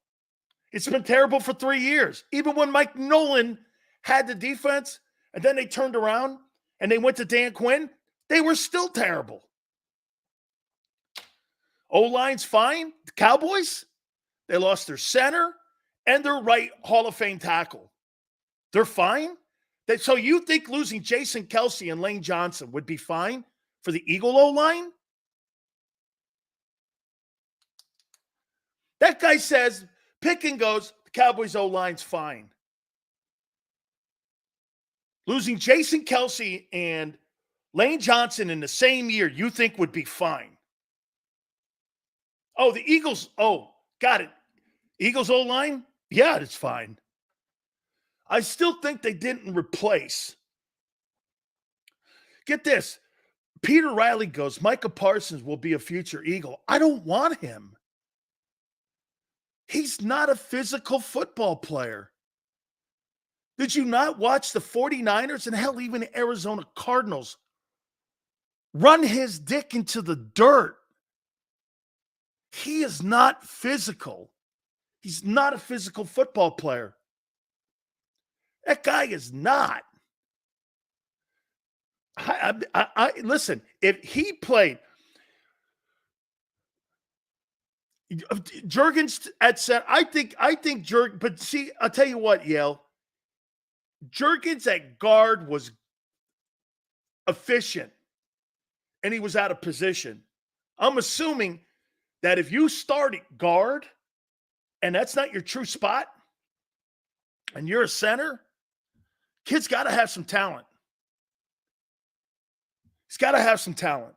It's been terrible for 3 years. Even when Mike Nolan had the defense and then they turned around and they went to Dan Quinn, they were still terrible. O-line's fine. The Cowboys, they lost their center and their right Hall of Fame tackle. They're fine. So you think losing Jason Kelce and Lane Johnson would be fine for the Eagle O-line? That guy says, pick and goes, the Cowboys O-line's fine. Losing Jason Kelce and Lane Johnson in the same year, you think would be fine. Oh, the Eagles, got it. Eagles O-line? Yeah, it's fine. I still think they didn't replace. Get this. Peter Riley goes, Micah Parsons will be a future Eagle. I don't want him. He's not a physical football player. Did you not watch the 49ers and hell, even the Arizona Cardinals run his dick into the dirt? He is not physical. He's not a physical football player. That guy is not. Listen, if he played, Jurgens at center. I think Jurgens, but see, I'll tell you what, Yale. Jurgens at guard was efficient, and he was out of position. I'm assuming that if you start at guard, and that's not your true spot, and you're a center, kid's got to have some talent. He's got to have some talent.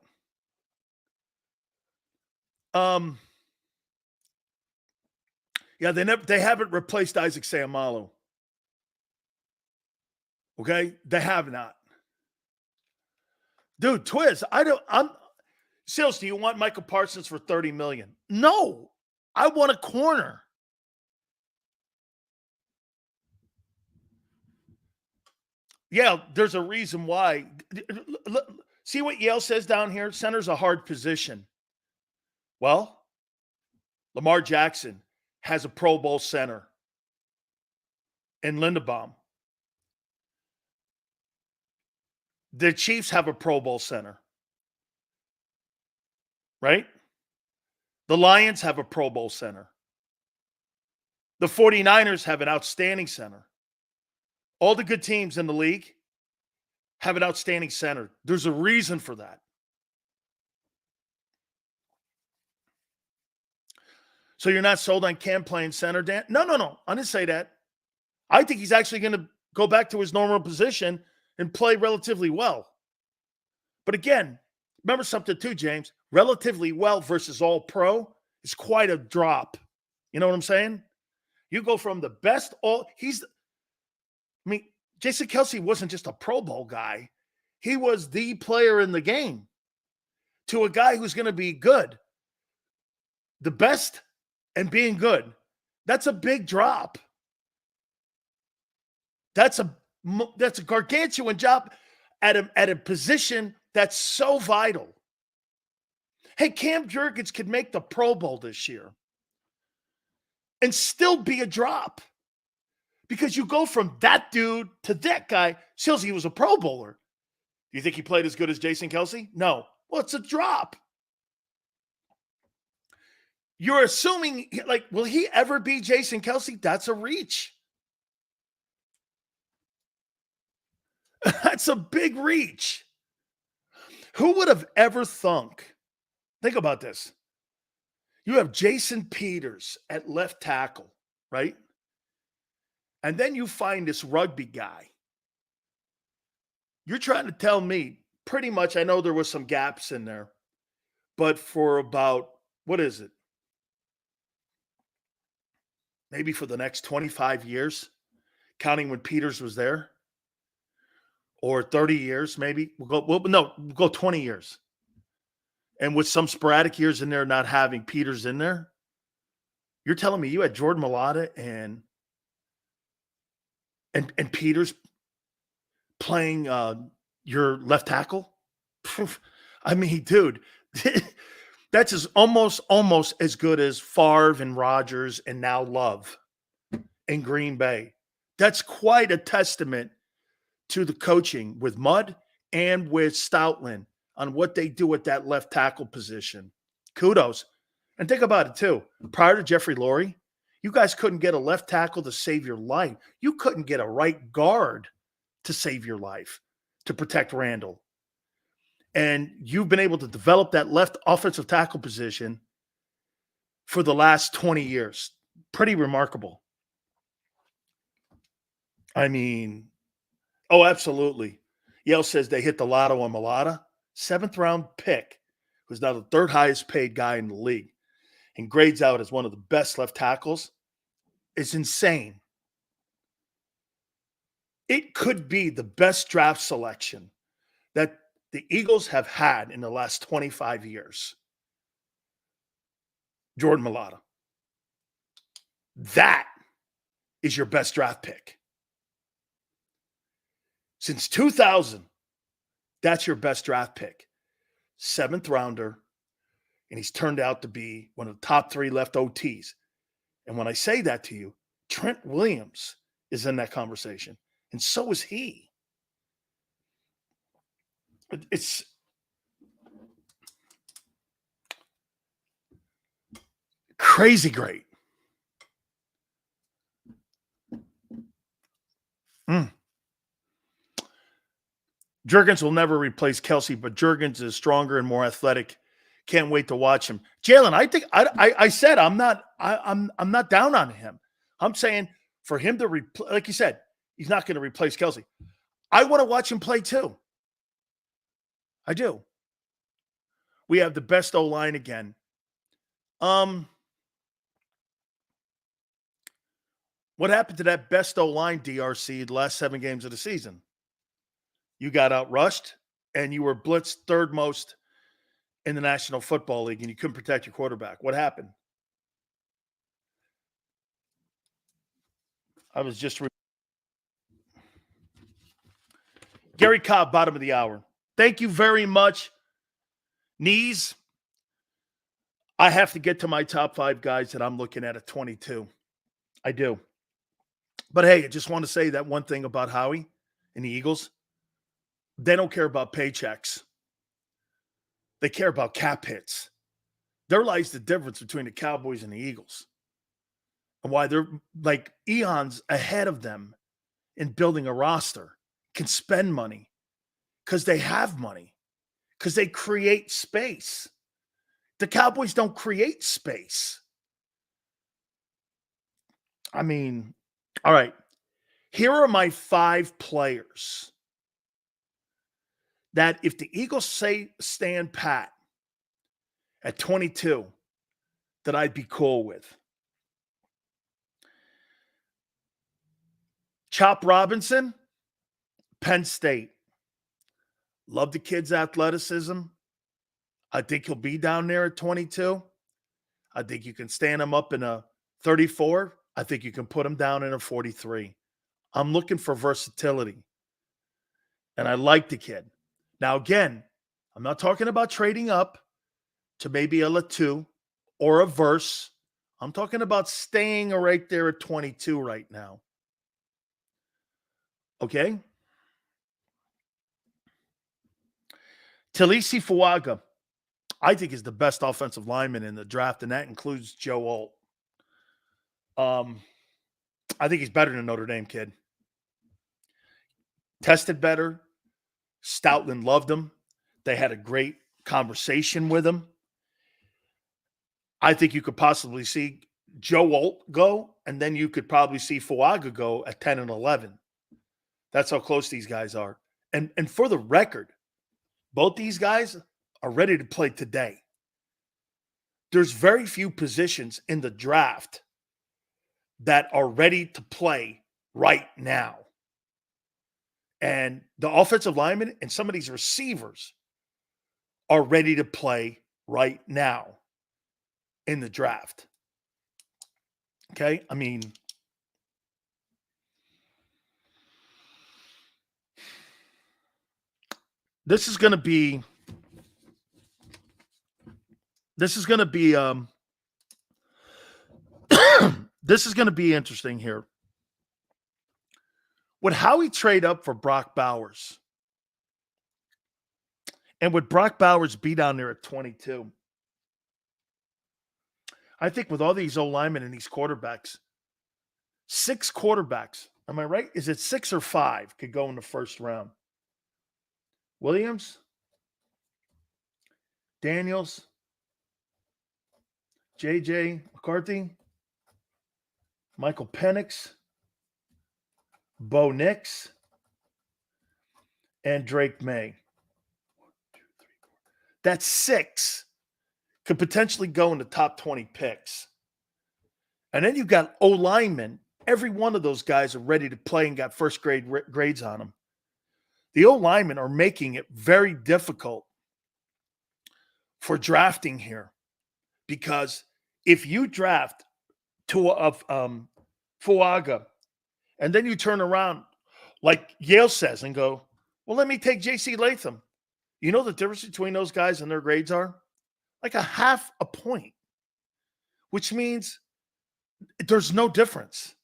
Yeah, they haven't replaced Isaac Seumalo. Okay? They have not. Dude, Twiz, Sales, do you want Michael Parsons for $30 million? No. I want a corner. Yeah, there's a reason why. See what Yale says down here? Center's a hard position. Well, Lamar Jackson has a Pro Bowl center in Linderbaum. The Chiefs have a Pro Bowl center, right? The Lions have a Pro Bowl center. The 49ers have an outstanding center. All the good teams in the league have an outstanding center. There's a reason for that. So you're not sold on Cam playing center, Dan? No. I didn't say that. I think he's actually going to go back to his normal position and play relatively well. But again, remember something too, James. Relatively well versus all pro is quite a drop. You know what I'm saying? You go from the best Jason Kelce wasn't just a Pro Bowl guy. He was the player in the game to a guy who's going to be good. The best and being good. That's a big drop. That's a gargantuan job at a position that's so vital. Hey, Cam Jurgens could make the Pro Bowl this year and still be a drop because you go from that dude to that guy. Sills, he was a Pro Bowler. Do you think he played as good as Jason Kelce? No. Well, it's a drop. You're assuming, will he ever be Jason Kelce? That's a reach. That's a big reach. Who would have ever thunk? Think about this. You have Jason Peters at left tackle, right? And then you find this rugby guy. You're trying to tell me, pretty much, I know there was some gaps in there, but for about, what is it? Maybe for the next 25 years, counting when Peters was there, or 30 years, maybe. We'll go 20 years. And with some sporadic years in there not having Peters in there, you're telling me you had Jordan Mailata and Peters playing your left tackle? I mean, dude, that's almost as good as Favre and Rodgers and now Love in Green Bay. That's quite a testament to the coaching with Mudd and with Stoutland on what they do at that left tackle position. Kudos. And think about it, too. Prior to Jeffrey Lurie, you guys couldn't get a left tackle to save your life. You couldn't get a right guard to save your life, to protect Randall. And you've been able to develop that left offensive tackle position for the last 20 years. Pretty remarkable. I mean, oh, absolutely. Yale says they hit the lotto on Mailata. 7th-round pick, who's now the 3rd highest paid guy in the league and grades out as one of the best left tackles. It's insane. It could be the best draft selection that the Eagles have had in the last 25 years. Jordan Mailata. That is your best draft pick. Since 2000, that's your best draft pick. 7th rounder, and he's turned out to be one of the top 3 left OTs. And when I say that to you, Trent Williams is in that conversation, and so is he. It's Crazy great. Jurgens will never replace Kelsey, but Jurgens is stronger and more athletic. Can't wait to watch him. Jalen, I think I said I'm not down on him. I'm saying for him to like you said, he's not going to replace Kelsey. I want to watch him play too. I do. We have the best O-line again. What happened to that best O-line, DRC, the last 7 games of the season? You got outrushed, and you were blitzed third most in the National Football League, and you couldn't protect your quarterback. What happened? I was just Gary Cobb, bottom of the hour. Thank you very much. Knees, I have to get to my top 5 guys that I'm looking at 22. I do. But hey, I just want to say that one thing about Howie and the Eagles. They don't care about paychecks. They care about cap hits. There lies the difference between the Cowboys and the Eagles. And why they're like eons ahead of them in building a roster, can spend money because they have money, because they create space. The Cowboys don't create space. I mean, all right. Here are my 5 players that if the Eagles say stand pat at 22, that I'd be cool with. Chop Robinson, Penn State. Love the kid's athleticism. I think he'll be down there at 22. I think you can stand him up in a 34. I think you can put him down in a 43. I'm looking for versatility. And I like the kid. Now, again, I'm not talking about trading up to maybe a Latu or a Verse. I'm talking about staying right there at 22 right now. Okay? Talisi Fuaga, I think, is the best offensive lineman in the draft, and that includes Joe Alt. I think he's better than Notre Dame kid. Tested better. Stoutland loved him. They had a great conversation with him. I think you could possibly see Joe Alt go, and then you could probably see Fuaga go at 10 and 11. That's how close these guys are. And for the record, both these guys are ready to play today. There's very few positions in the draft that are ready to play right now. And the offensive linemen and some of these receivers are ready to play right now in the draft. Okay? I mean, this is going to be this is going to be interesting here. Would Howie trade up for Brock Bowers? And would Brock Bowers be down there at 22? I think with all these O-linemen and these quarterbacks, 6 quarterbacks, am I right? Is it 6 or 5 could go in the first round? Williams, Daniels, J.J. McCarthy, Michael Penix, Bo Nix, and Drake May. 1, 2, 3, 4. That's 6. Could potentially go in the top 20 picks. And then you've got O-linemen. Every one of those guys are ready to play and got first grade grades on them. The O-linemen are making it very difficult for drafting here. Because if you draft Fuaga, and then you turn around like Yale says and go, well, let me take J.C. Latham. You know the difference between those guys and their grades are? Like a half a point, which means there's no difference.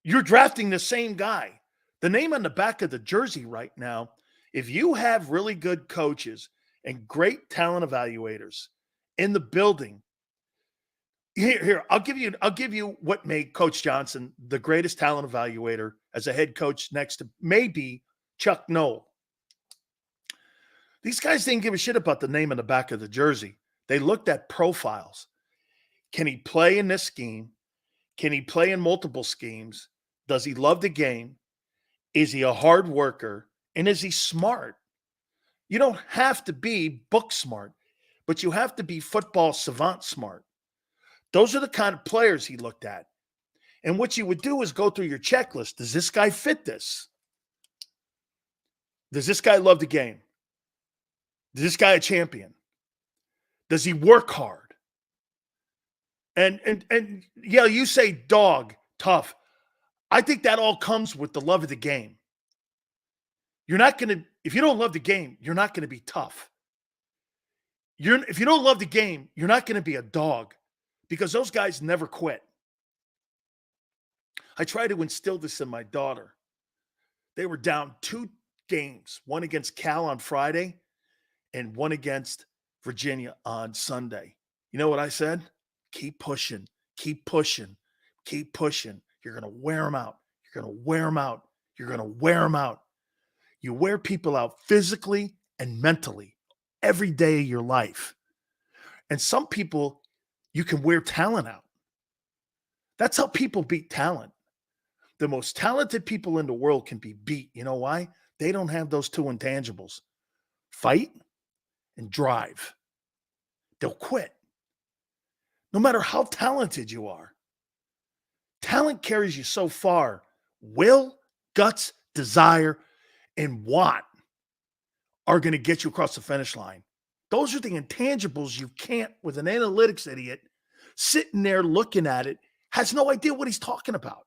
You're drafting the same guy. The name on the back of the jersey right now, if you have really good coaches and great talent evaluators in the building, Here, I'll give you what made Coach Johnson the greatest talent evaluator as a head coach next to maybe Chuck Noll. These guys didn't give a shit about the name on the back of the jersey. They looked at profiles. Can he play in this scheme? Can he play in multiple schemes? Does he love the game? Is he a hard worker? And is he smart? You don't have to be book smart, but you have to be football savant smart. Those are the kind of players he looked at. And what you would do is go through your checklist. Does this guy fit this? Does this guy love the game? Is this guy a champion? Does he work hard? And yeah, you say dog, tough. I think that all comes with the love of the game. You're not going to, if you don't love the game, you're not going to be tough. If you don't love the game, you're not going to be a dog because those guys never quit. I try to instill this in my daughter. They were down 2 games, one against Cal on Friday and one against Virginia on Sunday. You know what I said? Keep pushing, keep pushing, keep pushing. You're going to wear them out. You're going to wear them out. You're going to wear them out. You wear people out physically and mentally every day of your life. And some people, you can wear talent out. That's how people beat talent. The most talented people in the world can be beat. You know why? They don't have those 2 intangibles. Fight and drive. They'll quit. No matter how talented you are. Talent carries you so far. Will, guts, desire, and want are going to get you across the finish line. Those are the intangibles you can't, with an analytics idiot sitting there looking at it, has no idea what he's talking about.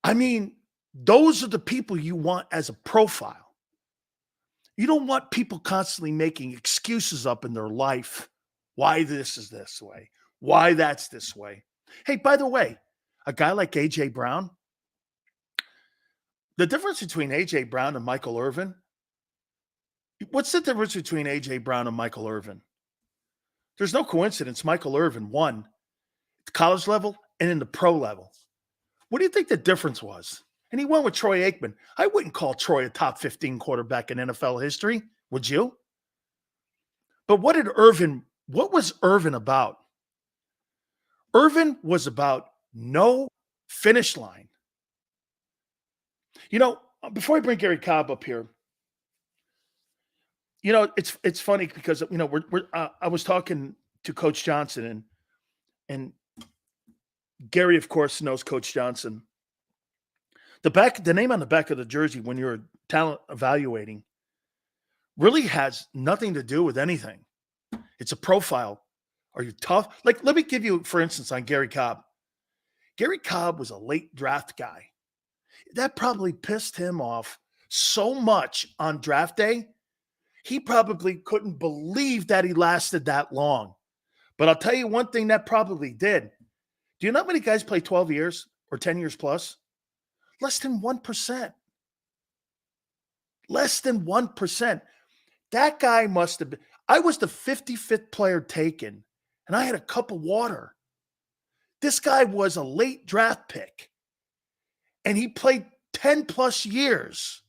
I mean, those are the people you want as a profile. You don't want people constantly making excuses up in their life. Why this is this way. Why that's this way. Hey, by the way, a guy like A.J. Brown, the difference between A.J. Brown and Michael Irvin, what's the difference between A.J. Brown and Michael Irvin? There's no coincidence. Michael Irvin won at the college level and in the pro level. What do you think the difference was? And he went with Troy Aikman. I wouldn't call Troy a top 15 quarterback in NFL history, would you? But what was Irvin about? Irvin was about no finish line. You know, before I bring Gary Cobb up here, you know, it's funny because, you know, I was talking to Coach Johnson and Gary, of course, knows Coach Johnson. The name on the back of the jersey when you're talent evaluating really has nothing to do with anything. It's a profile. Are you tough? Like, let me give you, for instance, on Gary Cobb. Gary Cobb was a late draft guy. That probably pissed him off so much on draft day. He probably couldn't believe that he lasted that long. But I'll tell you one thing that probably did. Do you know how many guys play 12 years or 10 years plus? Less than 1%. Less than 1%. That guy must have been. I was the 55th player taken, and I had a cup of water. This guy was a late draft pick, and he played 10 plus years.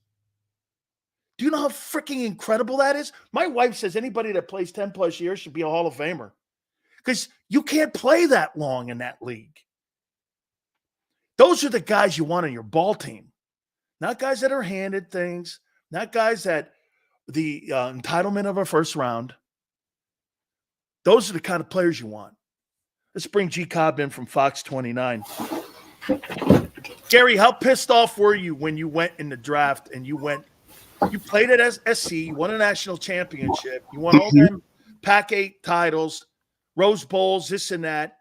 Do you know how freaking incredible that is? My wife says anybody that plays 10 plus years should be a Hall of Famer because you can't play that long in that league. Those are the guys you want on your ball team, not guys that are handed things, not guys that the entitlement of a first round. Those are the kind of players you want. Let's bring G Cobb in from Fox 29. Gary, how pissed off were you when you went in the draft and you played at SC, you won a national championship, you won all them Pac-8 titles, Rose Bowls, this and that.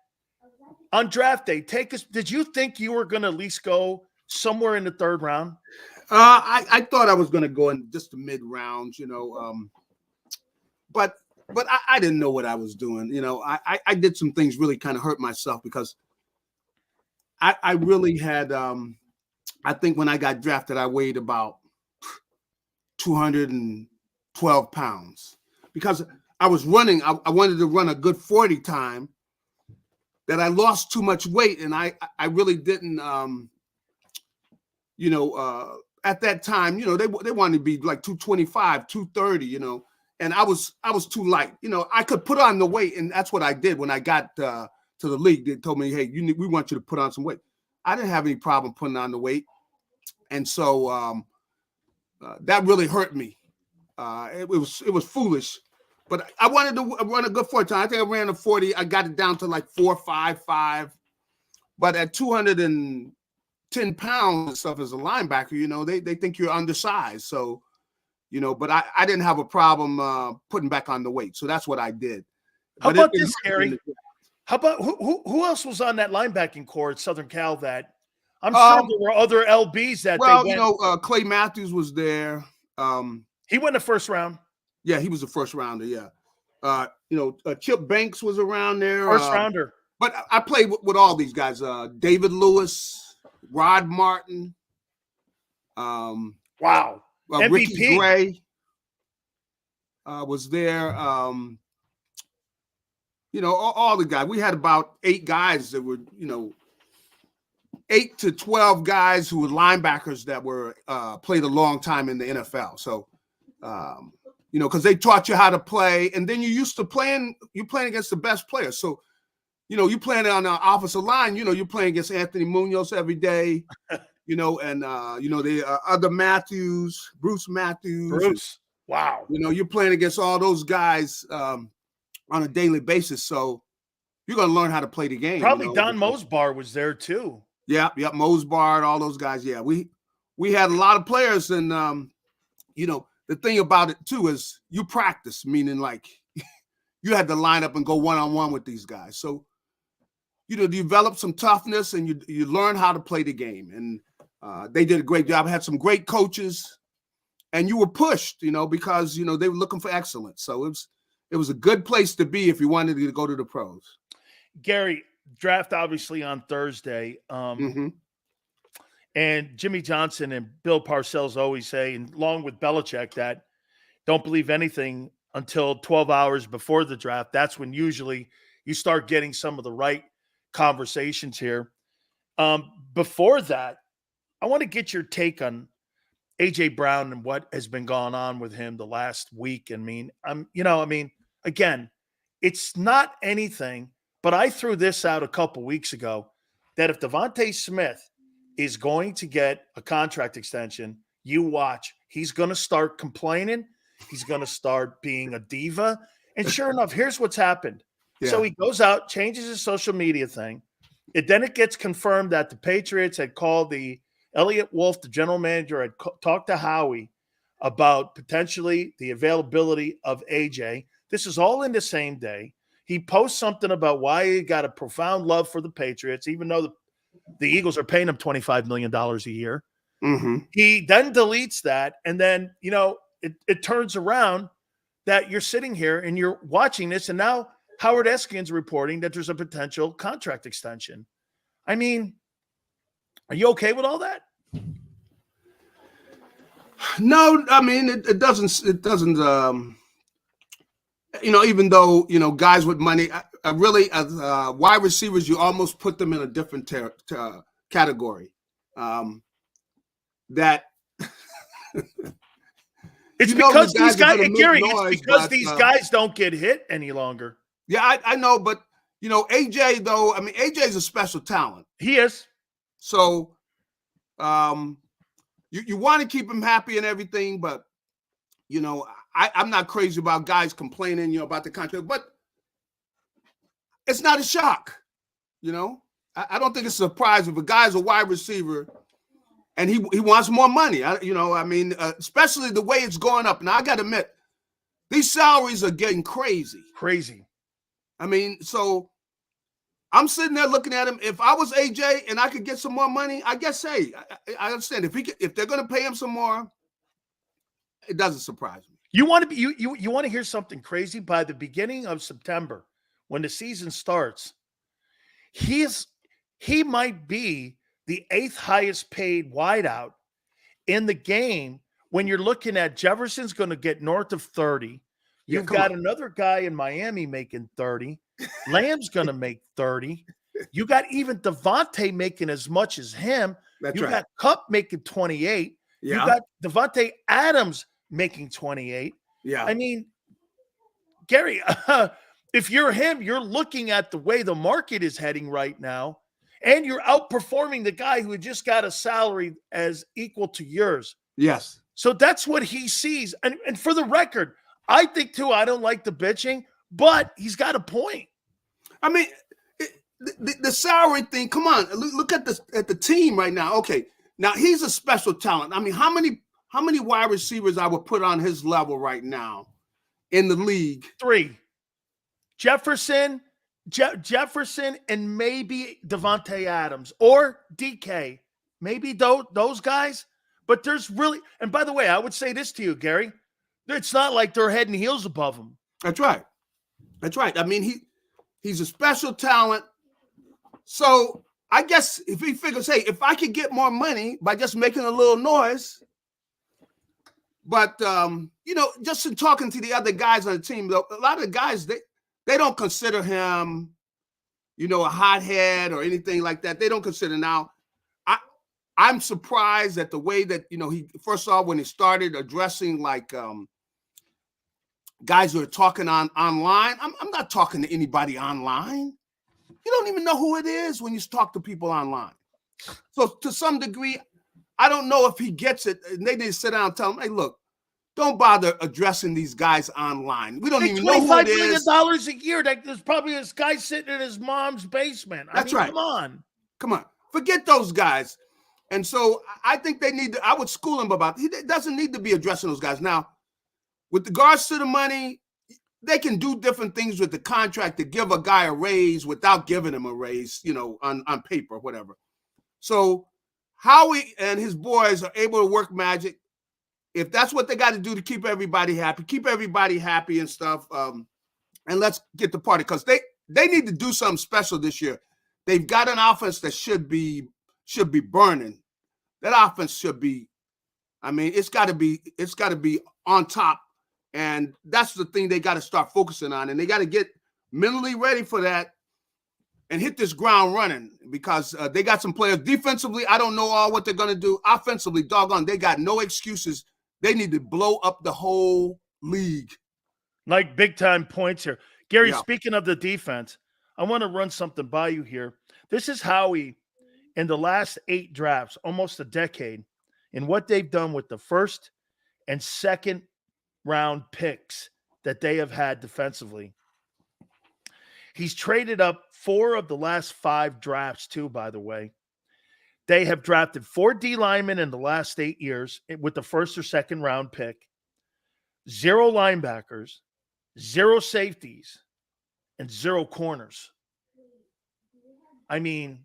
On draft day, did you think you were going to at least go somewhere in the 3rd round? I thought I was going to go in just the mid rounds, you know, but I didn't know what I was doing. You know, I did some things really kind of hurt myself because I really had, I think when I got drafted, I weighed about 212 pounds because I was running. I wanted to run a good 40 time. That I lost too much weight, and I really didn't. At that time, they wanted to be like 225, 230. And I was too light. I could put on the weight, and that's what I did when I got to the league. They told me, "Hey, we want you to put on some weight." I didn't have any problem putting on the weight, and so that really hurt me. It was foolish, but I wanted to run a good 40 time. I think I ran a 40. I got it down to like 4.55, but at 210 pounds and stuff as a linebacker, they think you're undersized. So, but I didn't have a problem putting back on the weight. So that's what I did. How about this, Gary? How about who else was on that linebacking core at Southern Cal that I'm sure there were other LBs that Clay Matthews was there. He went the first round. Yeah, he was a first rounder. Yeah. Chip Banks was around there. First rounder. But I played with all these guys. David Lewis, Rod Martin. Wow. MVP. Ricky Gray was there. All the guys. We had about 8 guys that were, 8 to 12 guys who were linebackers that were played a long time in the NFL. So, because they taught you how to play, and then you're playing against the best players. So, you're playing on the offensive line. You're playing against Anthony Munoz every day. And the other Matthews, Bruce Matthews. Wow. You're playing against all those guys on a daily basis. So you're going to learn how to play the game. Probably Don Mosbar was there too. Yeah. Mosbar, all those guys. Yeah. We had a lot of players, and the thing about it too is you practice, meaning like you had to line up and go one-on-one with these guys. So, develop some toughness, and you learn how to play the game. And they did a great job. I had some great coaches, and you were pushed, because, they were looking for excellence. So it was a good place to be if you wanted to go to the pros. Gary, draft obviously on Thursday. And Jimmy Johnson and Bill Parcells always say, and along with Belichick, that don't believe anything until 12 hours before the draft. That's when usually you start getting some of the right conversations here. Before that, I want to get your take on A.J. Brown and what has been going on with him the last week. Again, it's not anything, but I threw this out a couple weeks ago that if Devontae Smith is going to get a contract extension, you watch. He's going to start complaining. He's going to start being a diva. And sure enough, here's what's happened. Yeah. So he goes out, changes his social media thing. Then it gets confirmed that the Patriots had called Elliot Wolf, the general manager, had talked to Howie about potentially the availability of AJ. This is all in the same day. He posts something about why he got a profound love for the Patriots, even though the Eagles are paying him $25 million a year. Mm-hmm. He then deletes that, and then, it turns around that you're sitting here and you're watching this, and now Howard Eskin's reporting that there's a potential contract extension. I mean, are you okay with all that? No, I mean, it doesn't, even though, guys with money, I really, as wide receivers, you almost put them in a different category. That it's because these guys, Gary, it's because these guys don't get hit any longer. Yeah, I know, but AJ though, I mean, AJ's a special talent. He is. So, you want to keep him happy and everything, but I'm not crazy about guys complaining, about the contract, but it's not a shock. I don't think it's a surprise if a guy's a wide receiver and he wants more money. Especially the way it's going up. Now I got to admit, these salaries are getting crazy. Crazy. I mean, so I'm sitting there looking at him. If I was AJ and I could get some more money, I guess, hey, I understand. If they're going to pay him some more, it doesn't surprise me. You want to you want to hear something crazy? By the beginning of September, when the season starts, he might be the 8th highest paid wideout in the game. When you're looking at Jefferson's going to get north of 30, You've got another guy in Miami making 30. Lamb's going to make 30. You got even Devontae making as much as him. That's you right. got Kupp making 28. Yeah. You got Devontae Adams making 28. Yeah. I mean, Gary, if you're him, you're looking at the way the market is heading right now, and you're outperforming the guy who just got a salary as equal to yours. Yes. So that's what he sees. And for the record, I think, too, I don't like the bitching, but he's got a point. I mean, the salary thing, come on, look at the team right now. Okay, now he's a special talent. I mean, how many wide receivers I would put on his level right now in the league? 3. Jefferson, and maybe Devontae Adams or DK. Maybe those guys. But there's really, and by the way, I would say this to you, Gary. It's not like they're head and heels above him. That's right. That's right. I mean, he's a special talent. So I guess if he figures, hey, if I could get more money by just making a little noise, but just in talking to the other guys on the team, a lot of the guys they don't consider him, a hothead or anything like that. They don't consider now. I'm surprised at the way that he first off when he started addressing like guys who are talking online. I'm not talking to anybody online. You don't even know who it is when you talk to people online. So to some degree, I don't know if he gets it. And they need to sit down and tell him, hey, look, don't bother addressing these guys online. We don't even know who it is. $25 million a year. There's probably this guy sitting in his mom's basement. That's right. Come on. Forget those guys. And so I think I would school him about, he doesn't need to be addressing those guys. Now, with regards to the money, they can do different things with the contract to give a guy a raise without giving him a raise, on paper, whatever. So Howie and his boys are able to work magic. If that's what they got to do to keep everybody happy and stuff, and let's get the party, because they need to do something special this year. They've got an offense that should be burning. That offense should be, it's got to be on top. And that's the thing they got to start focusing on. And they got to get mentally ready for that and hit this ground running, because they got some players defensively. I don't know all what they're going to do. Offensively, doggone, they got no excuses. They need to blow up the whole league. Like big time points here. Gary, Speaking of the defense, I want to run something by you here. This is Howie in the last 8 drafts, almost a decade, in what they've done with the first and second round picks that they have had defensively. He's traded up 4 of the last 5 drafts too, by the way. They have drafted 4 D linemen in the last 8 years with the first or second round pick, 0 linebackers, 0 safeties, and 0 corners. I mean,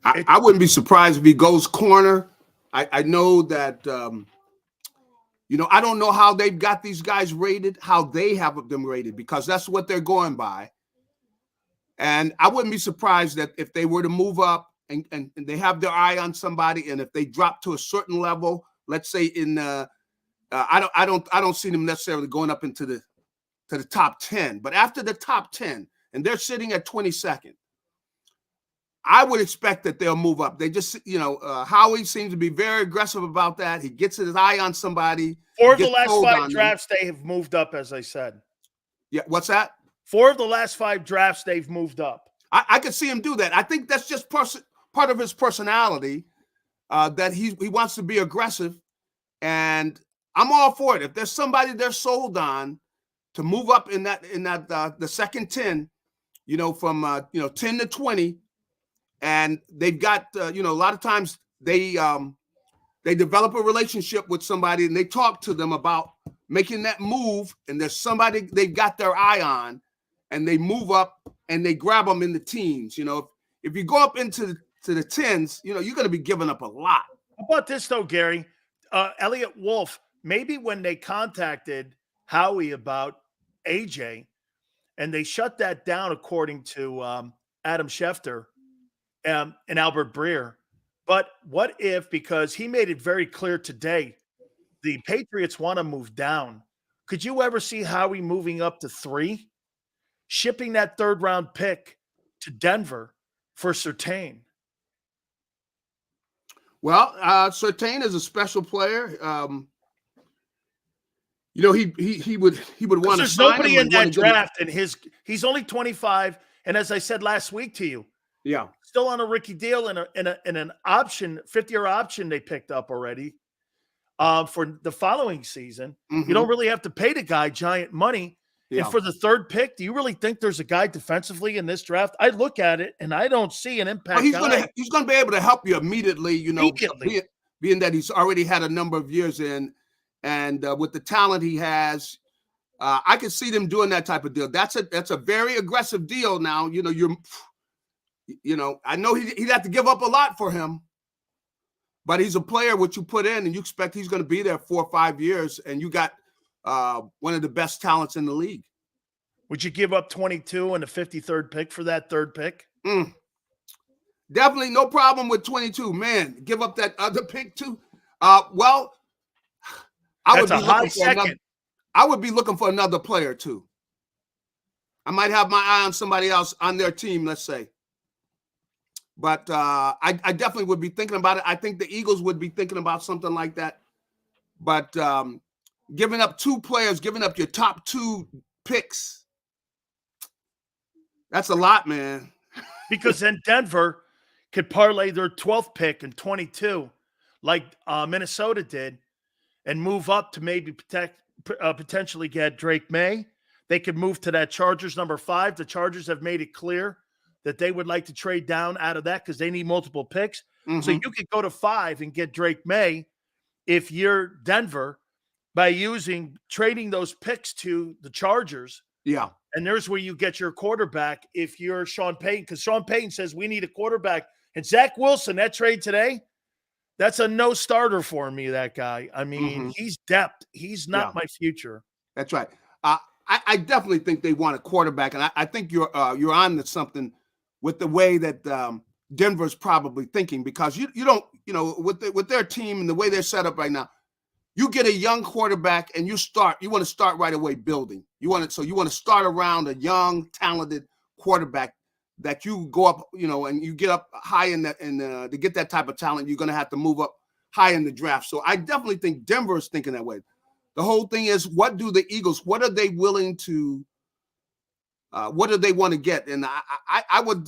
I wouldn't be surprised if he goes corner. I know that, I don't know how they've got these guys rated, how they have them rated, because that's what they're going by. And I wouldn't be surprised that if they were to move up and they have their eye on somebody, and if they drop to a certain level, let's say in I don't see them necessarily going up into the top 10, but after the top 10, and they're sitting at 22nd, I would expect that they'll move up. They just, Howie seems to be very aggressive about that. He gets his eye on somebody. 4 of the last 5 drafts, they have moved up, as I said. Yeah, what's that? 4 of the last 5 drafts, they've moved up. I could see him do that. I think that's just part of his personality, that he wants to be aggressive. And I'm all for it. If there's somebody they're sold on to move up in that the second 10, from 10 to 20, and they've got a lot of times they develop a relationship with somebody and they talk to them about making that move, and there's somebody they've got their eye on, and they move up and they grab them in the teens. If you go up into the 10s, you're going to be giving up a lot. How about this though, Gary? Elliot Wolf, maybe when they contacted Howie about AJ and they shut that down, according to Adam Schefter and Albert Breer. But what if, because he made it very clear today, the Patriots want to move down. Could you ever see Howie moving up to 3, shipping that 3rd-round pick to Denver for Surtain? Well, Surtain is a special player. He would want to. There's sign nobody him in and wanna that get him. draft, and he's only 25, and as I said last week to you, Yeah. still on a rookie deal in an option, 50-year option they picked up already for the following season. Mhm. You don't really have to pay the guy giant money. Yeah. And for the 3rd pick, do you really think there's a guy defensively in this draft? I look at it and I don't see an impact. Well, he's gonna be able to help you immediately. Immediately. Being that he's already had a number of years in, and with the talent he has, I can see them doing that type of deal. That's a very aggressive deal. Now, I know he'd have to give up a lot for him, but he's a player what you put in, and you expect he's going to be there 4 or 5 years, and you got one of the best talents in the league. Would you give up 22 and a 53rd pick for that 3rd pick? Definitely no problem with 22. Man, give up that other pick too. Well, I would be looking for another player too. I might have my eye on somebody else on their team, let's say. But I definitely would be thinking about it. I think the Eagles would be thinking about something like that. But giving up 2 players, giving up your top 2 picks, that's a lot, man. Because then Denver could parlay their 12th pick in 22 like Minnesota did and move up to maybe potentially get Drake May. They could move to that Chargers number 5. The Chargers have made it clear that they would like to trade down out of that because they need multiple picks. Mm-hmm. So you could go to 5 and get Drake May if you're Denver by trading those picks to the Chargers. Yeah. And there's where you get your quarterback if you're Sean Payton, because Sean Payton says we need a quarterback. And Zach Wilson, that trade today, that's a no starter for me, that guy. I mean, he's depth. He's not my future. That's right. I definitely think they want a quarterback, and I think you're on to something with the way that Denver's probably thinking, because you don't, with their team and the way they're set up right now, you get a young quarterback and you want to start right away building. You want to start around a young, talented quarterback that you go up, and you get up high in that, and to get that type of talent, you're going to have to move up high in the draft. So I definitely think Denver is thinking that way. The whole thing is, what do the Eagles, what are they willing to, what do they want to get? And I would,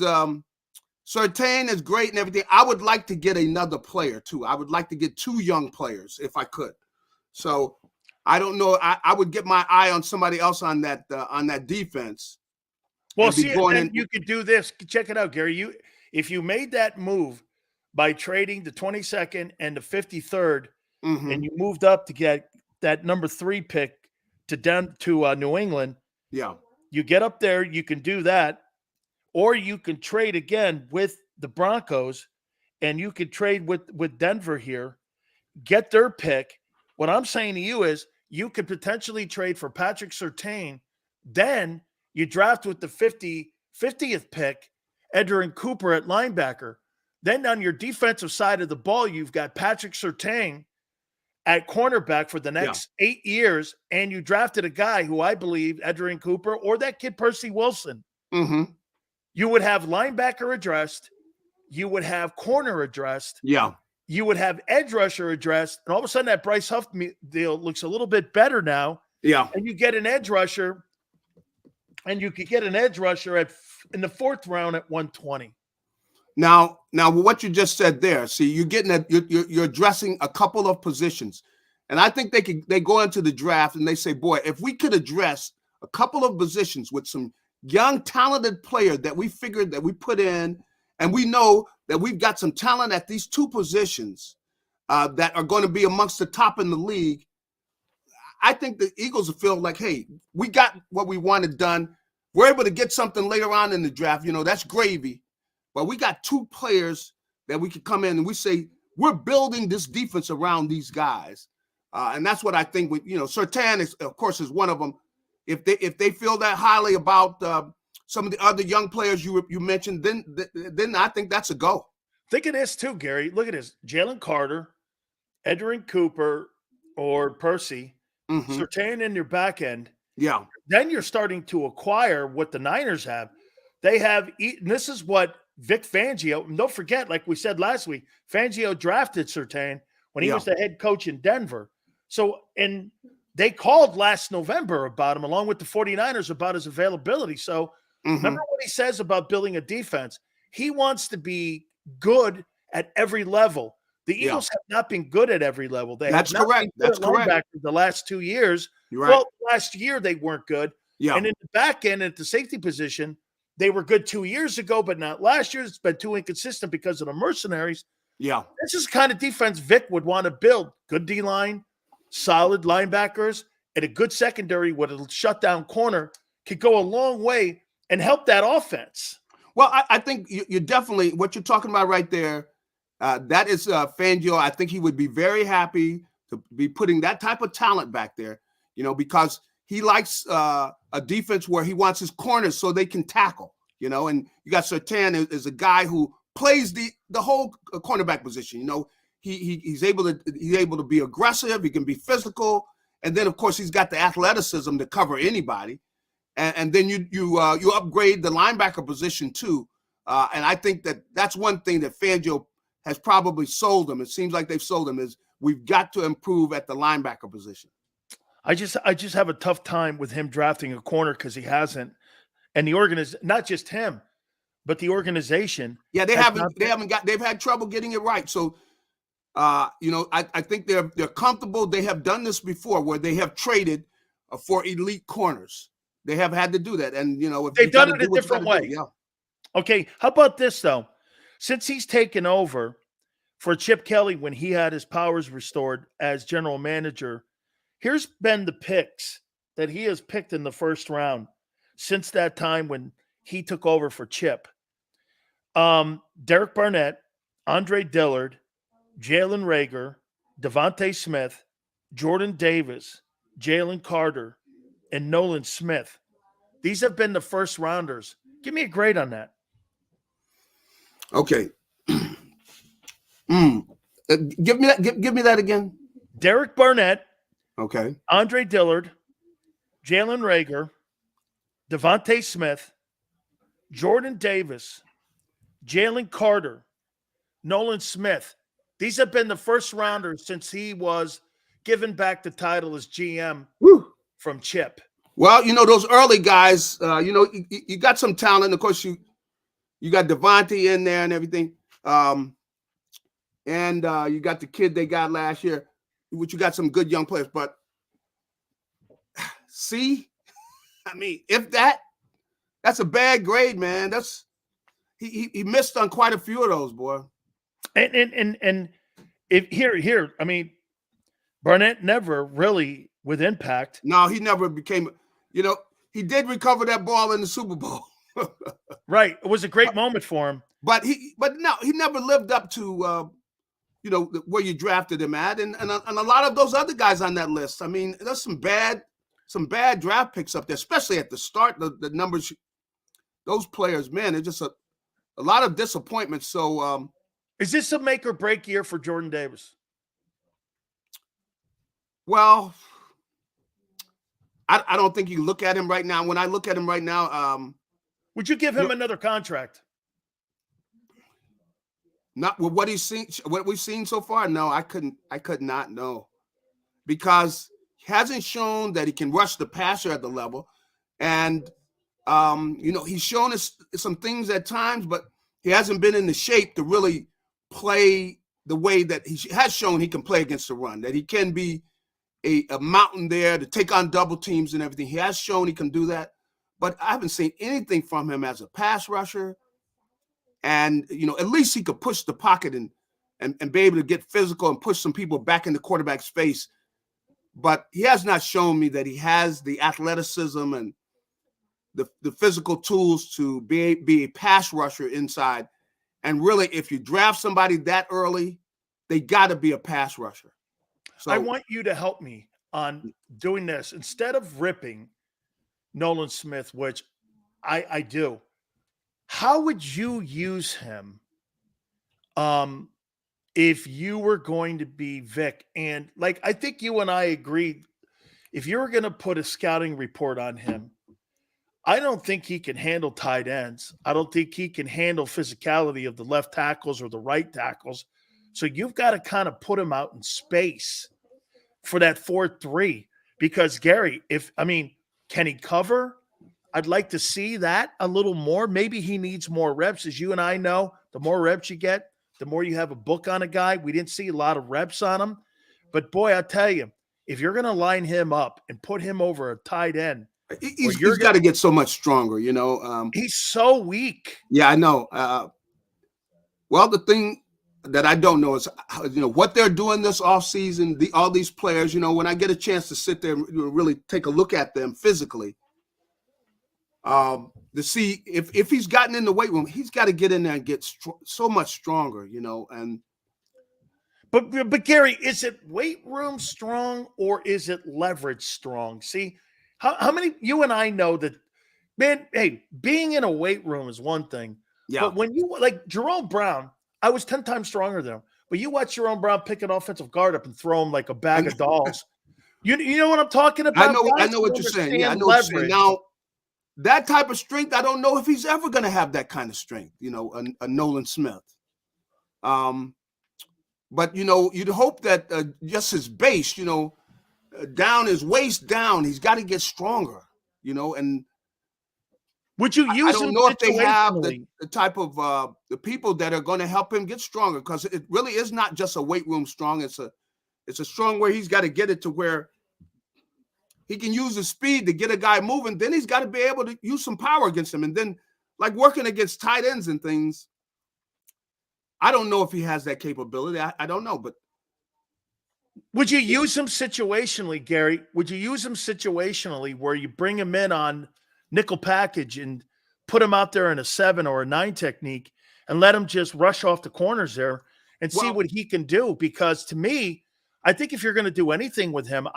Surtain is great and everything. I would like to get another player too. I would like to get 2 young players if I could. So I don't know. I would get my eye on somebody else on that defense. Well, see, then you could do this. Check it out, Gary. If you made that move by trading the 22nd and the 53rd, and you moved up to get that number 3 pick to New England. Yeah, you get up there. You can do that, or you can trade again with the Broncos, and you could trade with Denver here, get their pick. What I'm saying to you is you could potentially trade for Patrick Surtain. Then you draft with the 50th pick, Edgerrin Cooper at linebacker. Then on your defensive side of the ball, you've got Patrick Surtain at cornerback for the next 8 years. And you drafted a guy who I believe, Edgerrin Cooper or that kid Percy Wilson. You would have linebacker addressed. You would have corner addressed. Yeah. You would have edge rusher addressed, and all of a sudden that Bryce Huff deal looks a little bit better now. Yeah. And you get an edge rusher, and you could get an edge rusher in the 4th round at 120. Now what you just said there, see, you're getting that you're addressing a couple of positions. And I think they go into the draft and they say, boy, if we could address a couple of positions with some young, talented player that we figured that we put in, and we know that we've got some talent at these 2 positions that are going to be amongst the top in the league, I think the Eagles will feel like, hey, we got what we wanted done. We're able to get something later on in the draft. That's gravy. But we got 2 players that we could come in and we say, we're building this defense around these guys. And that's what I think. Surtain, of course, is one of them. If they feel that highly about some of the other young players you mentioned, then I think that's a go. Think of this too, Gary. Look at this. Jalen Carter, Edgerrin Cooper, or Percy, Surtain in your back end. Yeah. Then you're starting to acquire what the Niners have. They have, and this is what Vic Fangio, and don't forget, like we said last week, Fangio drafted Surtain when he was the head coach in Denver. So, and they called last November about him, along with the 49ers, about his availability. So remember what he says about building a defense. He wants to be good at every level. The Eagles have not been good at every level. That's correct. That's correct. The last 2 years. You're right. Well, last year they weren't good. Yeah. And in the back end at the safety position, they were good 2 years ago, but not last year. It's been too inconsistent because of the mercenaries. Yeah. This is the kind of defense Vic would want to build. Good D-line, solid linebackers, and a good secondary with a shutdown corner could go a long way and help that offense. Well, I think you're definitely, what you're talking about right there, that is Fangio. I think he would be very happy to be putting that type of talent back there, because he likes a defense where he wants his corners so they can tackle, and you got Surtain is a guy who plays the whole cornerback position. He's able to be aggressive. He can be physical. And then, of course, he's got the athleticism to cover anybody. And then you upgrade the linebacker position too. And I think that's one thing that Fangio has probably sold them. It seems like they've sold them is we've got to improve at the linebacker position. I just have a tough time with him drafting a corner because he hasn't. And the organization, not just him, but the organization. Yeah, they've had trouble getting it right. So, I think they're comfortable. They have done this before where they have traded for elite corners. They have had to do that. And, if they've done it a different way. Yeah. Okay. How about this, though? Since he's taken over for Chip Kelly when he had his powers restored as general manager, here's been the picks that he has picked in the first round since that time when he took over for Chip. Derek Barnett, Andre Dillard, Jalen Reagor, Devontae Smith, Jordan Davis, Jalen Carter, and Nolan Smith. These have been the first rounders. Give me a grade on that. Okay. Give me that again. Derek Barnett. Okay. Andre Dillard, Jalen Reagor, Devontae Smith, Jordan Davis, Jalen Carter, Nolan Smith. These have been the first rounders since he was given back the title as GM from Chip. Well, those early guys, you got some talent. Of course, you got Devontae in there and everything. And you got the kid they got last year, which you got some good young players. But if that's a bad grade, man. That's he missed on quite a few of those, boy. And if here, Barnett never really with impact. No, he never became. He did recover that ball in the Super Bowl. Right, it was a great moment for him. But he never lived up to where you drafted him at, and a lot of those other guys on that list. There's some bad draft picks up there, especially at the start. The numbers, those players, man, it's just a lot of disappointment. So, is this a make or break year for Jordan Davis? Well, I don't think you look at him right now. When I look at him right now, would you give him another contract? Not with what we've seen so far. No, I could not know, because he hasn't shown that he can rush the passer at the level, and he's shown us some things at times, but he hasn't been in the shape to really play the way that he has shown he can play against the run. That he can be a mountain there to take on double teams and everything. He has shown he can do that, but I haven't seen anything from him as a pass rusher. And, at least he could push the pocket and be able to get physical and push some people back in the quarterback's face. But he has not shown me that he has the athleticism and the physical tools to be a pass rusher inside. And really, if you draft somebody that early, they got to be a pass rusher. So I want you to help me on doing this. Instead of ripping Nolan Smith, which I do, how would you use him if you were going to be Vic? And I think you and I agreed if you're going to put a scouting report on him, I don't think he can handle tight ends. I don't think he can handle physicality of the left tackles or the right tackles. So you've got to kind of put him out in space for that 4-3. Because, Gary, can he cover? I'd like to see that a little more. Maybe he needs more reps. As you and I know, the more reps you get, the more you have a book on a guy. We didn't see a lot of reps on him. But, boy, I tell you, if you're going to line him up and put him over a tight end, he's got to get so much stronger, he's so weak. Yeah, I know. Well, the thing that I don't know is, what they're doing this offseason, all these players, when I get a chance to sit there and really take a look at them physically, to see if he's gotten in the weight room, he's got to get in there and get so much stronger, and But Gary, is it weight room strong or is it leverage strong? See, how many you and I know that, man, hey, being in a weight room is one thing. Yeah. But when you like Jerome Brown, I was 10 times stronger than him. But you watch Jerome Brown pick an offensive guard up and throw him like a bag of dolls. You know what I'm talking about? I know what you're saying. Yeah, I know what you're saying. Now, that type of strength, I don't know if he's ever going to have that kind of strength, a Nolan Smith. But, you'd hope that just his base, down his waist down, he's got to get stronger, and would you use I don't know if they have the type of the people that are going to help him get stronger, because it really is not just a weight room strong. It's a strong where he's got to get it to where he can use his speed to get a guy moving. Then he's got to be able to use some power against him. And then, like working against tight ends and things, I don't know if he has that capability. I don't know, but would you use him situationally, Gary? Would you use him situationally where you bring him in on nickel package and put him out there in a 7 or a 9 technique and let him just rush off the corners there and see what he can do? Because to me, I think if you're going to do anything with him,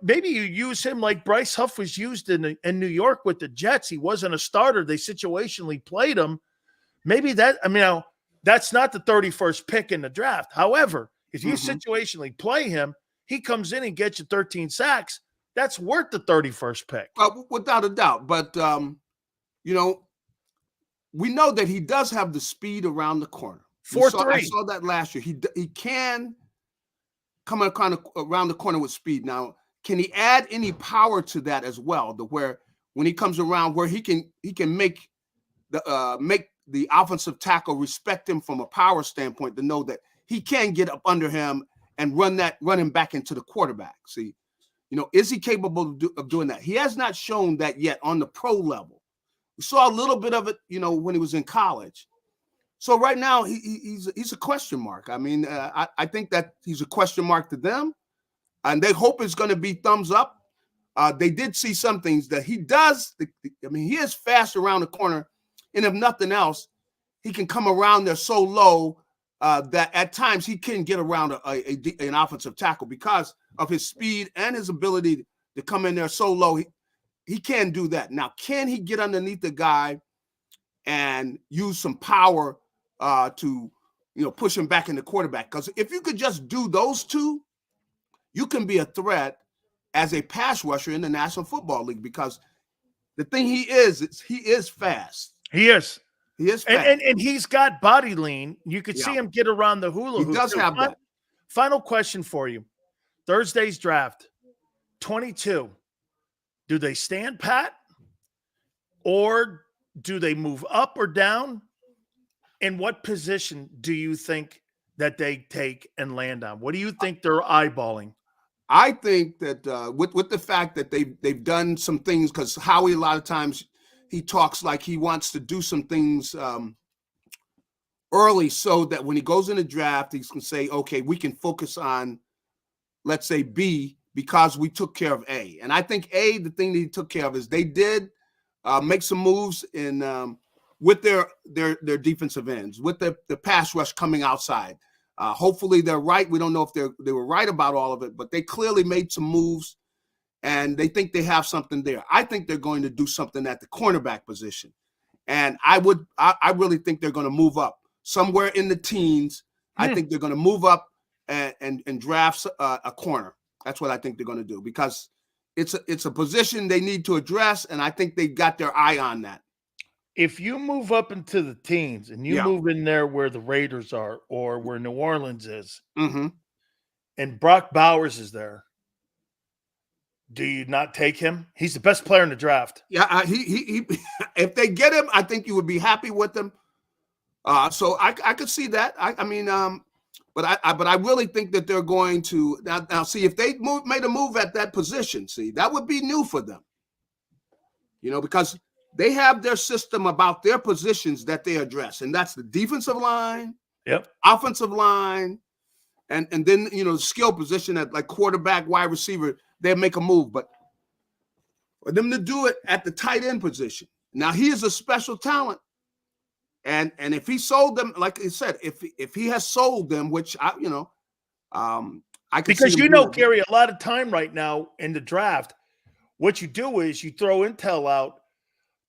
maybe you use him like Bryce Huff was used in New York with the Jets. He wasn't a starter. They situationally played him. Maybe that's not the 31st pick in the draft. However, if you situationally play him, he comes in and gets you 13 sacks. That's worth the 31st pick. Without a doubt. But, we know that he does have the speed around the corner. 4-3. I saw that last year. He can come kind of around the corner with speed. Now, can he add any power to that as well? Where when he comes around, where he can make the offensive tackle respect him from a power standpoint, to know that he can get up under him and run him back into the quarterback. See, is he capable of doing that? He has not shown that yet on the pro level. We saw a little bit of it, when he was in college. So right now he's a question mark. I think that he's a question mark to them, and they hope it's going to be thumbs up. They did see some things that he does. He is fast around the corner, and if nothing else, he can come around there so low that at times he can get around an offensive tackle because of his speed and his ability to come in there so low. He can do that. Now, can he get underneath the guy and use some power to push him back in the quarterback? Because if you could just do those two, you can be a threat as a pass rusher in the National Football League, because the thing he is fast. He is. He is fast. And he's got body lean. You could see him get around the hula hoop. He does have that. Final question for you. Thursday's draft, 22. Do they stand pat, or do they move up or down? And what position do you think that they take and land on? What do you think they're eyeballing? I think that with the fact that they've done some things, because Howie, a lot of times he talks like he wants to do some things early, so that when he goes in the draft, he can say, okay, we can focus on, let's say, B, because we took care of A. And I think A, the thing that he took care of is they did make some moves in with their defensive ends, with the pass rush coming outside. Hopefully they're right. We don't know if they were right about all of it, but they clearly made some moves, and they think they have something there. I think they're going to do something at the cornerback position, and I really think they're going to move up somewhere in the teens. I think they're going to move up and draft a corner. That's what I think they're going to do, because it's a position they need to address, and I think they got their eye on that. If you move up into the teens and you move in there where the Raiders are or where New Orleans is, and Brock Bowers is there, do you not take him? He's the best player in the draft. Yeah, he if they get him, I think you would be happy with him. So I could see that. But I really think that they're going to now see if they made a move at that position. See, that would be new for them. Because they have their system about their positions that they address, and that's the defensive line, offensive line, and then the skill position at like quarterback, wide receiver. They make a move, but for them to do it at the tight end position, now he is a special talent, and if he sold them, like I said, if he has sold them, which I could, because Gary, a lot of time right now in the draft, what you do is you throw intel out,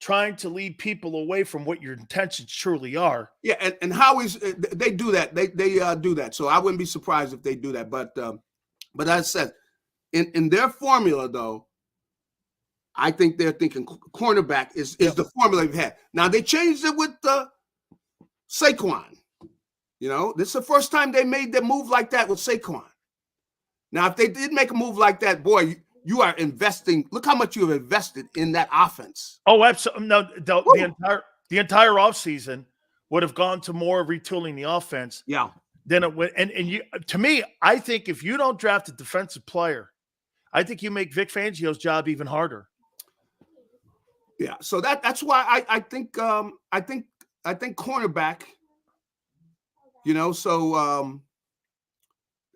trying to lead people away from what your intentions truly are. Yeah, and Howie's they do that. They do that. So I wouldn't be surprised if they do that. But as I said, in their formula though, I think they're thinking cornerback is the formula they've had. Now they changed it with Saquon. This is the first time they made that move like that with Saquon. Now, if they did make a move like that, boy, you are investing. Look how much you have invested in that offense. Oh, absolutely. No, the entire offseason would have gone to more retooling the offense. Yeah. Than it would. And to me, I think if you don't draft a defensive player, I think you make Vic Fangio's job even harder. Yeah. So that's why I think cornerback.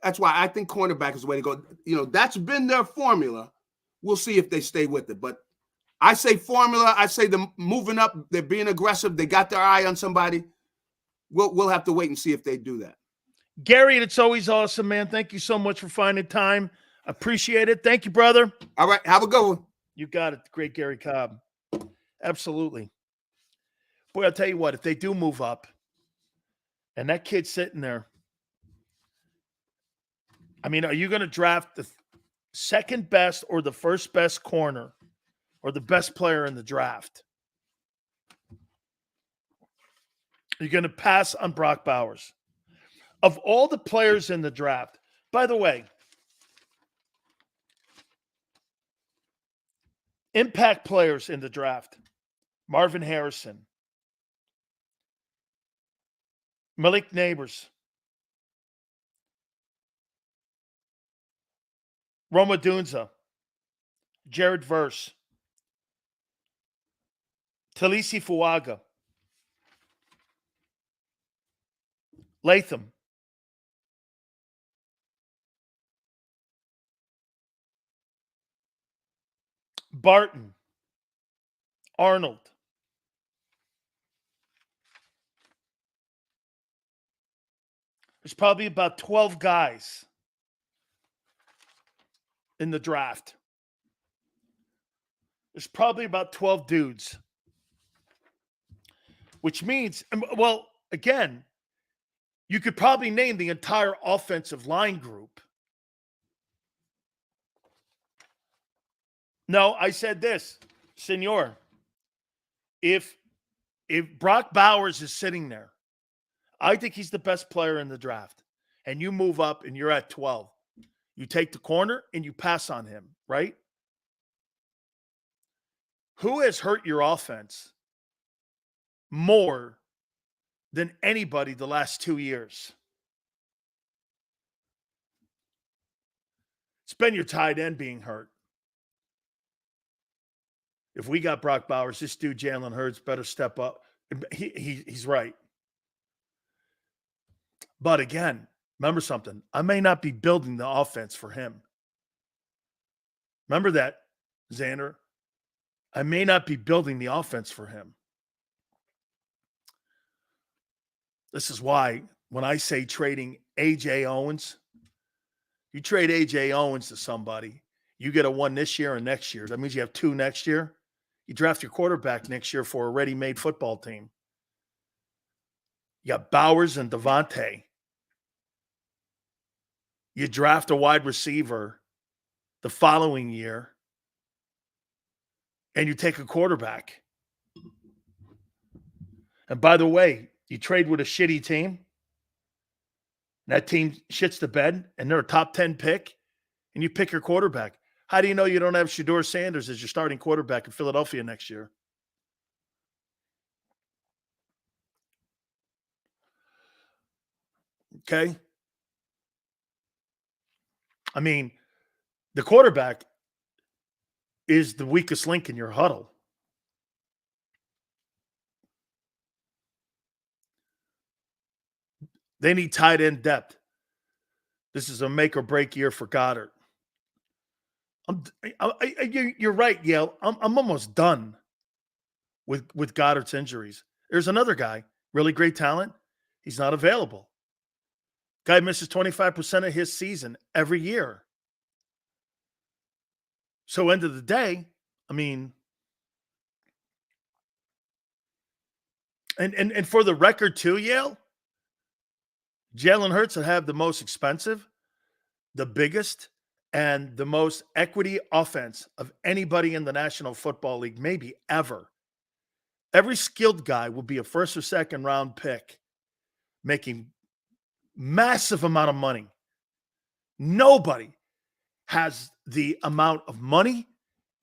That's why I think cornerback is the way to go. That's been their formula. We'll see if they stay with it. But I say formula. I say them moving up. They're being aggressive. They got their eye on somebody. We'll have to wait and see if they do that. Gary, it's always awesome, man. Thank you so much for finding time. Appreciate it. Thank you, brother. All right. Have a good one. You got it. Great Gary Cobb. Absolutely. Boy, I'll tell you what, if they do move up and that kid's sitting there, are you going to draft the second best or the first best corner or the best player in the draft? You're going to pass on Brock Bowers. Of all the players in the draft, by the way, impact players in the draft, Marvin Harrison, Malik Neighbors, Roma Dunza, Jared Verse, Talisi Fuaga, Latham, Barton, Arnold, there's probably about 12 guys in the draft. There's probably about 12 dudes, which means, well, again, you could probably name the entire offensive line group. No, I said this, Senor. If Brock Bowers is sitting there, I think he's the best player in the draft. And you move up and you're at 12. You take the corner and you pass on him, right? Who has hurt your offense more than anybody the last 2 years? It's been your tight end being hurt. If we got Brock Bowers, this dude, Jalen Hurts, better step up. He's right. But again, remember something. I may not be building the offense for him. Remember that, Xander. I may not be building the offense for him. This is why when I say trading A.J. Owens, you trade A.J. Owens to somebody, you get a one this year and next year. That means you have two next year. You draft your quarterback next year for a ready-made football team. You got Bowers and Devontae. You draft a wide receiver the following year and you take a quarterback. And by the way, you trade with a shitty team, that team shits the bed, and they're a top 10 pick, and you pick your quarterback. How do you know you don't have Shedeur Sanders as your starting quarterback in Philadelphia next year? Okay? I mean, the quarterback is the weakest link in your huddle. They need tight end depth. This is a make or break year for Goddard. You're right, Yale. I'm almost done with Goddard's injuries. There's another guy, really great talent. He's not available. Guy misses 25% of his season every year. So end of the day, I mean, and for the record too, Yale, Jalen Hurts would have the most expensive, the biggest, and the most equity offense of anybody in the National Football League, maybe ever. Every skilled guy will be a first or second round pick, making massive amount of money. Nobody has the amount of money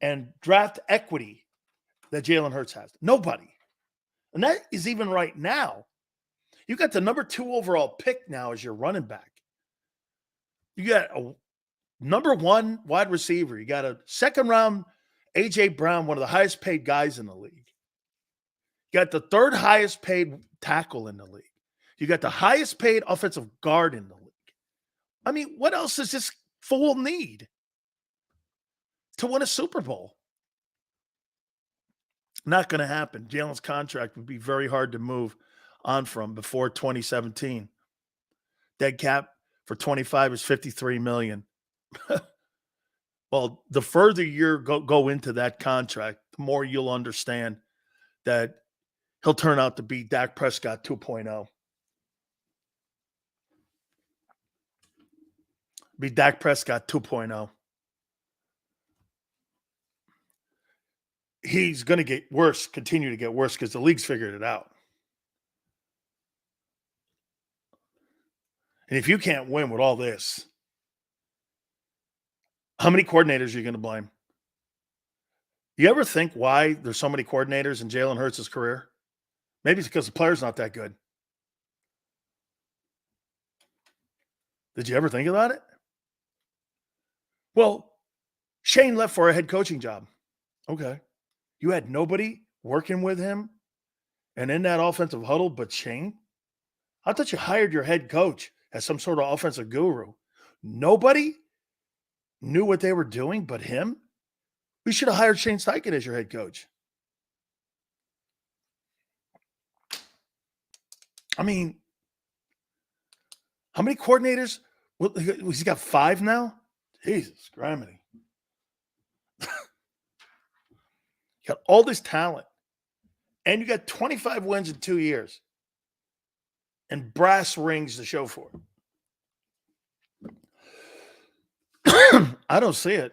and draft equity that Jalen Hurts has. Nobody. And that is even right now. You got the number 2 overall pick now as your running back. You got a number 1 wide receiver. You got a second round A.J. Brown, one of the highest paid guys in the league. You got the 3rd highest paid tackle in the league. You got the highest paid offensive guard in the league. I mean, what else does this fool need to win a Super Bowl? Not going to happen. Jalen's contract would be very hard to move on from before 2017. Dead cap for 25 is $53 million. Well, the further you go into that contract, the more you'll understand that he'll turn out to be Dak Prescott 2.0. Be Dak Prescott 2.0. He's going to get worse, continue to get worse because the league's figured it out. And if you can't win with all this, how many coordinators are you going to blame? You ever think why there's so many coordinators in Jalen Hurts' career? Maybe it's because the player's not that good. Did you ever think about it? Well, Shane left for a head coaching job. Okay. You had nobody working with him and in that offensive huddle but Shane? I thought you hired your head coach as some sort of offensive guru. Nobody knew what they were doing but him? We should have hired Shane Steichen as your head coach. I mean, how many coordinators? Well, he's got 5 now? Jesus, Griminy. You got all this talent, and you got 25 wins in 2 years, and brass rings to show for it. I don't see it.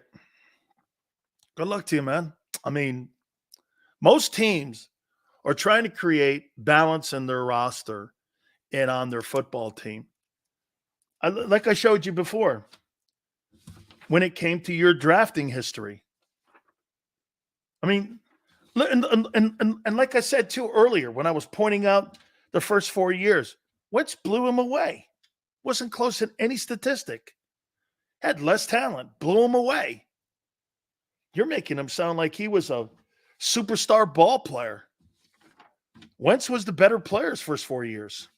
Good luck to you, man. I mean, most teams are trying to create balance in their roster and on their football team. Like I showed you before, when it came to your drafting history. I mean, and like I said too earlier, when I was pointing out the first 4 years, Wentz blew him away. Wasn't close in any statistic. Had less talent, blew him away. You're making him sound like he was a superstar ball player. Wentz was the better player his first 4 years.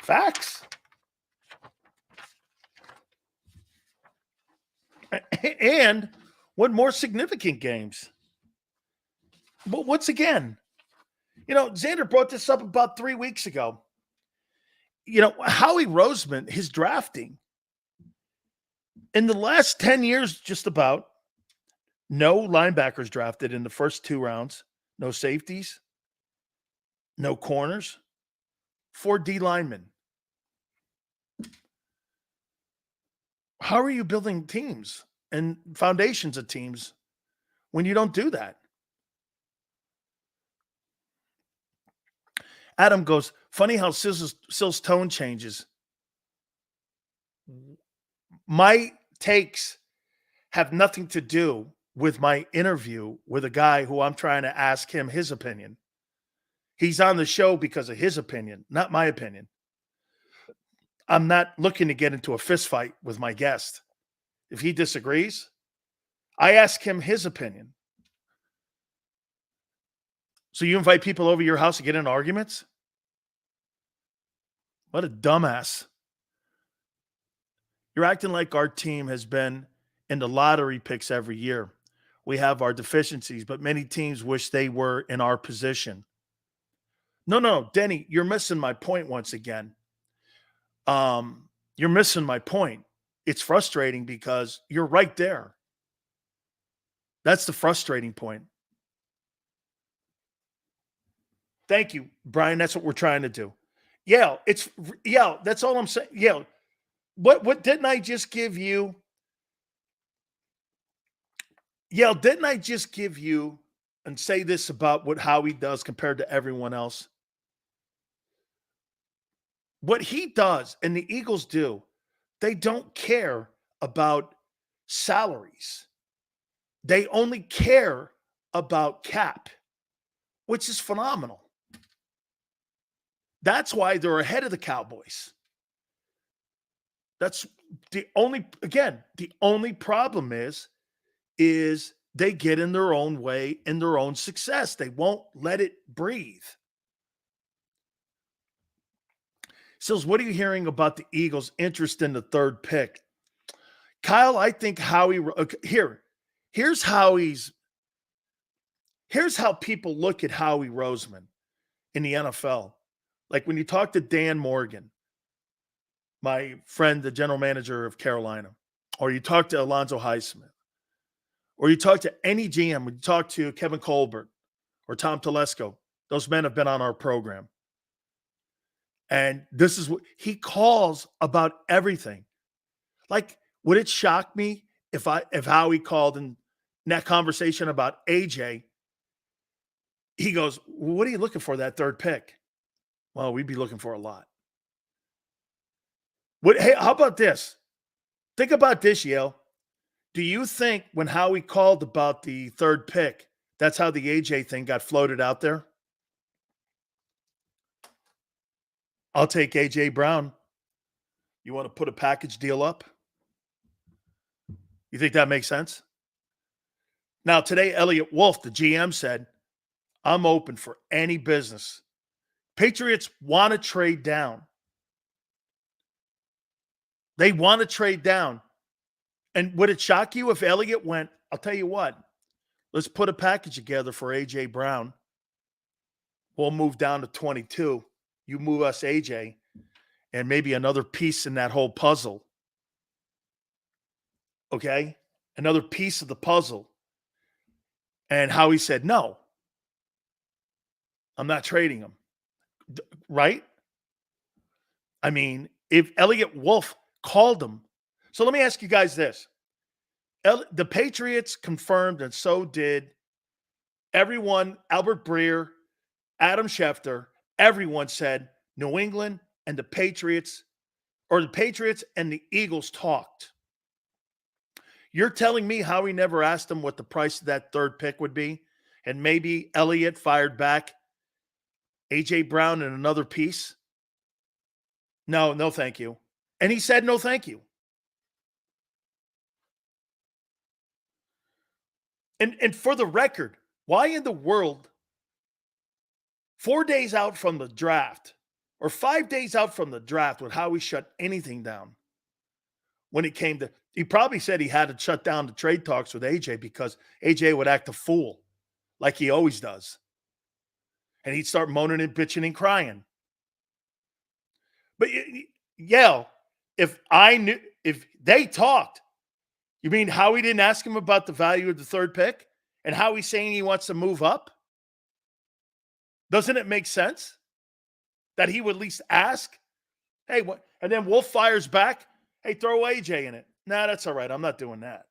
Facts. And what more significant games? But once again, Xander brought this up about 3 weeks ago. Howie Roseman, his drafting, in the last 10 years, just about, no linebackers drafted in the first 2 rounds, no safeties, no corners, 4 D linemen. How are you building teams and foundations of teams when you don't do that? Adam goes, funny how Sil's tone changes. My takes have nothing to do with my interview with a guy who I'm trying to ask him his opinion. He's on the show because of his opinion, not my opinion. I'm not looking to get into a fist fight with my guest. If he disagrees, I ask him his opinion. So you invite people over your house to get in arguments? What a dumbass. You're acting like our team has been in the lottery picks every year. We have our deficiencies, but many teams wish they were in our position. No, Denny, you're missing my point once again. You're missing my point. It's frustrating because you're right there. That's the frustrating point. Thank you, Brian. That's what we're trying to do. Yeah, that's all I'm saying. Yeah. What didn't I just give you? Yeah, didn't I just give you and say this about what Howie does compared to everyone else? What he does and the Eagles do, they don't care about salaries. They only care about cap, which is phenomenal. That's why they're ahead of the Cowboys. That's the only problem is they get in their own way, in their own success. They won't let it breathe. Sills, what are you hearing about the Eagles' interest in the third pick? Kyle, I think Howie, here's how people look at Howie Roseman in the NFL. Like when you talk to Dan Morgan, my friend, the general manager of Carolina, or you talk to Alonzo Highsmith, or you talk to any GM, when you talk to Kevin Colbert or Tom Telesco, those men have been on our program. And this is what he calls about everything. Like, would it shock me if Howie called in that conversation about AJ? He goes, what are you looking for that third pick? Well, we'd be looking for a lot. Hey, how about this? Think about this, Yale. Do you think when Howie called about the third pick, that's how the AJ thing got floated out there? I'll take AJ Brown. You want to put a package deal up? You think that makes sense? Now, today, Elliott Wolf, the GM, said, I'm open for any business. Patriots want to trade down. They want to trade down. And would it shock you if Elliott went, I'll tell you what, let's put a package together for A.J. Brown. We'll move down to 22. You move us A.J. and maybe another piece in that whole puzzle. Okay? Another piece of the puzzle. And Howie said, no, I'm not trading him. Right? I mean, if Elliott Wolf called him. So let me ask you guys this. The Patriots confirmed, and so did everyone, Albert Breer, Adam Schefter, everyone said New England and the Patriots, or the Patriots and the Eagles talked. You're telling me Howie never asked them what the price of that third pick would be, and maybe Elliott fired back A.J. Brown and another piece? No, thank you. And he said, no, thank you. And for the record, why in the world, 4 days out from the draft, or 5 days out from the draft, would Howie shut anything down? When it came to, he probably said he had to shut down the trade talks with AJ because AJ would act a fool like he always does. And he'd start moaning and bitching and crying. But yeah, if they talked, you mean Howie didn't ask him about the value of the third pick? And Howie's saying he wants to move up? Doesn't it make sense that he would at least ask? Hey, what? And then Wolf fires back. Hey, throw AJ in it. Nah, that's all right. I'm not doing that.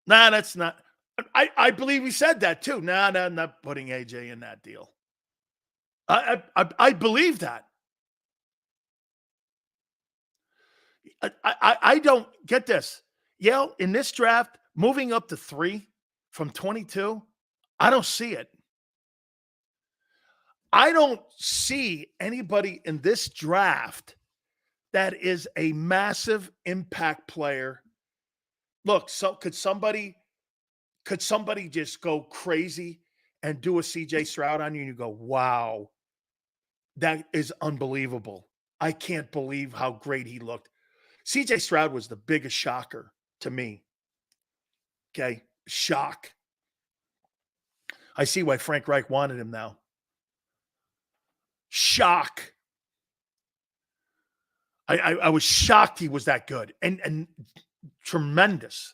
Nah, that's not. I believe he said that too. Nah, I'm not putting AJ in that deal. I believe that. I don't get this. Yale, in this draft, moving up to 3 from 22, I don't see it. I don't see anybody in this draft that is a massive impact player. Look, so could somebody just go crazy and do a CJ Stroud on you and you go, wow, that is unbelievable. I can't believe how great he looked. CJ Stroud was the biggest shocker to me. Okay, shock. I see why Frank Reich wanted him now. Shock. I was shocked he was that good and tremendous.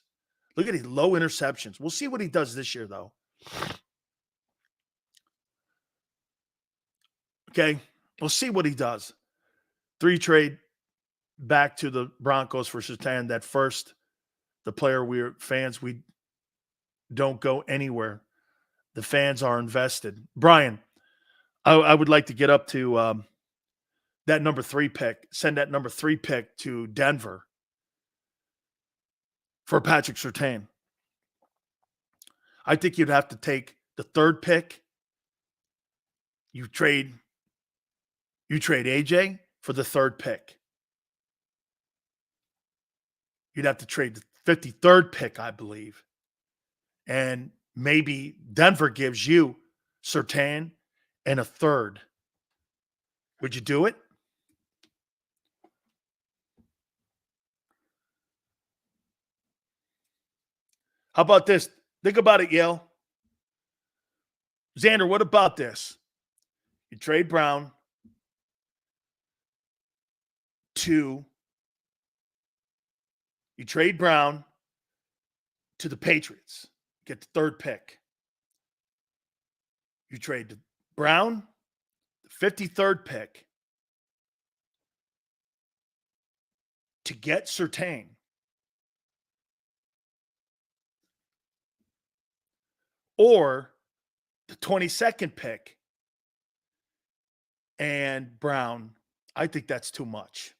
Look at his low interceptions. We'll see what he does this year, though. Okay, we'll see what he does. 3 trade back to the Broncos for Surtain. That first, the player we're fans, we don't go anywhere. The fans are invested. Brian, I would like to get up to that number 3 pick, send that number 3 pick to Denver for Patrick Surtain. I think you'd have to take the 3rd pick. You trade AJ for the 3rd pick. You'd have to trade the 53rd pick, I believe. And maybe Denver gives you Surtain and a 3rd. Would you do it? How about this? Think about it, Yale. Xander, what about this? You trade Brown to the Patriots. Get the 3rd pick. You trade Brown, the 53rd pick, to get Surtain. Or the 22nd pick and Brown. I think that's too much.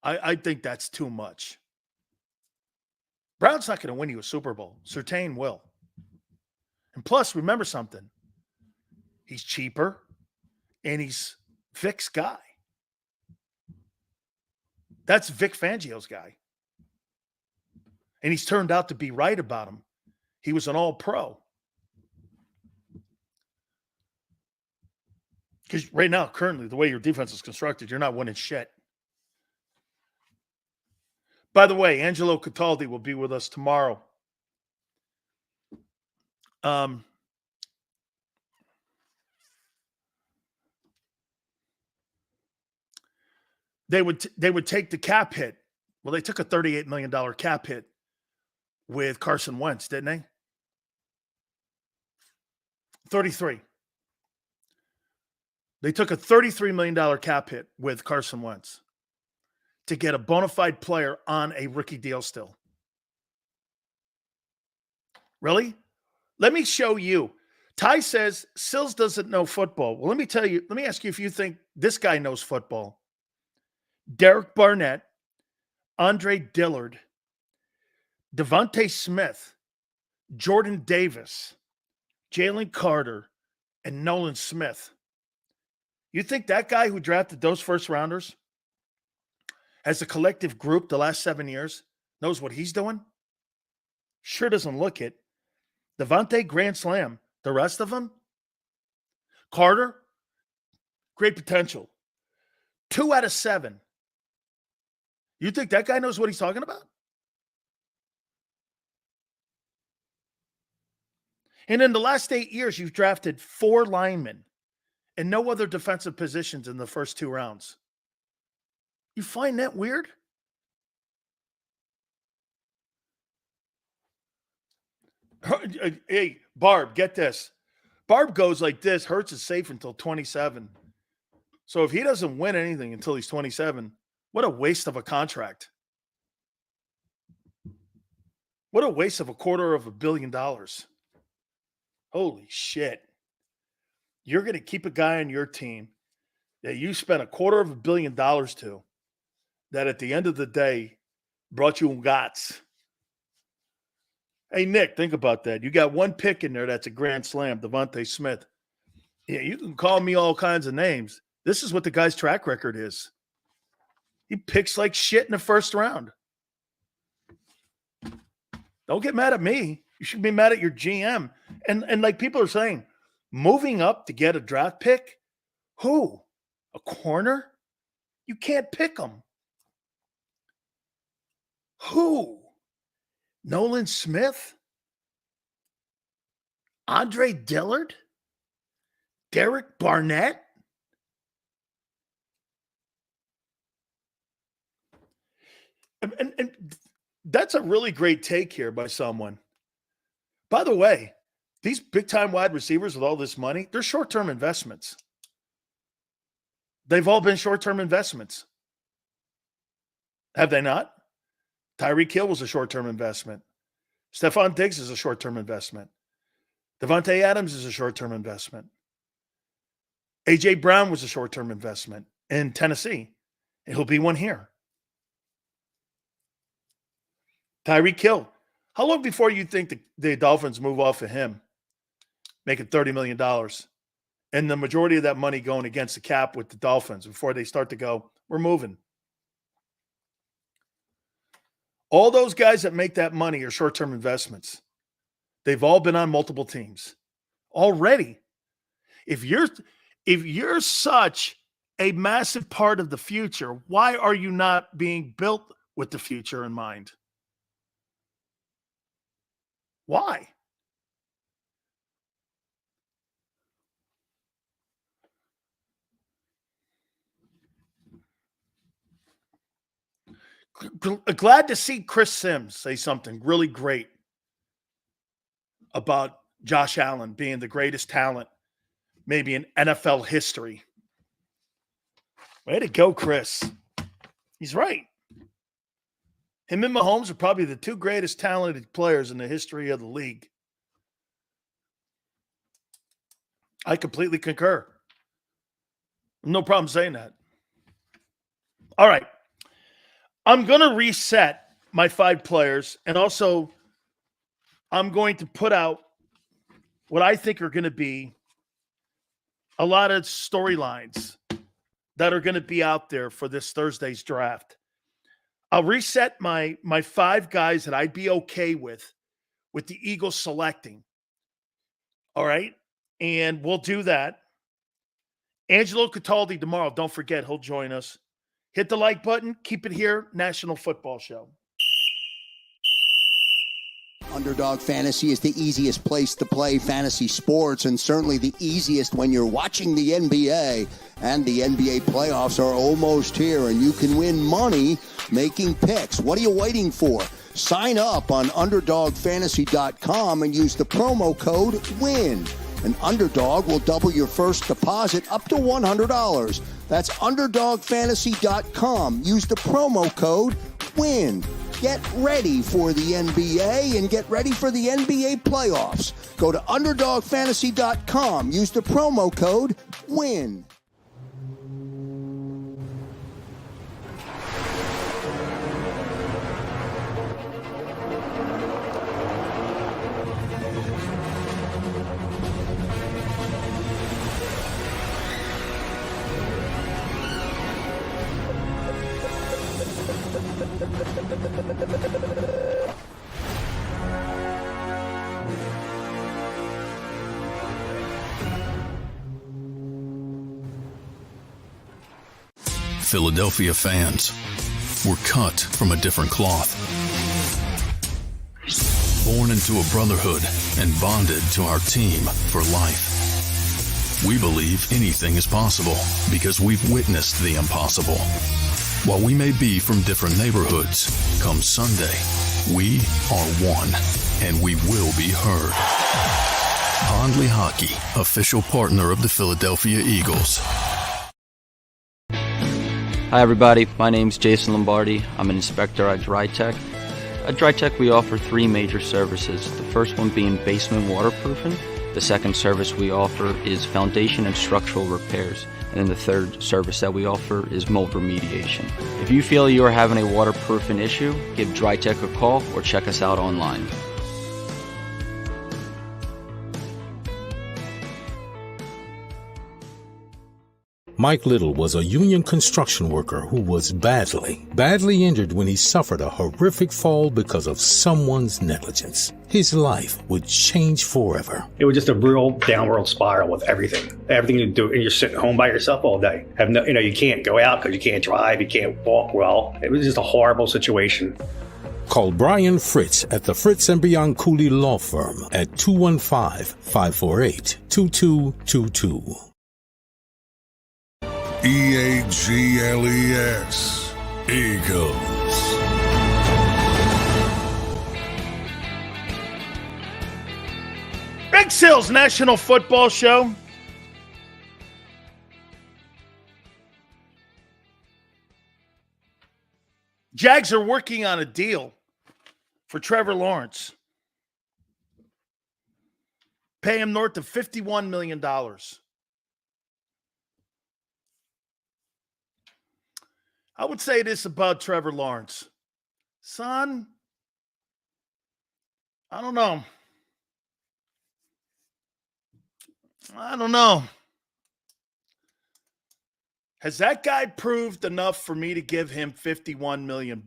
I think that's too much. Brown's not going to win you a Super Bowl. Surtain will. And plus, remember something. He's cheaper, and he's Vic's guy. That's Vic Fangio's guy. And he's turned out to be right about him. He was an all-pro. Because right now, currently, the way your defense is constructed, you're not winning shit. By the way, Angelo Cataldi will be with us tomorrow. They would take the cap hit. Well, they took a $38 million cap hit with Carson Wentz, didn't they? 33. They took a $33 million cap hit with Carson Wentz to get a bona fide player on a rookie deal still. Really? Let me show you. Ty says Sills doesn't know football. Well, let me ask you if you think this guy knows football. Derek Barnett, Andre Dillard, Devontae Smith, Jordan Davis, Jalen Carter, and Nolan Smith. You think that guy who drafted those first rounders as a collective group the last 7 years knows what he's doing? Sure doesn't look it. Devontae, grand slam. The rest of them? Carter, great potential. 2 out of 7. You think that guy knows what he's talking about? And in the last 8 years, you've drafted 4 linemen and no other defensive positions in the first 2 rounds. You find that weird? Hey, Barb, get this. Barb goes like this. Hurts is safe until 27. So if he doesn't win anything until he's 27, what a waste of a contract. What a waste of $250 million. Holy shit. You're going to keep a guy on your team that you spent $250 million to, that at the end of the day brought you guts. Hey, Nick, think about that. You got one pick in there that's a grand slam, Devontae Smith. Yeah, you can call me all kinds of names. This is what the guy's track record is. He picks like shit in the first round. Don't get mad at me. You should be mad at your GM. And like people are saying, moving up to get a draft pick? Who? A corner? You can't pick them. Who? Nolan Smith? Andre Dillard? Derek Barnett? And that's a really great take here by someone. By the way, these big-time wide receivers with all this money, they're short-term investments. They've all been short-term investments. Have they not? Tyreek Hill was a short-term investment. Stephon Diggs is a short-term investment. Devontae Adams is a short-term investment. A.J. Brown was a short-term investment in Tennessee. And he'll be one here. Tyreek Hill. How long before you think the Dolphins move off of him, making $30 million, and the majority of that money going against the cap with the Dolphins before they start to go, we're moving? All those guys that make that money are short-term investments. They've all been on multiple teams already. If you're such a massive part of the future, why are you not being built with the future in mind? Why? Glad to see Chris Sims say something really great about Josh Allen being the greatest talent maybe in NFL history. Way to go, Chris. He's right. Him and Mahomes are probably the two greatest talented players in the history of the league. I completely concur. No problem saying that. All right. I'm going to reset my 5 players, and also I'm going to put out what I think are going to be a lot of storylines that are going to be out there for this Thursday's draft. I'll reset my 5 guys that I'd be okay with the Eagles selecting. All right? And we'll do that. Angelo Cataldi tomorrow. Don't forget, he'll join us. Hit the like button. Keep it here. National Football Show. Underdog Fantasy is the easiest place to play fantasy sports, and certainly the easiest when you're watching the NBA. And the NBA playoffs are almost here, and you can win money making picks. What are you waiting for? Sign up on UnderdogFantasy.com and use the promo code WIN. An Underdog will double your first deposit up to $100. That's UnderdogFantasy.com. Use the promo code WIN. Get ready for the NBA and get ready for the NBA playoffs. Go to UnderdogFantasy.com. Use the promo code WIN. Philadelphia fans, we're cut from a different cloth. Born into a brotherhood and bonded to our team for life. We believe anything is possible because we've witnessed the impossible. While we may be from different neighborhoods, come Sunday, we are one, and we will be heard. Pondley Hockey, official partner of the Philadelphia Eagles. Hi everybody, my name's Jason Lombardi. I'm an inspector at JAKIB. At JAKIB we offer three major services, the first one being basement waterproofing, the second service we offer is foundation and structural repairs, and then the third service that we offer is mold remediation. If you feel you are having a waterproofing issue, give JAKIB a call or check us out online. Mike Little was a union construction worker who was badly injured when he suffered a horrific fall because of someone's negligence. His life would change forever. It was just a real downward spiral with everything. Everything you do, and you're sitting home by yourself all day. You can't go out because you can't drive, you can't walk well. It was just a horrible situation. Call Brian Fritz at the Fritz & Beyond Cooley Law Firm at 215-548-2222. EAGLES, Eagles. Big Sales National Football Show. Jags are working on a deal for Trevor Lawrence. Pay him north of $51 million. I would say this about Trevor Lawrence. Son, I don't know. Has that guy proved enough for me to give him $51 million?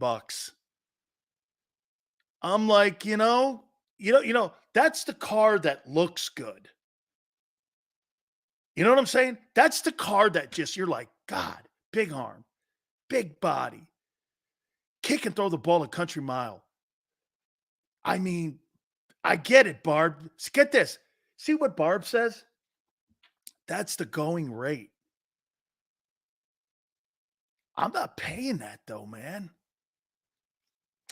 I'm like, that's the car that looks good. You know what I'm saying? That's the car that just, you're like, God, big arm. Big body. Kick and throw the ball a country mile. I mean, I get it, Barb. Get this. See what Barb says? That's the going rate. I'm not paying that, though, man.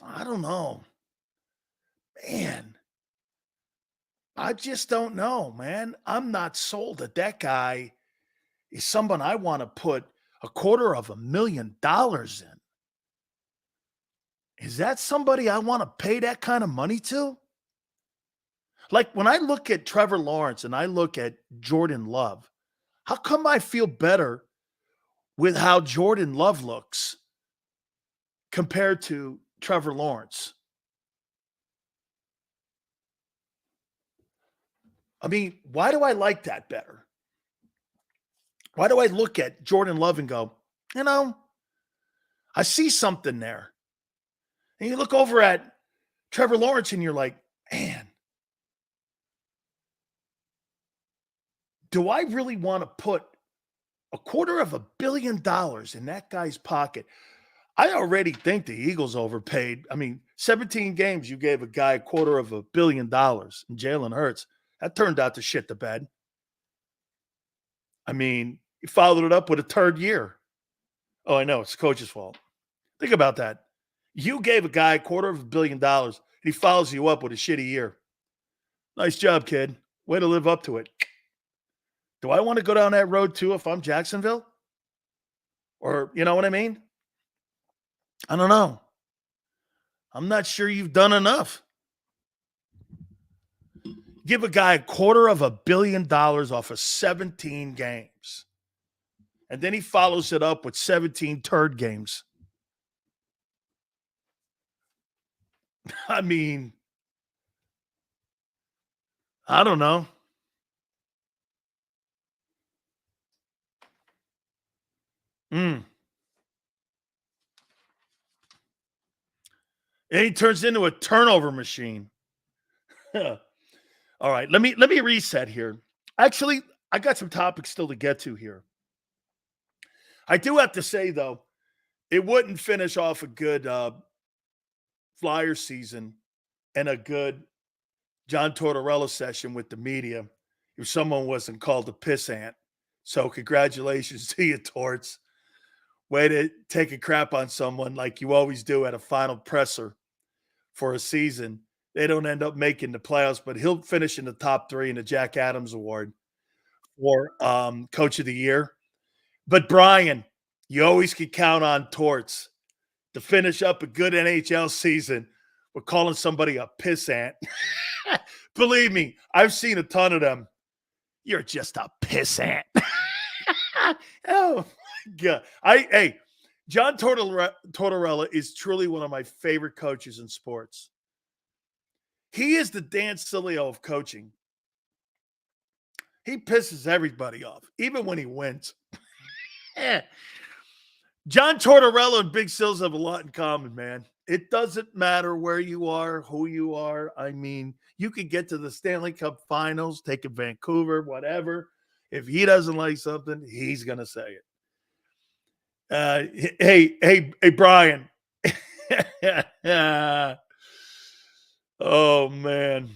I don't know. Man. I just don't know, man. I'm not sold that guy is someone I want to put $250,000 in. Is that somebody I want to pay that kind of money to? Like when I look at Trevor Lawrence and I look at Jordan Love, how come I feel better with how Jordan Love looks compared to Trevor Lawrence? I mean, why do I like that better? Why do I look at Jordan Love and go, I see something there? And you look over at Trevor Lawrence and you're like, man, do I really want to put $250 million in that guy's pocket? I already think the Eagles overpaid. I mean, 17 games, you gave a guy $250 million in Jalen Hurts. That turned out to shit the bed. I mean, he followed it up with a third year. Oh, I know. It's the coach's fault. Think about that. You gave a guy $250 million, and he follows you up with a shitty year. Nice job, kid. Way to live up to it. Do I want to go down that road, too, if I'm Jacksonville? Or, you know what I mean? I don't know. I'm not sure you've done enough. Give a guy $250 million off of 17 games. And then he follows it up with 17 turd games. I mean, I don't know. And he turns into a turnover machine. All right, let me reset here. Actually, I got some topics still to get to here. I do have to say, though, it wouldn't finish off a good Flyer season and a good John Tortorella session with the media if someone wasn't called a pissant. So congratulations to you, Torts. Way to take a crap on someone like you always do at a final presser for a season. They don't end up making the playoffs, but he'll finish in the top 3 in the Jack Adams Award for Coach of the Year. But Brian, You always can count on Torts to finish up a good NHL season with calling somebody a pissant. Believe me, I've seen a ton of them. You're just a pissant. Oh, my God. Hey, John Tortorella is truly one of my favorite coaches in sports. He is the Dan Sileo of coaching. He pisses everybody off, even when he wins. John Tortorella and Big Sills have a lot in common, man. It doesn't matter where you are, who you are. I mean, you could get to the Stanley Cup Finals, take it Vancouver, whatever. If he doesn't like something, he's going to say it. Hey, Brian. Oh, man.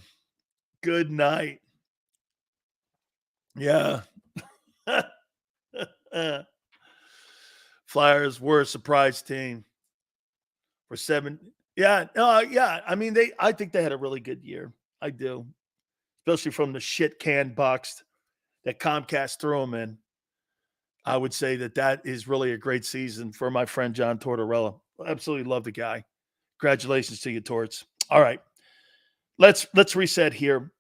Good night. Yeah. Flyers were a surprise team for 7. Yeah. I mean, I think they had a really good year. I do. Especially from the shit can box that Comcast threw them in. I would say that is really a great season for my friend John Tortorella. Absolutely love the guy. Congratulations to you, Torts. All right. Let's reset here.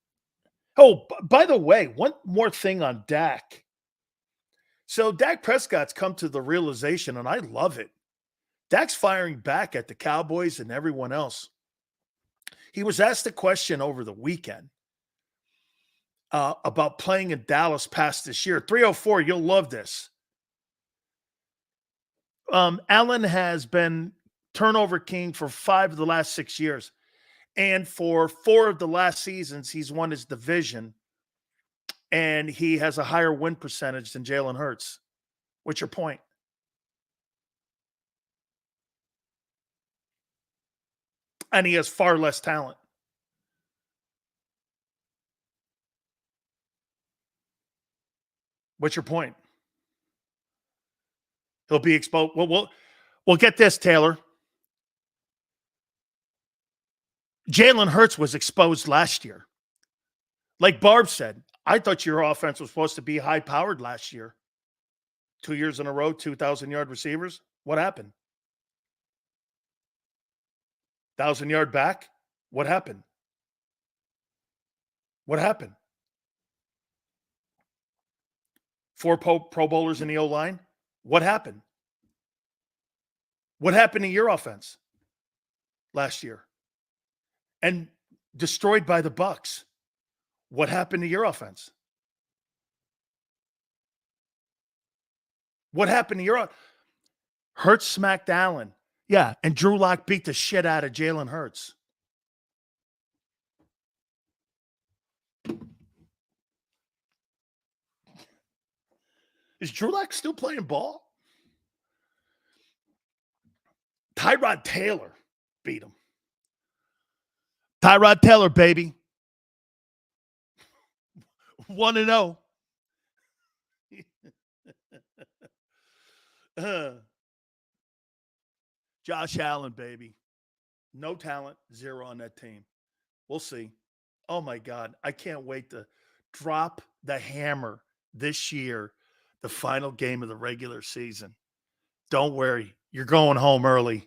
Oh, by the way, one more thing on Dak. So Dak Prescott's come to the realization, and I love it. Dak's firing back at the Cowboys and everyone else. He was asked a question over the weekend about playing in Dallas past this year. 304, you'll love this. Allen has been turnover king for 5 of the last 6 years. And for 4 of the last seasons, he's won his division. And he has a higher win percentage than Jalen Hurts. What's your point? And he has far less talent. What's your point? He'll be exposed. Well, we'll get this, Taylor. Jalen Hurts was exposed last year. Like Barb said, I thought your offense was supposed to be high-powered last year. 2 years in a row, 2,000-yard receivers. What happened? 1,000-yard back? What happened? What happened? 4 Pro Bowlers in the O-line? What happened? What happened to your offense last year? And destroyed by the Bucs. What happened to your offense? What happened to your Hurts smacked Allen. Yeah, and Drew Lock beat the shit out of Jalen Hurts. Is Drew Lock still playing ball? Tyrod Taylor beat him. Tyrod Taylor, baby. 1-0. Josh Allen, baby. No talent, 0 on that team. We'll see. Oh, my God. I can't wait to drop the hammer this year, the final game of the regular season. Don't worry. You're going home early.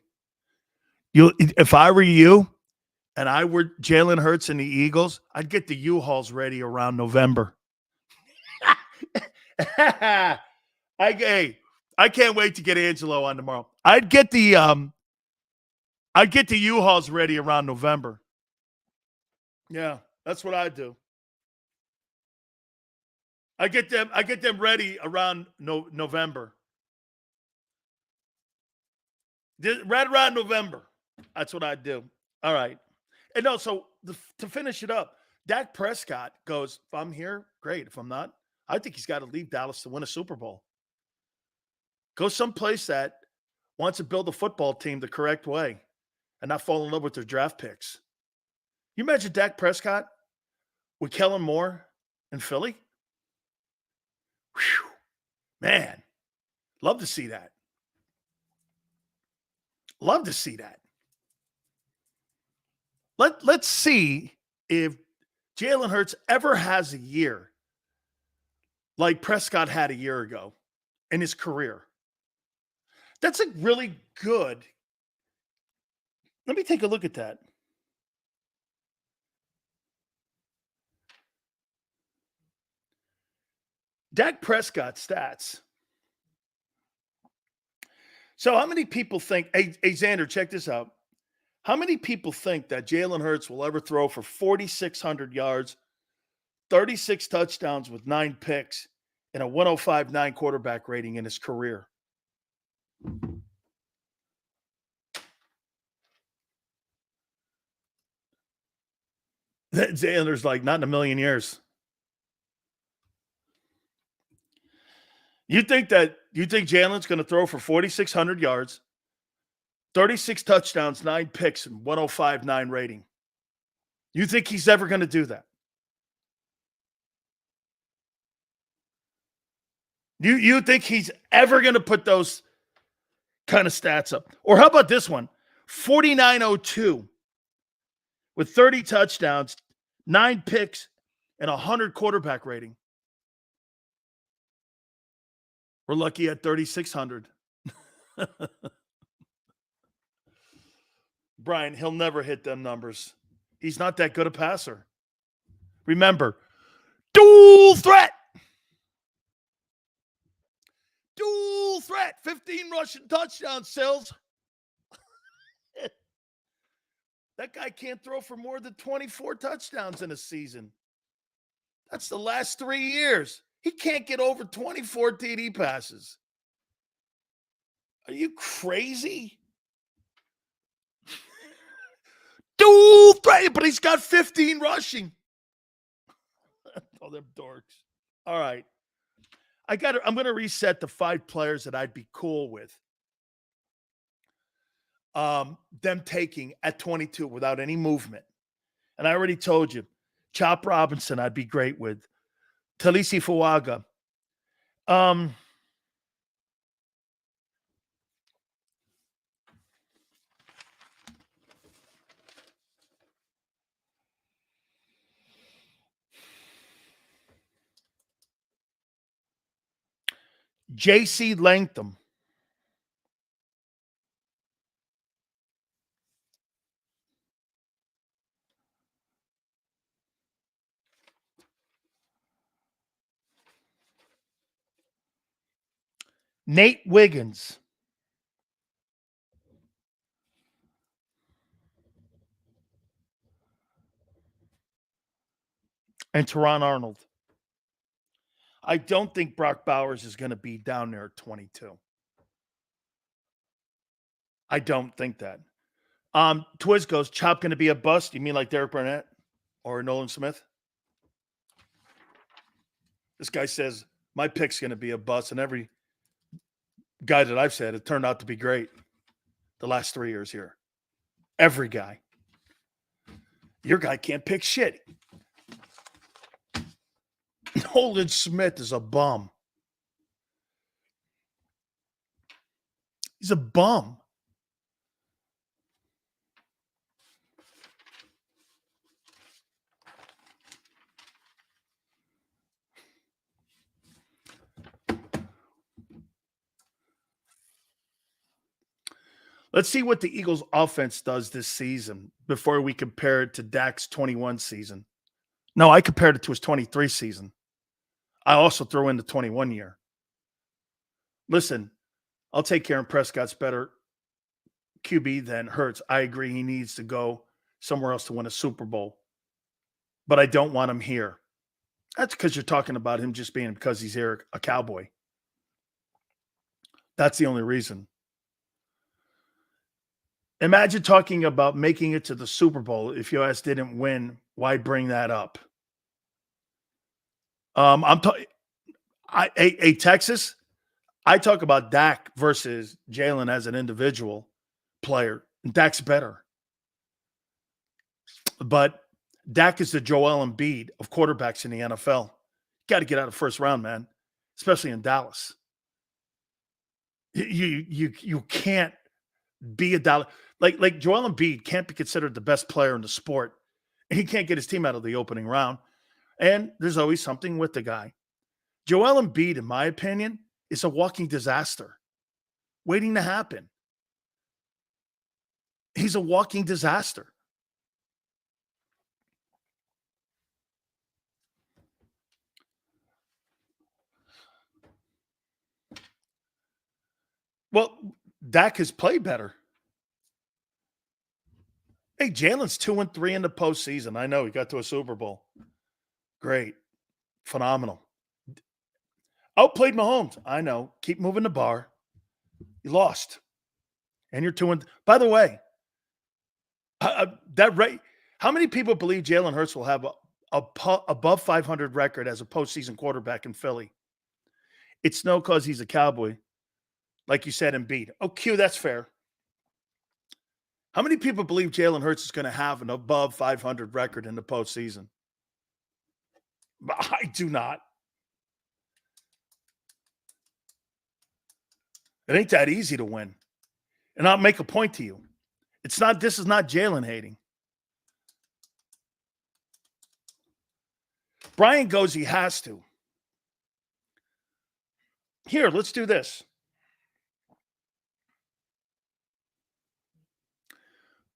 If I were you and I were Jalen Hurts and the Eagles, I'd get the U-Hauls ready around November. I can't wait to get Angelo on tomorrow. I'd get the U-Hauls ready around November. Yeah, that's what I'd do. I get them ready around November. Right around November. That's what I'd do. All right. And no, so to finish it up, Dak Prescott goes, if I'm here, great. If I'm not, I think he's got to leave Dallas to win a Super Bowl. Go someplace that wants to build a football team the correct way and not fall in love with their draft picks. You imagine Dak Prescott with Kellen Moore in Philly? Whew. Man, love to see that. Love to see that. Let's see if Jalen Hurts ever has a year like Prescott had a year ago in his career. That's a really good. Let me take a look at that. Dak Prescott stats. So how many people think, hey, Xander, check this out. How many people think that Jalen Hurts will ever throw for 4,600 yards, 36 touchdowns with 9 picks, and a 105.9 quarterback rating in his career? Xander's like, not in a million years. You think Jalen's going to throw for 4,600 yards, 36 touchdowns, 9 picks, and 105.9 rating? You think he's ever going to do that? You think he's ever going to put those kind of stats up? Or how about this one? 49.02 with 30 touchdowns, 9 picks, and 100 quarterback rating. We're lucky at 3,600. Brian, he'll never hit them numbers. He's not that good a passer. Remember, dual threat. Dual threat. 15 rushing touchdowns, Sills. That guy can't throw for more than 24 touchdowns in a season. That's the last 3 years. He can't get over 24 TD passes. Are you crazy? Dual threat, but he's got 15 rushing. Oh, them dorks. All right. I'm going to reset the 5 players that I'd be cool with. Them taking at 22 without any movement. And I already told you, Chop Robinson I'd be great with. Talisi Fuaga. J.C. Latham. Nate Wiggins. And Teron Arnold. I don't think Brock Bowers is going to be down there at 22. I don't think that. Twiz goes, Chop going to be a bust? You mean like Derek Barnett or Nolan Smith? This guy says, my pick's going to be a bust, and every guy that I've said, it turned out to be great the last 3 years here. Every guy. Your guy can't pick shit. Nolan Smith is a bum. He's a bum. Let's see what the Eagles offense does this season before we compare it to Dak's 21 season. No, I compared it to his 23 season. I also throw in the 21 year. Listen, I'll take Dak Prescott's better QB than Hurts. I agree he needs to go somewhere else to win a Super Bowl. But I don't want him here. That's because you're talking about him just being because he's here, a Cowboy. That's the only reason. Imagine talking about making it to the Super Bowl if your ass didn't win. Why bring that up? Texas, I talk about Dak versus Jalen as an individual player. Dak's better. But Dak is the Joel Embiid of quarterbacks in the NFL. Got to get out of the first round, man, especially in Dallas. You can't be a Dallas. Like Joel Embiid can't be considered the best player in the sport. He can't get his team out of the opening round. And there's always something with the guy. Joel Embiid, in my opinion, is a walking disaster. waiting to happen. He's a walking disaster. Well, Dak has played better. Hey, Jalen's 2-3 in the postseason. I know he got to a Super Bowl. Great. Phenomenal. Outplayed Mahomes. I know. Keep moving the bar. You lost. And you're 2 By the way, how many people believe Jalen Hurts will have above 500 record as a postseason quarterback in Philly? It's no because he's a Cowboy. Like you said, Embiid. Oh, Q, that's fair. How many people believe Jalen Hurts is going to have an above 500 record in the postseason? I do not. It ain't that easy to win. And I'll make a point to you. This is not Jalen hating. Brian goes, he has to. Here, let's do this.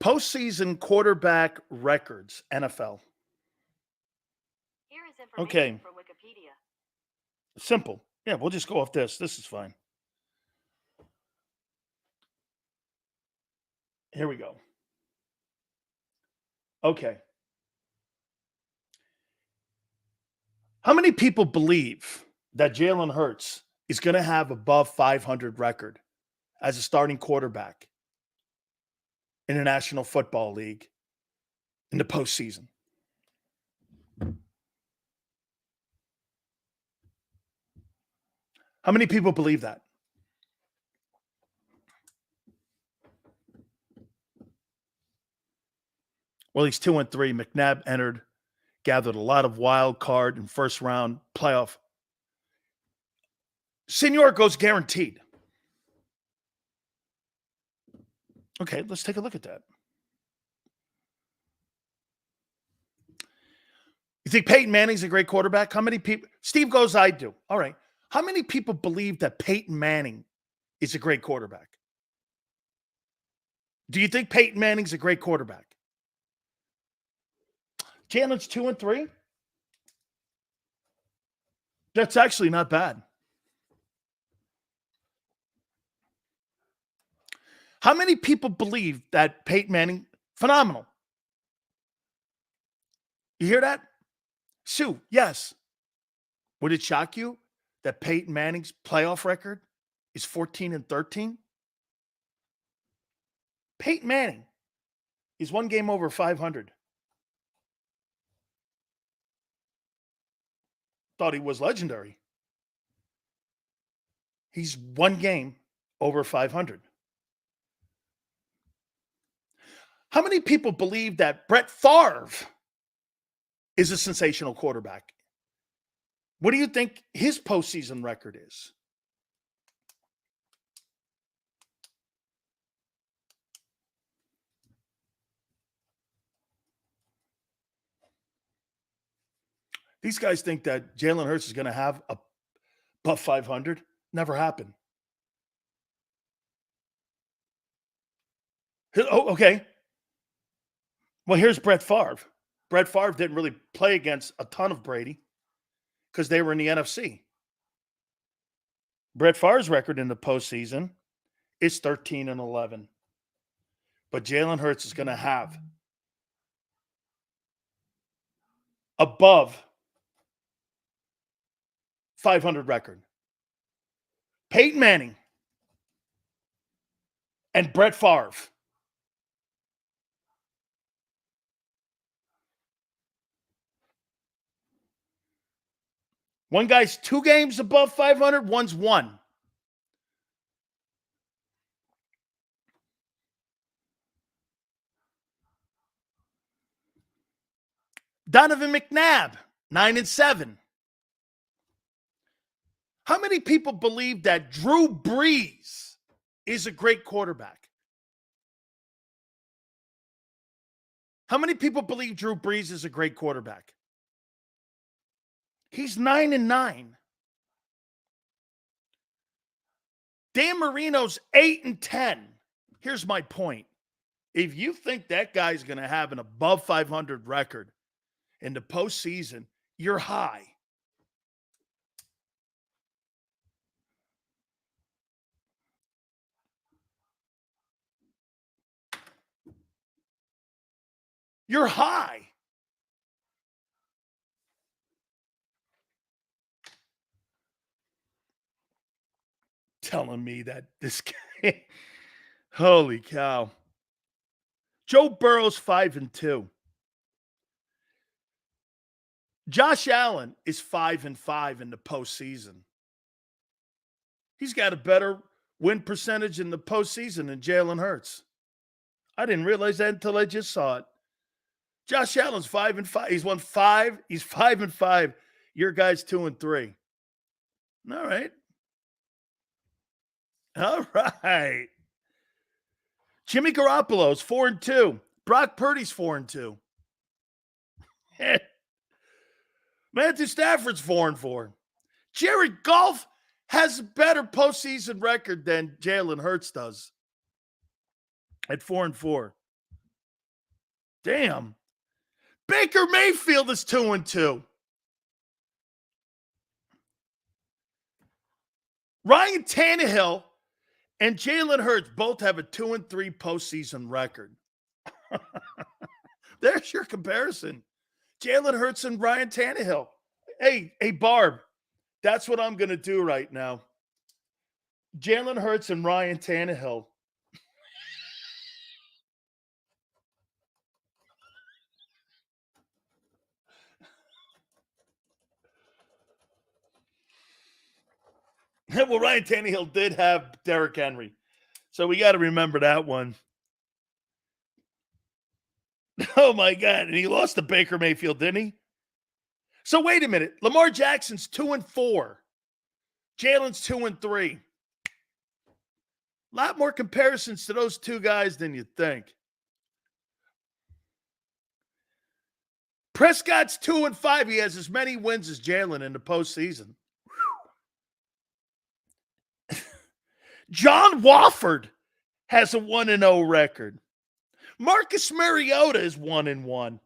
Postseason quarterback records, NFL. Here is information Okay. from Wikipedia. Simple. Yeah, we'll just go off this. This is fine. Here we go. Okay. How many people believe that Jalen Hurts is going to have above 500 record as a starting quarterback in the National Football League in the postseason? How many people believe that? Well, he's 2-3. McNabb gathered a lot of wild card and first round playoff. Senior goes guaranteed. Okay, let's take a look at that. You think Peyton Manning's a great quarterback? How many people? Steve goes, I do. All right. How many people believe that Peyton Manning is a great quarterback? Do you think Peyton Manning's a great quarterback? Jalen's 2-3. That's actually not bad. How many people believe that Peyton Manning, phenomenal? You hear that? Sue, yes. Would it shock you that Peyton Manning's playoff record is 14-13? Peyton Manning is one game over 500. Thought he was legendary. He's one game over 500. How many people believe that Brett Favre is a sensational quarterback? What do you think his postseason record is? These guys think that Jalen Hurts is going to have above 500. Never happened. Oh, okay. Well, here's Brett Favre. Brett Favre didn't really play against a ton of Brady because they were in the NFC. Brett Favre's record in the postseason is 13-11. But Jalen Hurts is going to have above 500 record. Peyton Manning and Brett Favre. One guy's 2 games above 500, one's 1. Donovan McNabb, 9-7. How many people believe that Drew Brees is a great quarterback? How many people believe Drew Brees is a great quarterback? He's 9-9. Dan Marino's 8-10. Here's my point. If you think that guy's going to have an above 500 record in the postseason, you're high. You're high. Telling me that this guy, holy cow. Joe Burrow's 5-2. Josh Allen is 5-5 in the postseason. He's got a better win percentage in the postseason than Jalen Hurts. I didn't realize that until I just saw it. Josh Allen's 5-5. He's won 5. He's 5-5. Your guy's 2-3. All right. All right. Jimmy Garoppolo's 4-2. Brock Purdy's 4-2. Matthew Stafford's 4-4. Jared Goff has a better postseason record than Jalen Hurts does at 4-4. Damn. Baker Mayfield is 2-2. Ryan Tannehill and Jalen Hurts both have a 2-3 postseason record. There's your comparison. Jalen Hurts and Ryan Tannehill. Hey, Barb, that's what I'm going to do right now. Jalen Hurts and Ryan Tannehill. Well, Ryan Tannehill did have Derrick Henry. So we got to remember that one. Oh, my God. And he lost to Baker Mayfield, didn't he? So wait a minute. Lamar Jackson's 2-4. Jalen's 2-3. A lot more comparisons to those two guys than you think. Prescott's 2-5. He has as many wins as Jalen in the postseason. John Wofford has a 1-0 record. Marcus Mariota is 1-1.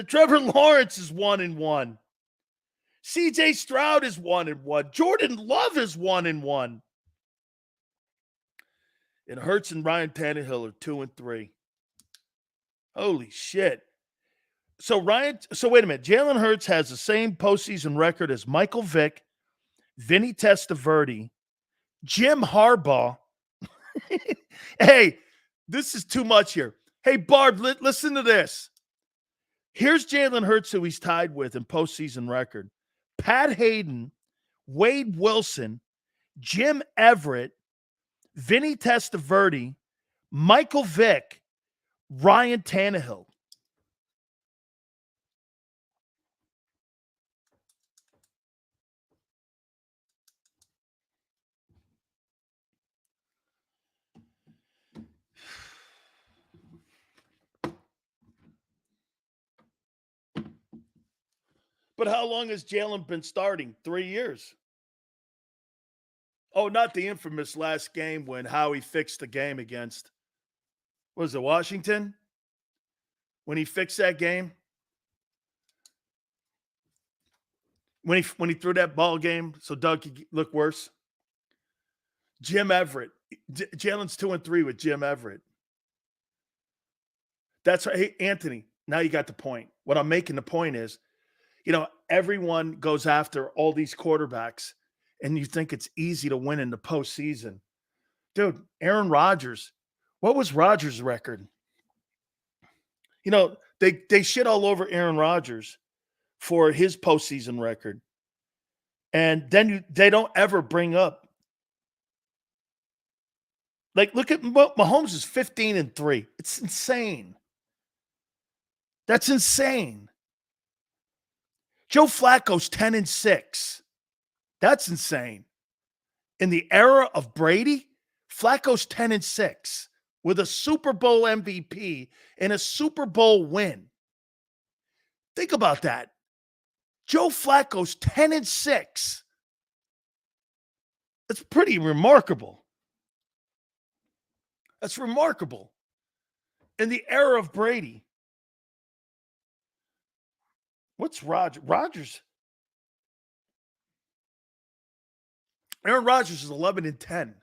Trevor Lawrence is 1-1. CJ Stroud is 1-1. Jordan Love is 1-1. And Hurts and Ryan Tannehill are 2-3. Holy shit. So wait a minute. Jalen Hurts has the same postseason record as Michael Vick, Vinny Testaverde, Jim Harbaugh. Hey, this is too much here. Hey, Barb, listen to this. Here's Jalen Hurts, who he's tied with in postseason record. Pat Hayden, Wade Wilson, Jim Everett, Vinny Testaverde, Michael Vick, Ryan Tannehill. But how long has Jalen been starting? 3 years. Oh, not the infamous last game when Howie fixed the game against, what was it, Washington? When he fixed that game? When he threw that ball game so Doug could look worse? Jim Everett. Jalen's 2-3 with Jim Everett. That's right. Hey, Anthony, now you got the point. What I'm making the point is, everyone goes after all these quarterbacks, and you think it's easy to win in the postseason. Dude, Aaron Rodgers, what was Rodgers' record? They shit all over Aaron Rodgers for his postseason record. And then they don't ever bring up. Like, look at Mahomes is 15-3. It's insane. That's insane. Joe Flacco's 10-6. That's insane. In the era of Brady, Flacco's 10-6 with a Super Bowl MVP and a Super Bowl win. Think about that. Joe Flacco's 10-6. That's pretty remarkable. That's remarkable. In the era of Brady. What's Rodgers? Aaron Rodgers is 11-10,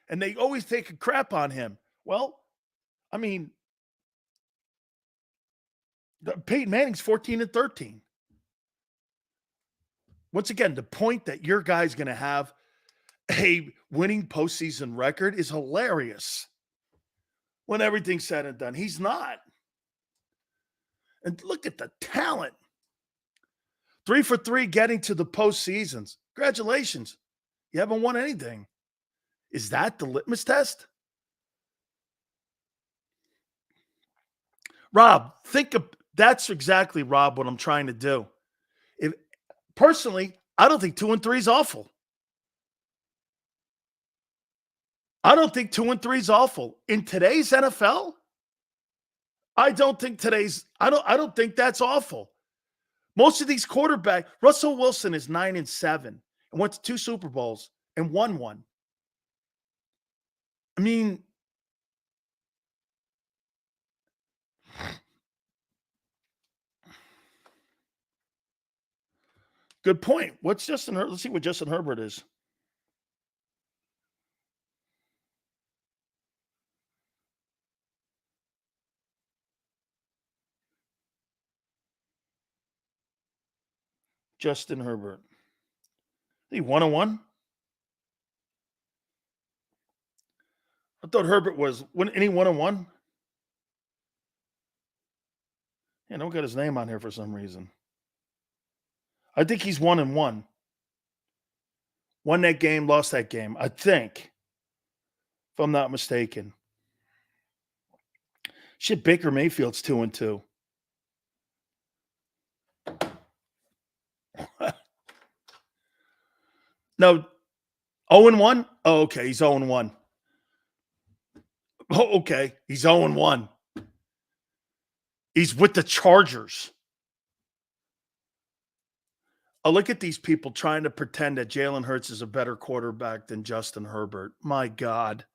and they always take a crap on him. Well, I mean, Peyton Manning's 14-13. Once again, the point that your guy's going to have a winning postseason record is hilarious. When everything's said and done, he's not. And look at the talent. 3 for 3 getting to the postseasons. Congratulations. You haven't won anything. Is that the litmus test? Rob, that's exactly, Rob, what I'm trying to do. Personally, I don't think 2-3 is awful. I don't think 2-3 is awful. In today's NFL, I don't think that's awful. Most of these quarterbacks, Russell Wilson is 9-7 and went to 2 Super Bowls and won one. I mean, good point. Let's see what Justin Herbert is. Justin Herbert. He 1-1? I thought Herbert was any 1-1. Yeah, don't got his name on here for some reason. I think he's 1-1. Won that game, lost that game. I think, if I'm not mistaken. Shit, Baker Mayfield's 2-2. No, 0-1? Oh, okay, he's 0-1. Oh, okay, he's 0-1. He's with the Chargers. Oh, look at these people trying to pretend that Jalen Hurts is a better quarterback than Justin Herbert. My God.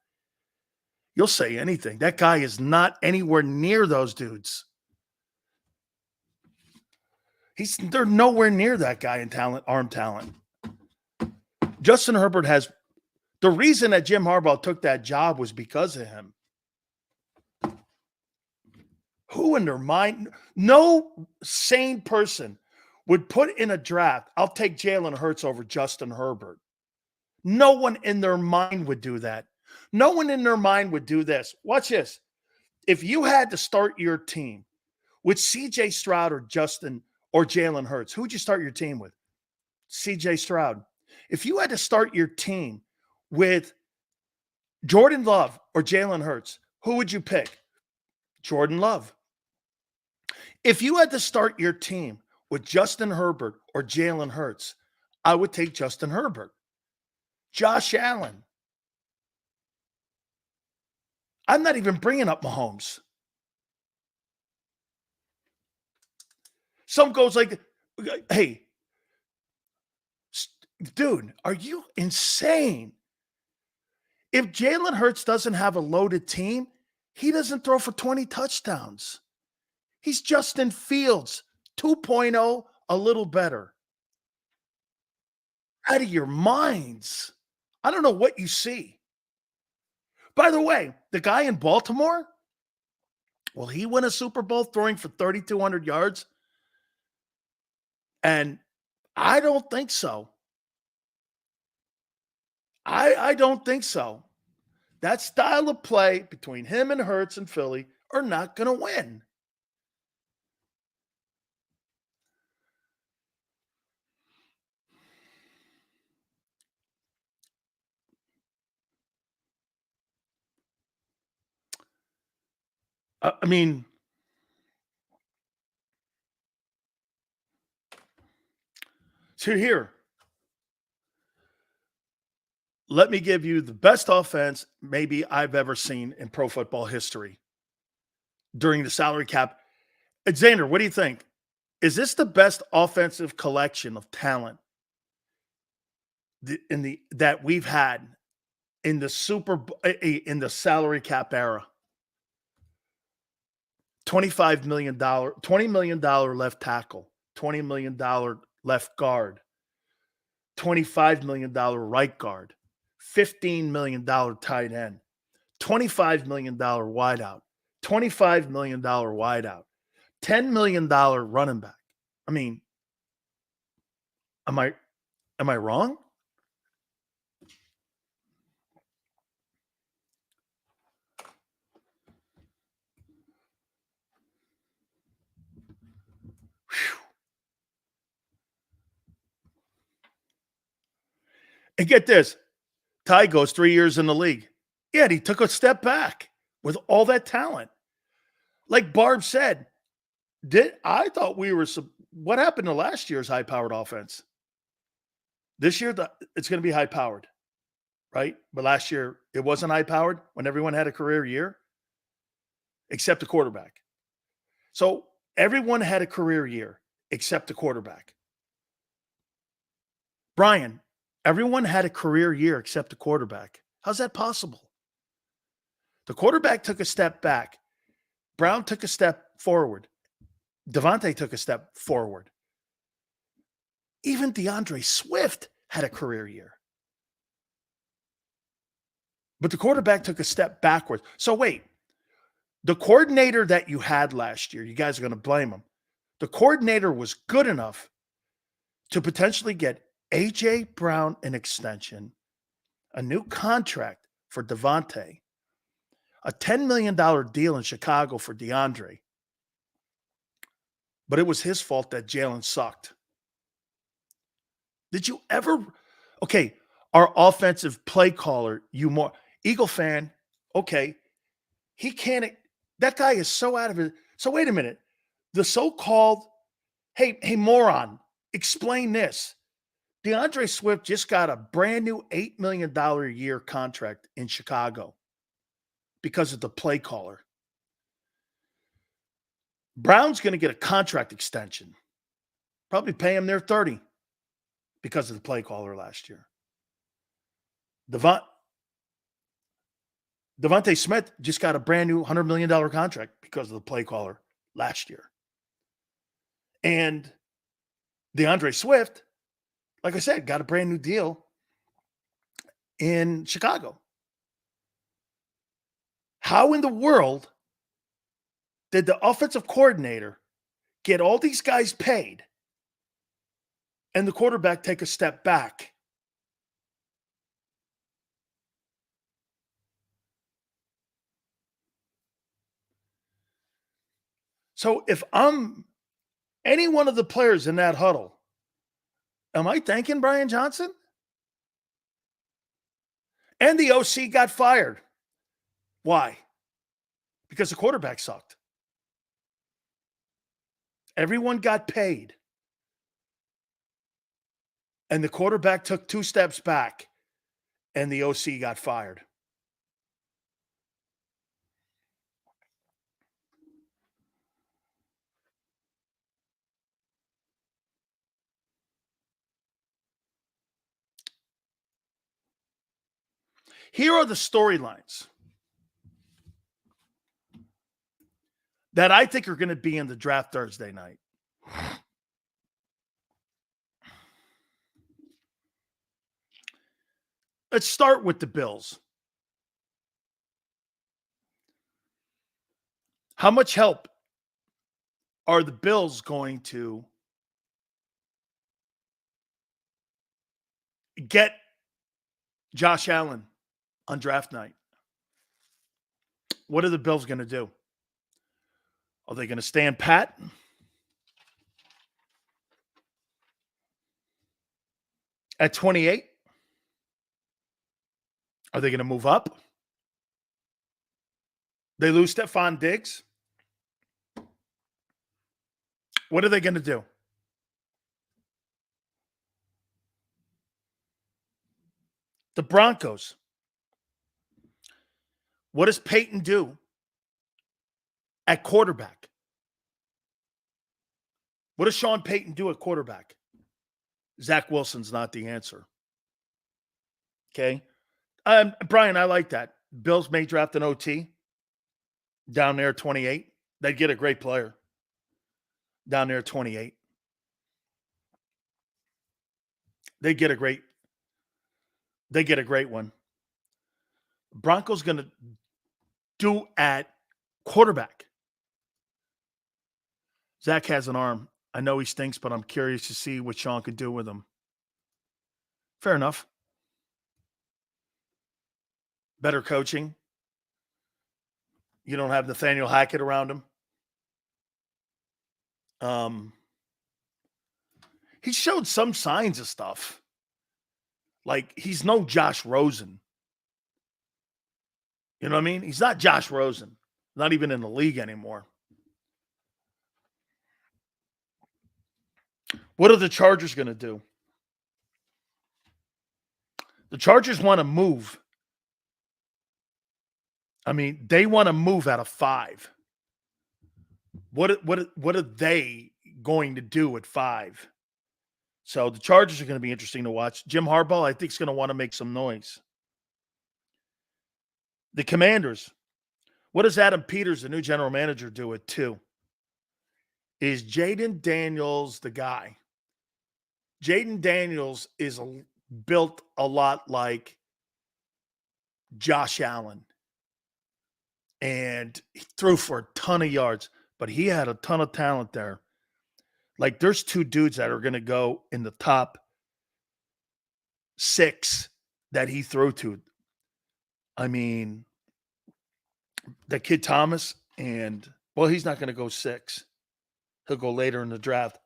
You'll say anything. That guy is not anywhere near those dudes. They're nowhere near that guy in talent, arm talent. Justin Herbert has – the reason that Jim Harbaugh took that job was because of him. Who in their mind – no sane person would put in a draft, I'll take Jalen Hurts over Justin Herbert. No one in their mind would do that. No one in their mind would do this. Watch this. If you had to start your team with C.J. Stroud or Jalen Hurts, who would you start your team with? C.J. Stroud. If you had to start your team with Jordan Love or Jalen Hurts, who would you pick? Jordan Love. If you had to start your team with Justin Herbert or Jalen Hurts, I would take Justin Herbert. Josh Allen. I'm not even bringing up Mahomes. Some goes like, hey, dude, are you insane? If Jalen Hurts doesn't have a loaded team, he doesn't throw for 20 touchdowns. He's Justin Fields, 2.0, a little better. Out of your minds. I don't know what you see. By the way, the guy in Baltimore, will he win a Super Bowl throwing for 3,200 yards? And I don't think so. I don't think so. That style of play between him and Hurts and Philly are not going to win. I mean, so here, let me give you the best offense maybe I've ever seen in pro football history during the salary cap. Xander, what do you think? Is this the best offensive collection of talent that we've had in the in the salary cap era. $25 million, $20 million left tackle, $20 million left guard, $25 million right guard, $15 million tight end, $25 million wideout, $25 million wideout, $10 million running back. I mean, am I wrong? And get this, Ty goes 3 years in the league. Yeah, he took a step back with all that talent. Like Barb said, I thought we were what happened to last year's high-powered offense? This year, it's going to be high-powered, right? But last year, it wasn't high-powered when everyone had a career year, except the quarterback. So everyone had a career year except the quarterback. Brian, everyone had a career year except the quarterback. How's that possible? The quarterback took a step back. Brown took a step forward. Devontae took a step forward. Even DeAndre Swift had a career year. But the quarterback took a step backwards. So wait, the coordinator that you had last year, you guys are going to blame him. The coordinator was good enough to potentially get A.J. Brown an extension, a new contract for Devontae, a $10 million deal in Chicago for DeAndre. But it was his fault that Jalen sucked. Did you ever? Okay, our offensive play caller, Eagle fan, okay, he can't. That guy is so out of it. So wait a minute. The so-called, hey, moron, explain this. DeAndre Swift just got a brand new $8 million a year contract in Chicago because of the play caller. Brown's going to get a contract extension. Probably pay him their 30 because of the play caller last year. Devontae Smith just got a brand new $100 million contract because of the play caller last year. And DeAndre Swift, like I said, got a brand new deal in Chicago. How in the world did the offensive coordinator get all these guys paid and the quarterback take a step back? So if I'm any one of the players in that huddle, am I thanking Brian Johnson? And the OC got fired. Why? Because the quarterback sucked. Everyone got paid. And the quarterback took 2 steps back, and the OC got fired. Here are the storylines that I think are going to be in the draft Thursday night. Let's start with the Bills. How much help are the Bills going to get Josh Allen on draft night? What are the Bills going to do? Are they going to stand pat? At 28? Are they going to move up? They lose Stephon Diggs? What are they going to do? The Broncos. What does Peyton do at quarterback? What does Sean Payton do at quarterback? Zach Wilson's not the answer. Okay. Brian, I like that. Bills may draft an OT down there at 28. They'd get a great player down there at 28. They get a great one. Broncos going to do at quarterback. Zach has an arm. I know he stinks, but I'm curious to see what Sean could do with him. Fair enough. Better coaching. You don't have Nathaniel Hackett around him. He showed some signs of stuff. Like, he's no Josh Rosen. You know what I mean? He's not Josh Rosen. Not even in the league anymore. What are the Chargers going to do? The Chargers want to move. I mean, they want to move out of 5. What are they going to do at 5? So the Chargers are going to be interesting to watch. Jim Harbaugh, I think, is going to want to make some noise. The Commanders. What does Adam Peters, the new general manager, do at 2? Is Jaden Daniels the guy? Jaden Daniels is built a lot like Josh Allen. And he threw for a ton of yards, but he had a ton of talent there. Like, there's 2 dudes that are going to go in the top 6 that he threw to. I mean, the kid Thomas and, well, he's not going to go 6. He'll go later in the draft.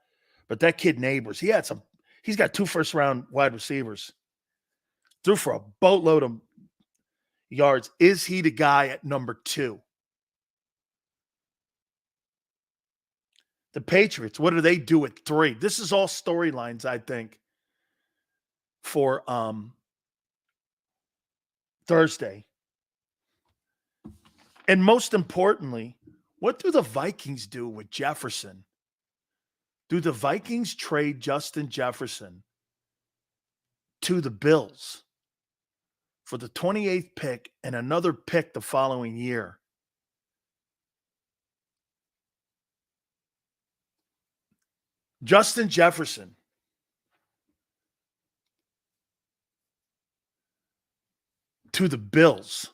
But that kid Neighbors, he's got 2 first-round wide receivers. Threw for a boatload of yards. Is he the guy at number 2? The Patriots, what do they do at 3? This is all storylines, I think, for Thursday. And most importantly, what do the Vikings do with Jefferson? Do the Vikings trade Justin Jefferson to the Bills for the 28th pick and another pick the following year? Justin Jefferson. To the Bills.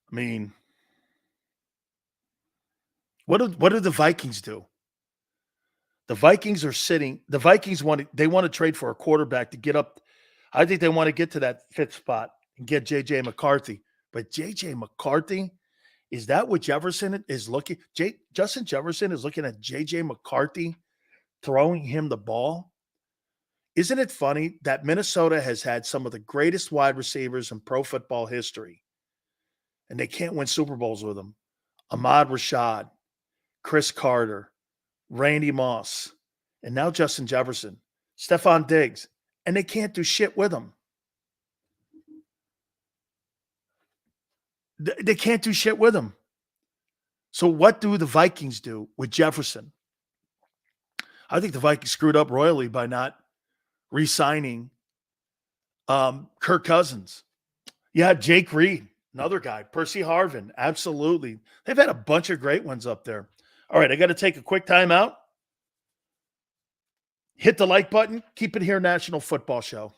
I mean, what do the Vikings do? The Vikings are sitting. The Vikings want to trade for a quarterback to get up. I think they want to get to that 5th spot and get J.J. McCarthy. But J.J. McCarthy, is that what Jefferson is looking? Justin Jefferson is looking at J.J. McCarthy throwing him the ball? Isn't it funny that Minnesota has had some of the greatest wide receivers in pro football history, and they can't win Super Bowls with them? Ahmad Rashad, Chris Carter, Randy Moss, and now Justin Jefferson, Stephon Diggs, and they can't do shit with them. They can't do shit with him. So what do the Vikings do with Jefferson? I think the Vikings screwed up royally by not re-signing Kirk Cousins. Yeah, Jake Reed, another guy. Percy Harvin, absolutely. They've had a bunch of great ones up there. All right, I got to take a quick timeout. Hit the like button. Keep it here, National Football Show.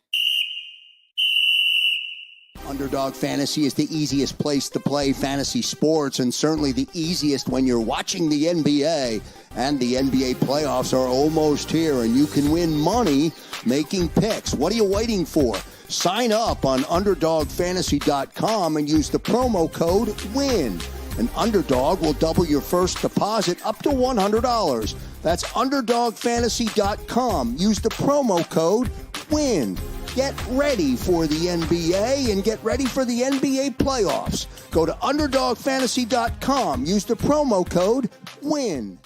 Underdog Fantasy is the easiest place to play fantasy sports, and certainly the easiest when you're watching the NBA. And the NBA playoffs are almost here, and you can win money making picks. What are you waiting for? Sign up on UnderdogFantasy.com and use the promo code WIN. An Underdog will double your first deposit up to $100. That's UnderdogFantasy.com. Use the promo code WIN. Get ready for the NBA and get ready for the NBA playoffs. Go to UnderdogFantasy.com. Use the promo code WIN.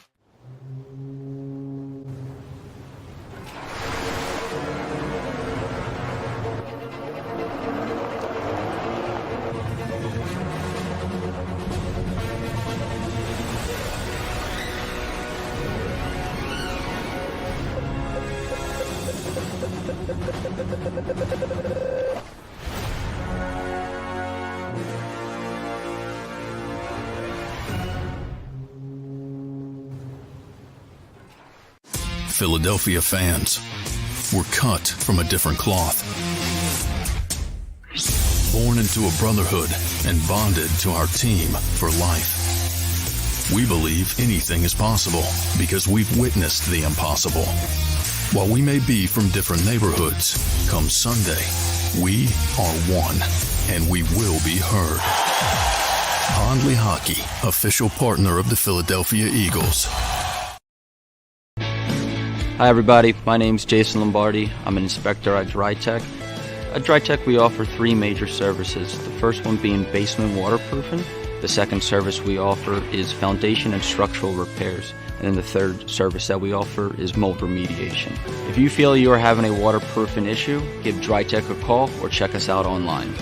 Philadelphia fans. We're cut from a different cloth. Born into a brotherhood and bonded to our team for life. We believe anything is possible because we've witnessed the impossible. While we may be from different neighborhoods, come Sunday, we are one, and we will be heard. Pondley Hockey, official partner of the Philadelphia Eagles. Hi everybody, my name's Jason Lombardi. I'm an inspector at JAKIB. At JAKIB we offer three major services, the first one being basement waterproofing. The second service we offer is foundation and structural repairs. And then the third service that we offer is mold remediation. If you feel you are having a waterproofing issue, give JAKIB a call or check us out online.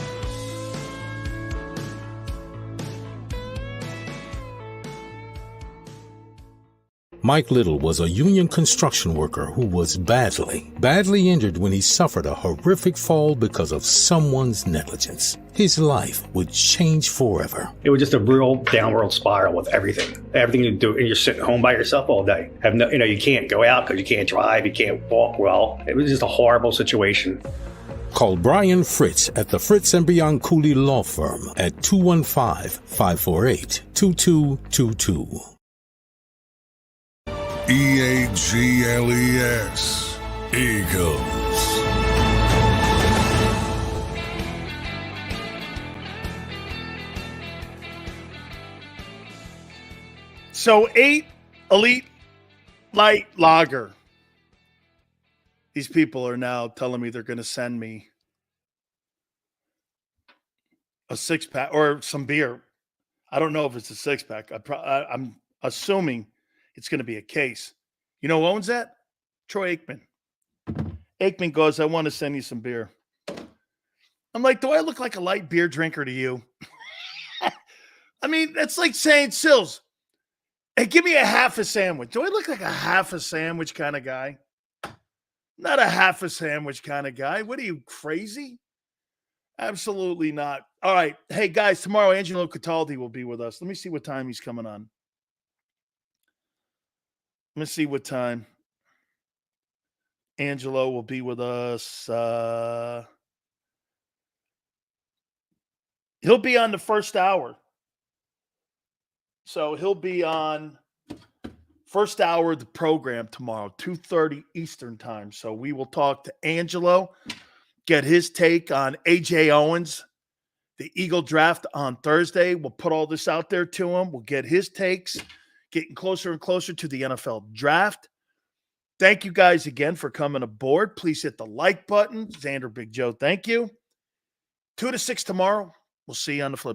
Mike Little was a union construction worker who was badly injured when he suffered a horrific fall because of someone's negligence. His life would change forever. It was just a real downward spiral with everything. Everything you do, and you're sitting home by yourself all day. You can't go out because you can't drive, you can't walk well. It was just a horrible situation. Call Brian Fritz at the Fritz and Beyond Cooley Law Firm at 215-548-2222. EAGLES, Eagles. So 8 Elite Light Lager. These people are now telling me they're going to send me a 6-pack or some beer. I don't know if it's a 6-pack. I'm assuming it's going to be a case. You know who owns that? Troy Aikman. Aikman goes, I want to send you some beer. I'm like, do I look like a light beer drinker to you? I mean, that's like saying, Sills, hey, give me a half a sandwich. Do I look like a half a sandwich kind of guy? Not a half a sandwich kind of guy. What are you, crazy? Absolutely not. All right. Hey, guys, tomorrow Angelo Cataldi will be with us. Let me see what time he's coming on. Let me see what time Angelo will be with us. He'll be on the first hour. So he'll be on first hour of the program tomorrow, 2:30 Eastern time. So we will talk to Angelo, get his take on A.J. Owens, the Eagle draft on Thursday. We'll put all this out there to him. We'll get his takes. Getting closer and closer to the NFL draft. Thank you guys again for coming aboard. Please hit the like button. Xander, Big Joe, thank you. 2 to 6 tomorrow. We'll see you on the flip.